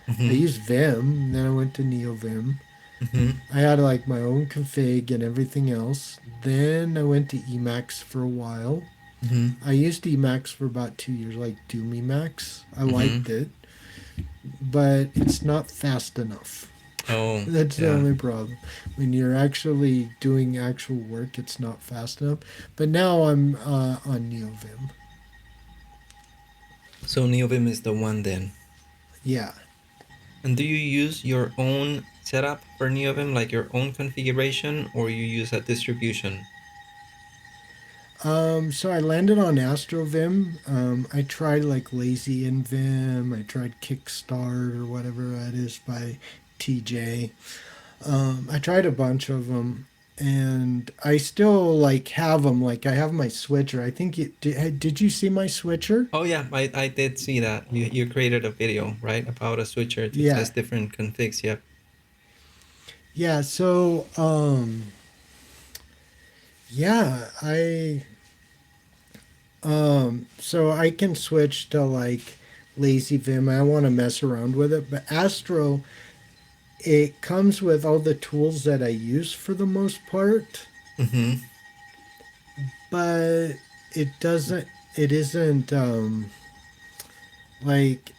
B: I
A: Mm-hmm.
B: used Vim, then I went to neovim.
A: Mm-hmm.
B: I had like my own config and everything else. Then I went to Emacs for a while.
A: Mm-hmm.
B: I used Emacs for about 2 years, like Doom Emacs. I
A: Mm-hmm.
B: liked it, but it's not fast enough.
A: Oh,
B: That's the
A: yeah.
B: only problem. When you're actually doing actual work, it's not fast enough. But now I'm on NeoVim.
A: So neovim is the one then.
B: Yeah.
A: And do you use your own setup for neovim, like your own configuration, or you use a distribution?
B: So I landed on AstroVim. I tried like Lazy in Vim. I tried Kickstart or whatever that is by TJ. I tried a bunch of them, and I still like have them. Like I have my switcher. I think it did. You see my switcher?
A: Oh yeah, I did see that. You created a video, right, about a switcher to
B: Yeah,
A: test different configs. Yep.
B: yeah. So yeah, so I can switch to like Lazy Vim. I want to mess around with it, but Astro, it comes with all the tools that I use for the most part,
A: Mm-hmm.
B: but it isn't like,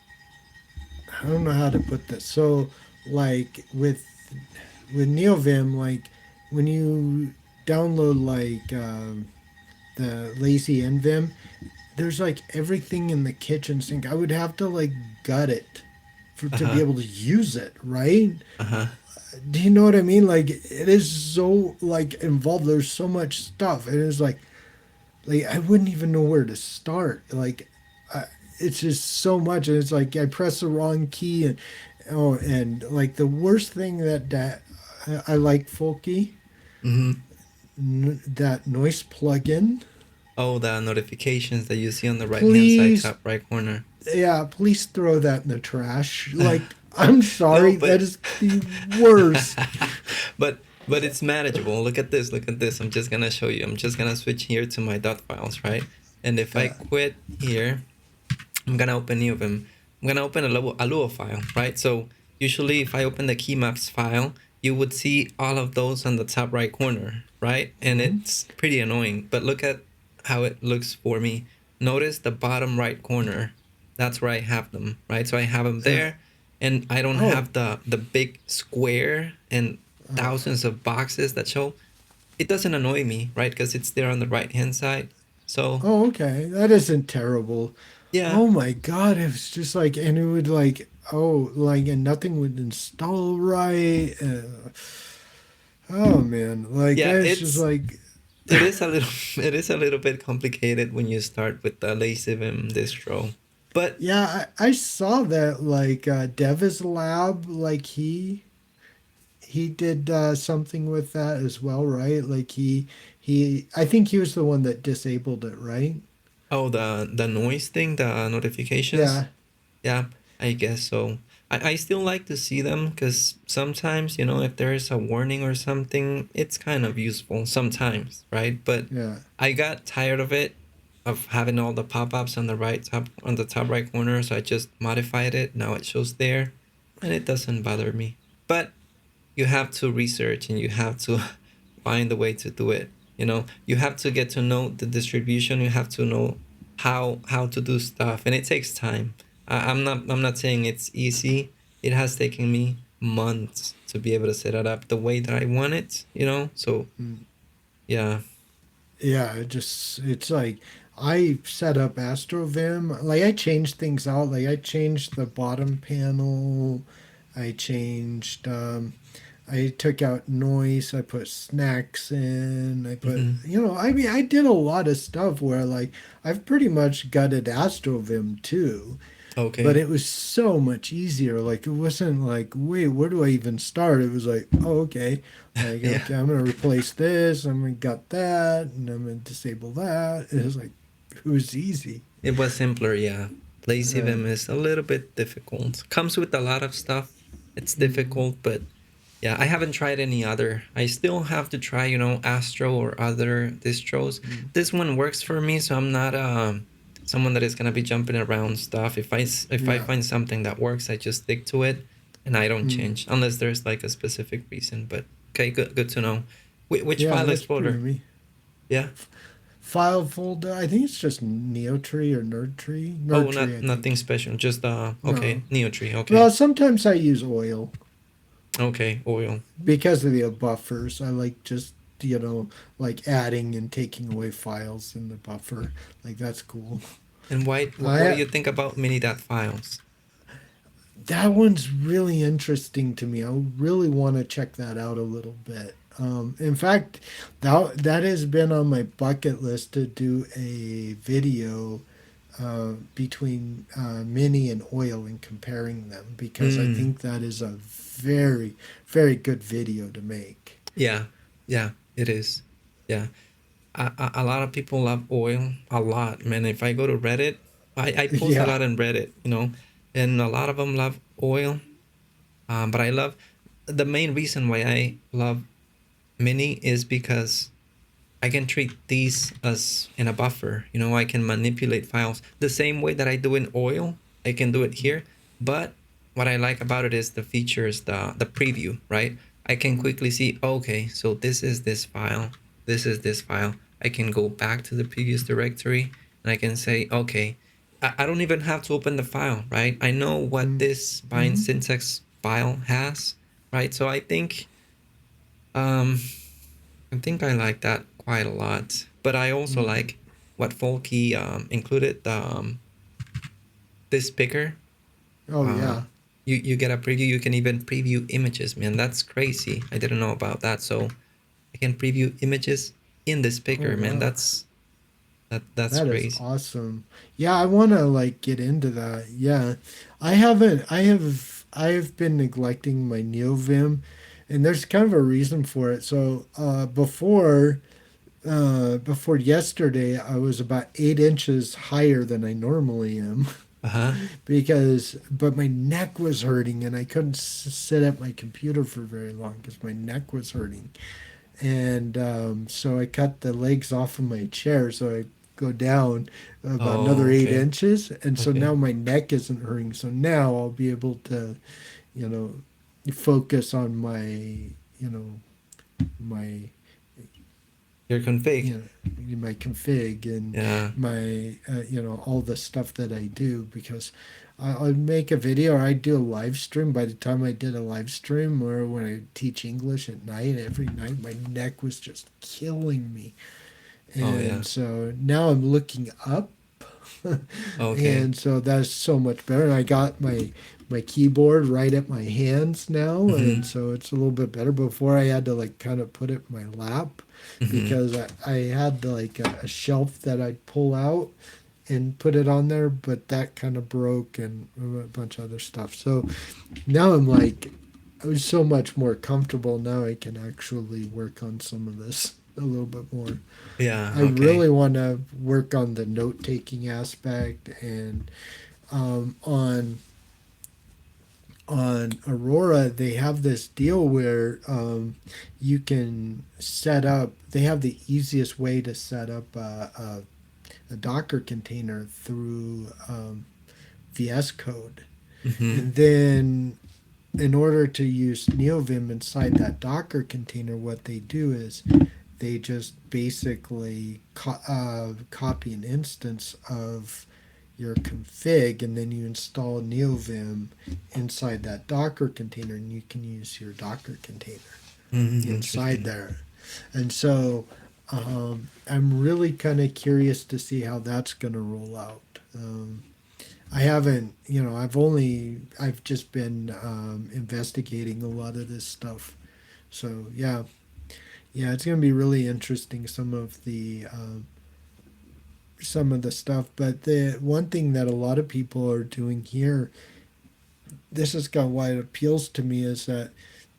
B: I don't know how to put this. So like with NeoVim, like when you download like the Lazy NVim, there's like everything in the kitchen sink. I would have to like gut it to be
A: Uh-huh.
B: able to use it, right?
A: Uh-huh.
B: Do you know what I mean? Like it is so like involved. There's so much stuff. It is like I wouldn't even know where to start. Like I, it's just so much, and it's like I press the wrong key, and oh, and like the worst thing that I like Folky,
A: Mm-hmm.
B: that noise plugin.
A: Oh, the notifications that you see on the right-hand side
B: Please,
A: top right corner.
B: yeah, please throw that in the trash. Like I'm
A: No,
B: sorry, that
A: but
B: is the worst.
A: but it's manageable. Look at this. Look at this. I'm just gonna show you. I'm just gonna switch here to my dotfiles, right? And if I
B: Yeah.
A: quit here, I'm gonna open new of them. I'm gonna open a Lua file, right? So usually if I open the key maps file, you would see all of those on the top right corner, right? And
B: Mhm.
A: it's pretty annoying. But look at how it looks for me. Notice the bottom right corner. That's where I have them, right? So I have them
B: Yeah.
A: there, and I don't
B: Oh.
A: have the big square and thousands of boxes that show. It doesn't annoy me, right? Because it's there on the right hand side. So
B: Oh, okay. That isn't terrible.
A: yeah,
B: Oh my God. It was just like, and it would like, oh, like, and nothing would install right. Oh man. Like,
A: yeah,
B: it's just like,
A: it is a little it is a little bit complicated when you start with the LazyVim distro. But
B: yeah, I saw that like Devis Lab, like he did something with that as well, right? Like I think he was the one that disabled it, right?
A: oh, the noise thing, the notifications.
B: Yeah.
A: Yeah, I guess so. I still like to see them because sometimes, if there's a warning or something, it's kind of useful sometimes, right? But
B: Yeah.
A: I got tired of it, of having all the pop-ups on the top right corner, so I just modified it. Now it shows there, and it doesn't bother me. But you have to research and you have to find a way to do it. You have to get to know the distribution. You have to know how to do stuff, and it takes time. I'm not saying it's easy. It has taken me months to be able to set it up the way that I want it. So
B: Mm.
A: yeah.
B: Yeah, it's like I set up AstroVim. Like I changed things out. Like I changed the bottom panel. I changed I took out noise. I put snacks in. I put,
A: Hmm.
B: I mean, I did a lot of stuff where like I've pretty much gutted AstroVim too, but
A: Okay.
B: it was so much easier. Like it wasn't like, wait, where do I even start? It was like, oh, okay, like
A: Yeah.
B: okay, I'm gonna replace this. I'm gonna gut that, and I'm gonna disable that. It was like, it was easy.
A: It was simpler, yeah.
B: Uh,
A: LazyVim is a little bit difficult. Comes with a lot of stuff. It's
B: mm,
A: difficult, but yeah, I haven't tried any other. I still have to try, Astro or other distros.
B: mm,
A: This one works for me, so I'm not someone that is gonna be jumping around stuff. If I
B: yeah.
A: find something that works, I just stick to it, and I don't
B: Mm.
A: change unless there's like a specific reason. But okay, good to know. Which
B: Yeah,
A: file
B: that's pretty
A: explorer?
B: me.
A: Yeah.
B: File folder. I think it's just NeoTree or NerdTree.
A: Oh,
B: NerdTree, I
A: nothing
B: think.
A: special. Just
B: No.
A: okay, Neotree. Okay.
B: Well, sometimes I use oil
A: Okay, oil.
B: because of the buffers. I like just, like adding and taking away files in the buffer. Like that's cool.
A: And why? What do
B: I
A: you think about mini.files?
B: That one's really interesting to me. I really want to check that out a little bit. In fact, that has been on my bucket list to do a video between mini and oil and comparing them because I
A: Mm,
B: think that is a very, very good video to make.
A: yeah, yeah, it is. Yeah, a lot of people love oil a lot, man. If I go to Reddit, I post a
B: Yeah.
A: lot in Reddit, and a lot of them love oil. But I love the main reason why I love mini is because I can treat these as in a buffer. I can manipulate files the same way that I do in oil. I can do it here. But what I like about it is the features, the preview, right? I can quickly see, okay, so this is this file. This is this file. I can go back to the previous directory and I can say, okay, I don't even have to open the file, right? I know what this bind
B: Mm-hmm.
A: syntax file has, right? So um, I think I like that quite a lot. But I also
B: Mm-hmm.
A: like what Folky included this picker.
B: Oh
A: Uh,
B: yeah.
A: you get a preview. You can even preview images, man. That's crazy. I didn't know about that. So I can preview images in this
B: Oh
A: picker, man.
B: wow.
A: That's
B: That is
A: crazy.
B: awesome. Yeah, I want to like get into that. Yeah. I haven't I have been neglecting my neovim and there's kind of a reason for it. So, before yesterday, I was about 8 inches higher than I normally am
A: Uh huh.
B: but my neck was hurting and I couldn't sit at my computer for very long because my neck was hurting. And so I cut the legs off of my chair so I go down about
A: Oh,
B: another eight
A: okay.
B: inches, and so
A: Okay.
B: now my neck isn't hurting. So now I'll be able to, you know, focus on my
A: Your config.
B: you my config and
A: Yeah.
B: my all the stuff that I do because I'd make a video or I'd do a live stream. By the time I did a live stream or when I teach English at night, every night my neck was just killing me.
A: Oh yeah.
B: And so now I'm looking up
A: Okay.
B: and so that's so much better. And I got my keyboard right at my hands now, and
A: Mhm.
B: so it's a little bit better. Before I had to like kind of put it in my lap
A: Mhm.
B: because I had like a shelf that I'd pull out and put it on there, but that kind of broke and a bunch of other stuff. So now I'm like, I was so much more comfortable. Now I can actually work on some of this a little bit more.
A: Yeah.
B: I
A: Okay.
B: really want to work on the note taking aspect and on Aurora, they have this deal where you can set up. They have the easiest way to set up a Docker container through VS Code,
A: Mhm.
B: and then in order to use neovim inside that Docker container, what they do is they just basically copy an instance of your config and then you install neovim inside that Docker container and you can use your Docker container
A: Mhm.
B: inside
A: Interesting.
B: there. And so I'm really kind of curious to see how that's going to roll out. I haven't, I've just been investigating a lot of this stuff. So yeah, it's going to be really interesting some of the stuff. But the one thing that a lot of people are doing here, this is kind of why it appeals to me, is that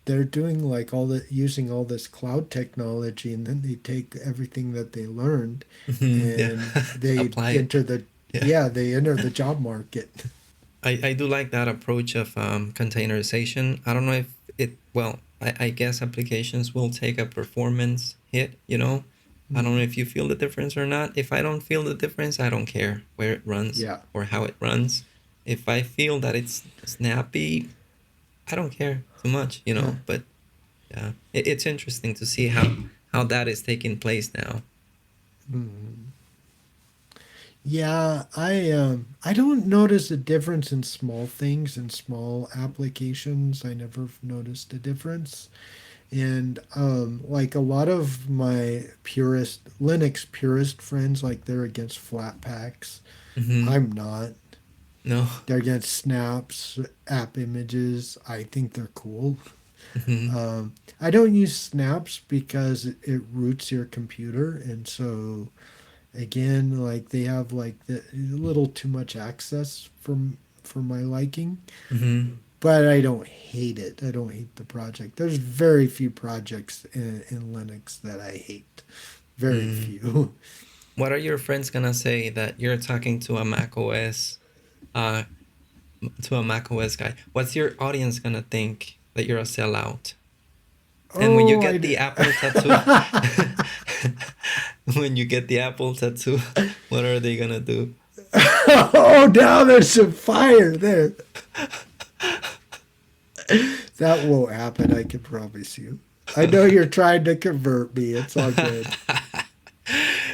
B: they're doing like all the using all this cloud technology, and then they take everything that they learned
A: Mhm. Yeah.
B: and they
A: Apply it.
B: enter the
A: Yeah.
B: yeah they enter the job market.
A: I do like that approach of containerization. I don't know if well, I guess applications will take a performance hit. I don't know
B: Mm,
A: if you feel the difference or not. If I don't feel the difference, I don't care where it runs
B: yeah.
A: or how it runs. If I feel that it's snappy, I don't care too much. But yeah, it's interesting to see how that is taking place now.
B: Mm. Yeah, I don't notice a difference in small things and small applications. I never noticed a difference. And like a lot of my purist Linux purist friends, like they're against flat paks.
A: Mm-hmm.
B: I'm not.
A: No.
B: They're against snaps, app images. I think they're cool.
A: Mm-hmm.
B: I don't use snaps because it roots your computer, and so again, like they have like the a little too much access for my liking.
A: Mm-hmm.
B: But I don't hate it. I don't hate the project. There's very few projects in Linux that I hate. Very
A: Mm.
B: few.
A: What are your friends gonna say that you're talking uh, to a macOS guy? What's your audience gonna think that you're a sellout? And when you
B: Oh,
A: get the Apple tattoo, when you get the Apple tattoo, what are they gonna do?
B: oh, now there's some fire there. That won't happen. I can promise you. I know you're trying to convert me. It's all good.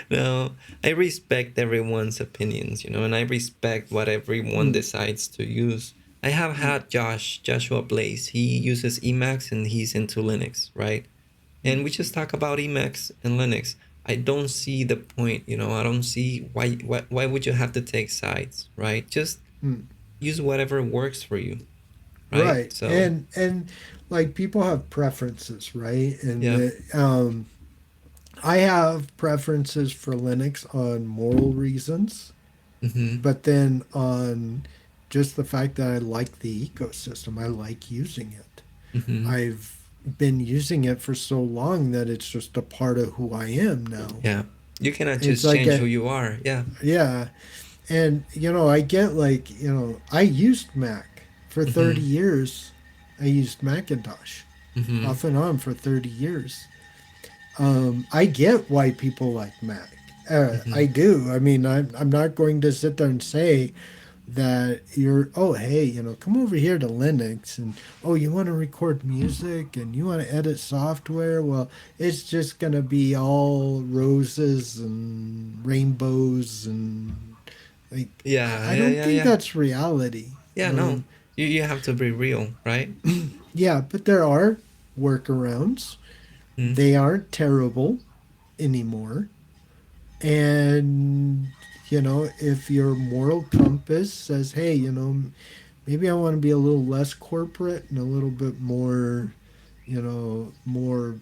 A: No, I respect everyone's opinions, and I respect what everyone
B: Mm,
A: decides to use. I have had Joshua Blaze. He uses Emacs and he's into Linux, right? And we just talk about Emacs and Linux. I don't see the point, I don't see why would you have to take sides, right? Just
B: mm.
A: use whatever works for you, right?
B: Right.
A: So,
B: And like people have preferences, right? And
A: yeah.
B: I have preferences for Linux on moral reasons,
A: Mm-hmm.
B: but then on just the fact that I like the ecosystem, I like using it.
A: Mm-hmm.
B: I've been using it for so long that it's just a part of who I am now.
A: Yeah. You cannot
B: It's
A: just
B: like
A: change who
B: a,
A: you are. Yeah.
B: yeah. And, I get like, I used Mac for 30
A: Mm-hmm.
B: years. I used Macintosh
A: Mm-hmm.
B: off and on for 30 years. I get why people like Mac.
A: Mm-hmm.
B: I do. I mean, I'm not going to sit there and say that oh, hey, come over here to Linux and, oh, you want to record music and you want to edit software. Well, it's just going to be all roses and rainbows and like,
A: Yeah,
B: I
A: yeah,
B: don't
A: yeah,
B: think
A: yeah.
B: that's reality.
A: Yeah, no. You have to be real, right?
B: Yeah, but there are workarounds.
A: Mm.
B: They aren't terrible anymore. And, if your moral compass says, hey, maybe I want to be a little less corporate and a little bit more, more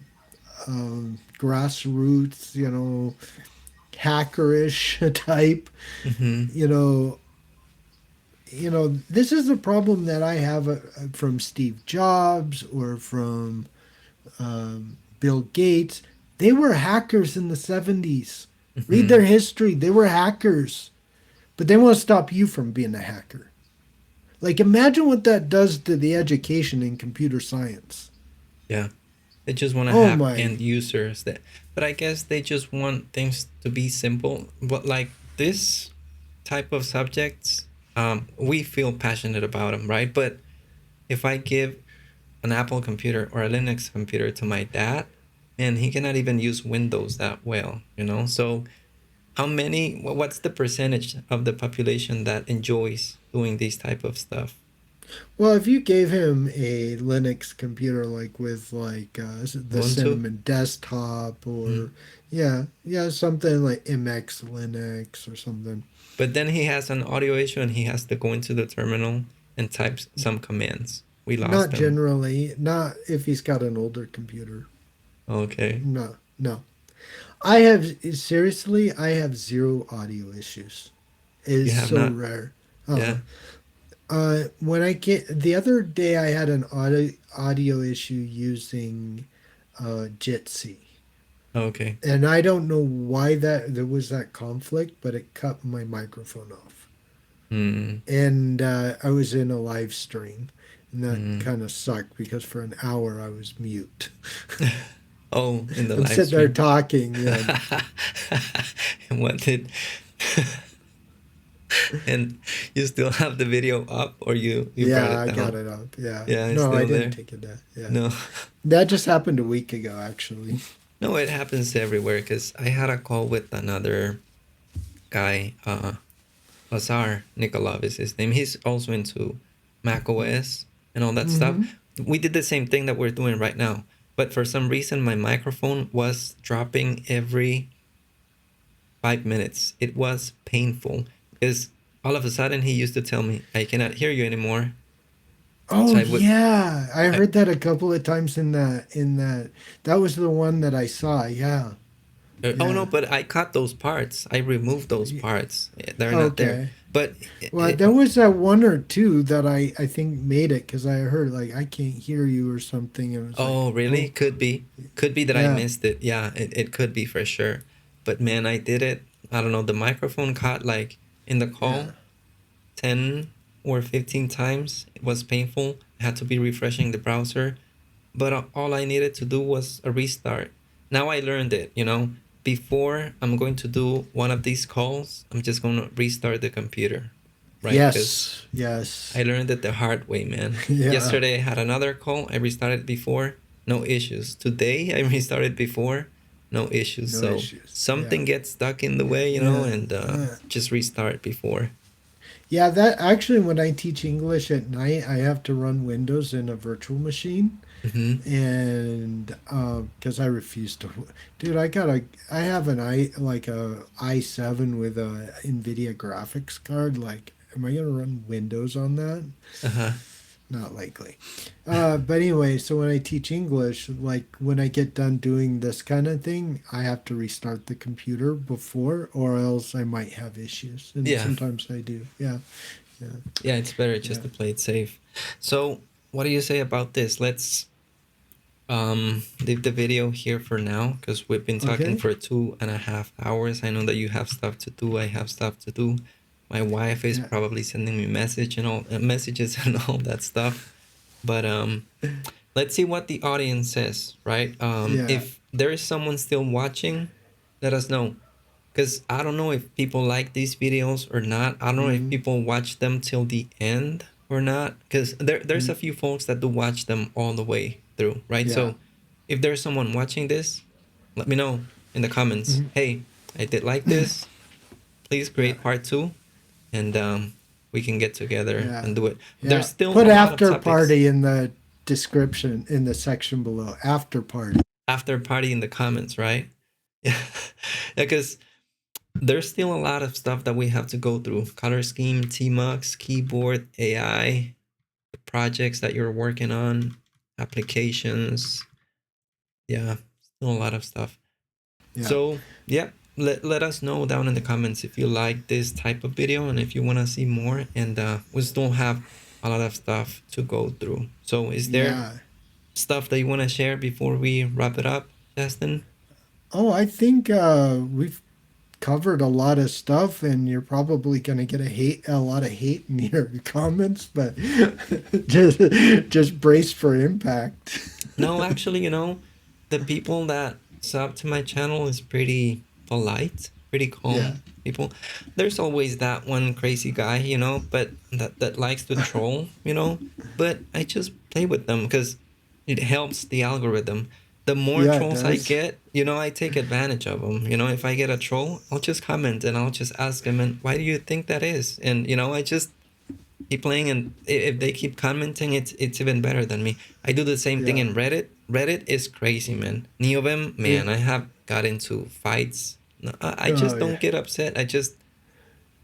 B: grassroots, hackerish type,
A: Mm-hmm.
B: you know, this is a problem that I have from Steve Jobs or from Bill Gates. They were hackers in the 70s. Read
A: Mm-hmm.
B: their history. They were hackers. But they want to stop you from being a hacker. Like, imagine what that does to the education in computer science.
A: Yeah. They just want to
B: Oh
A: have
B: my.
A: end users that, but I guess they just want things to be simple. But like this type of subjects, we feel passionate about them, right? But if I give an Apple computer or a Linux computer to my dad, and he cannot even use Windows that well. So what's the percentage of the population that enjoys doing these type of stuff?
B: Well, if you gave him a Linux computer, like with like the
A: Ubuntu?
B: Cinnamon desktop,
A: Mm.
B: or yeah, something like MX Linux or something.
A: But then he has an audio issue and he has to go into the terminal and type some commands. We
B: Not
A: lost him.
B: generally, not if he's got an older computer.
A: Okay.
B: No, no. I have zero audio issues. It
A: You
B: is
A: have
B: so
A: not?
B: rare.
A: Yeah.
B: When I get the other day, I had an audio issue using Jitsi,
A: Okay.
B: and I don't know why there was that conflict, but it cut my microphone off,
A: Mm.
B: and I was in a live stream, and that
A: Mm.
B: kind of sucked because for an hour I was mute.
A: Oh, in the
B: I'm
A: live
B: sitting there
A: stream.
B: talking, yeah,
A: And what did and you still have the video up or you brought
B: yeah,
A: it
B: I got
A: down?
B: it up, yeah.
A: Yeah, it's
B: No, I
A: still
B: didn't
A: there.
B: take it down. Yeah,
A: No.
B: that just happened a week ago, actually.
A: No, it happens everywhere because I had a call with another guy, Lazar Nikolov is his name. He's also into Mac OS and all that stuff.
B: Hmm.
A: We did the same thing that we're doing right now. But for some reason, my microphone was dropping every 5 minutes. It was painful. Because all of a sudden he used to tell me, I cannot hear you anymore. So
B: Oh
A: I would,
B: yeah, I
A: I,
B: heard that a couple of times in that. That was the one that I saw. Yeah,
A: oh no,
B: yeah.
A: but I cut those parts. I removed those
B: Y-
A: parts. They're not there.
B: Okay.
A: But
B: Well, there was that one or two that I think made it because I heard like I can't hear you or something. And it was like,
A: oh, really?
B: oh
A: Could be that I
B: yeah,
A: missed it. Yeah, it could be for sure. But man, I did it. I don't know. The microphone caught like in the
B: yeah.
A: call 10 or 15 times. It was painful. I had to be refreshing the browser. But all I needed to do was a restart. Now I learned it, before I'm going to do one of these calls, I'm just going to restart the computer, right? Because
B: Yes, yes,
A: I learned it the hard way, man.
B: yeah.
A: Yesterday I had another call. I restarted before, no issues. Today I restarted before, no issues.
B: No
A: So
B: issues. Yeah,
A: something gets stuck in the way,
B: yeah.
A: and just restart before.
B: Yeah, that actually, when I teach English at night, I have to run Windows in a virtual machine,
A: Mm-hmm.
B: and because I refuse to, dude, I have an i7 with a NVIDIA graphics card. Like, am I gonna run Windows on that?
A: Uh-huh.
B: Not likely. But anyway, so when I teach English, like when I get done doing this kind of thing, I have to restart the computer before, or else I might have issues. And
A: Yeah.
B: sometimes I do. Yeah, yeah,
A: Yeah, it's better
B: yeah.
A: just to play it safe. So what do you say about this? Let's leave the video here for now because we've been talking
B: Okay.
A: for 2.5 hours. I know that you have stuff to do. I have stuff to do. My wife is
B: Yeah.
A: probably sending me messages and all that stuff. But let's see what the audience says, right?
B: Yeah.
A: If there is someone still watching, let us know. Because I don't know if people like these videos or not. I don't know if
B: Mm-hmm.
A: people watch them till the end or not. Because there's a few folks that do watch them all the way through, right?
B: Yeah.
A: So if there's someone watching this, let me know in the comments.
B: Hmm.
A: Hey, I did like this. Please
B: Yeah.
A: create part two, and we can get together
B: Yeah.
A: and do it. There's
B: Yeah.
A: still
B: Put
A: a lot of
B: after
A: topics.
B: party in the description in the section below. After party.
A: After party in the comments, right? Yeah, because there's still a lot of stuff that we have to go through. Color scheme, tmux, keyboard, AI, projects that you're working on, applications. Yeah, still a lot of stuff.
B: Yeah.
A: So yeah, let us know down in the comments if you like this type of video and if you want to see more. And we still have a lot of stuff to go through. So is there
B: Yeah.
A: stuff that you want to share before we wrap it up, Justin?
B: Oh, I think we've covered a lot of stuff, and you're probably going to get a lot of hate in your comments, but just just brace for impact.
A: No, actually, the people that sub to my channel is pretty polite, pretty
B: Yeah.
A: calm people. There's always that one crazy guy, but that likes to troll, but I just play with them because it helps the algorithm. The more
B: Yeah, it
A: trolls I
B: does.
A: get, I take advantage of them. If I get a troll, I'll just comment and I'll just ask them, and why do you think that is? And I just keep playing, and if they keep commenting, it's even better than me. I do the same thing
B: Yeah.
A: in Reddit is crazy, man. Neovim,
B: Yeah.
A: man, I have got into fights. No, I
B: Oh
A: just
B: yeah.
A: don't get upset. I just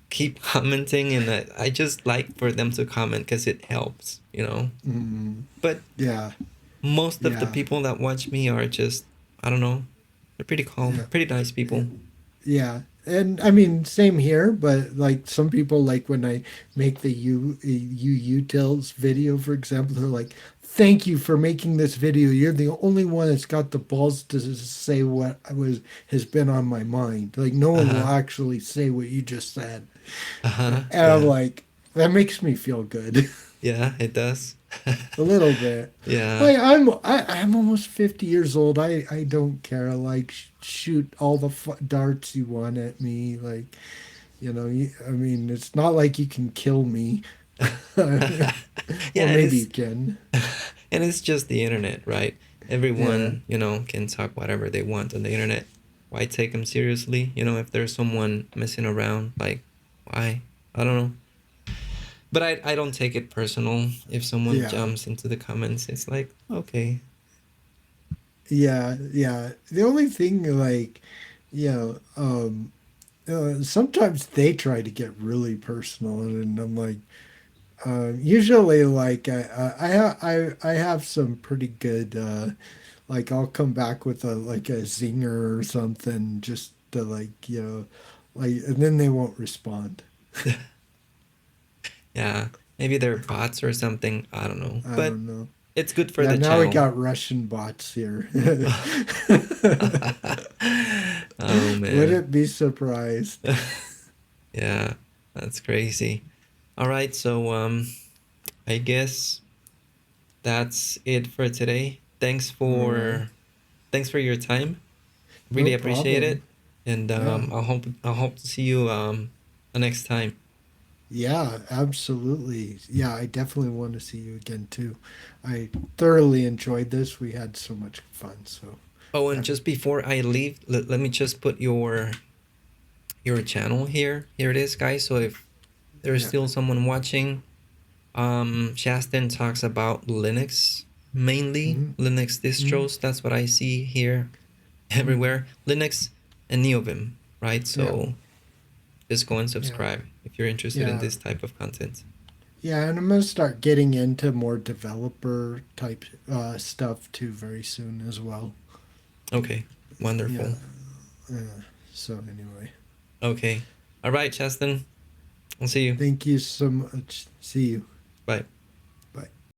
A: keep commenting, and I just like for them to comment because it helps.
B: Mm,
A: But
B: yeah.
A: most of the
B: Yeah.
A: people that watch me are just, I don't know, they're pretty calm,
B: Yeah.
A: pretty nice people.
B: Yeah. And I mean, same here, but like some people, like when I make the uutils video, for example, they're like, "Thank you for making this video. You're the only one that's got the balls to say what has been on my mind. Like no one will
A: Uh-huh.
B: actually say what you just said."
A: Uh-huh.
B: And I'm
A: Yeah.
B: like, that makes me feel good.
A: Yeah, it does.
B: A little bit.
A: Yeah.
B: Like I'm almost 50 years old. I don't care. Like shoot all the darts you want at me. Like I mean, it's not like you can kill me.
A: Yeah,
B: Well, maybe you can.
A: and it's just the internet, right?
B: Yeah.
A: Everyone, can talk whatever they want on the internet. Why take them seriously? If there's someone messing around, like, why? I don't know. But I don't take it personal. If someone
B: Yeah.
A: jumps into the comments, it's like, okay.
B: Yeah. Yeah. The only thing, like, you know, sometimes they try to get really personal, and I'm like, usually like I have some pretty good like I'll come back with a like a zinger or something just to like like and then they won't respond.
A: Yeah, maybe they're bots or something. I don't know,
B: I
A: but
B: don't know.
A: it's good for
B: Yeah,
A: the
B: now we
A: channel.
B: got Russian bots here.
A: Oh man.
B: Wouldn't be surprised.
A: Yeah, that's crazy. All right, so I guess that's it for today.
B: All right.
A: Thanks for your time.
B: No
A: Really appreciate it.
B: problem.
A: And
B: Yeah.
A: I hope to see you the next time.
B: Yeah, absolutely. Yeah, I definitely want to see you again too. I thoroughly enjoyed this. We had so much fun. So,
A: Oh, and
B: yeah,
A: just before I leave, let me just put your channel here. Here it is, guys. So if there's
B: yeah.
A: still someone watching, Shasten talks about Linux mainly,
B: Mm-hmm.
A: Linux
B: Mm-hmm.
A: distros. That's what I see here
B: Mm-hmm.
A: everywhere. Linux and neovim, right?
B: Yeah,
A: So just go and
B: yeah,
A: subscribe if you're interested in
B: yeah,
A: this type of content.
B: yeah. And I'm gonna start getting into more developer type stuff too very soon as well.
A: Okay,
B: Yeah.
A: wonderful.
B: So anyway,
A: Okay. All right, Chasten. I'll see you.
B: thank you so much. See you.
A: Bye.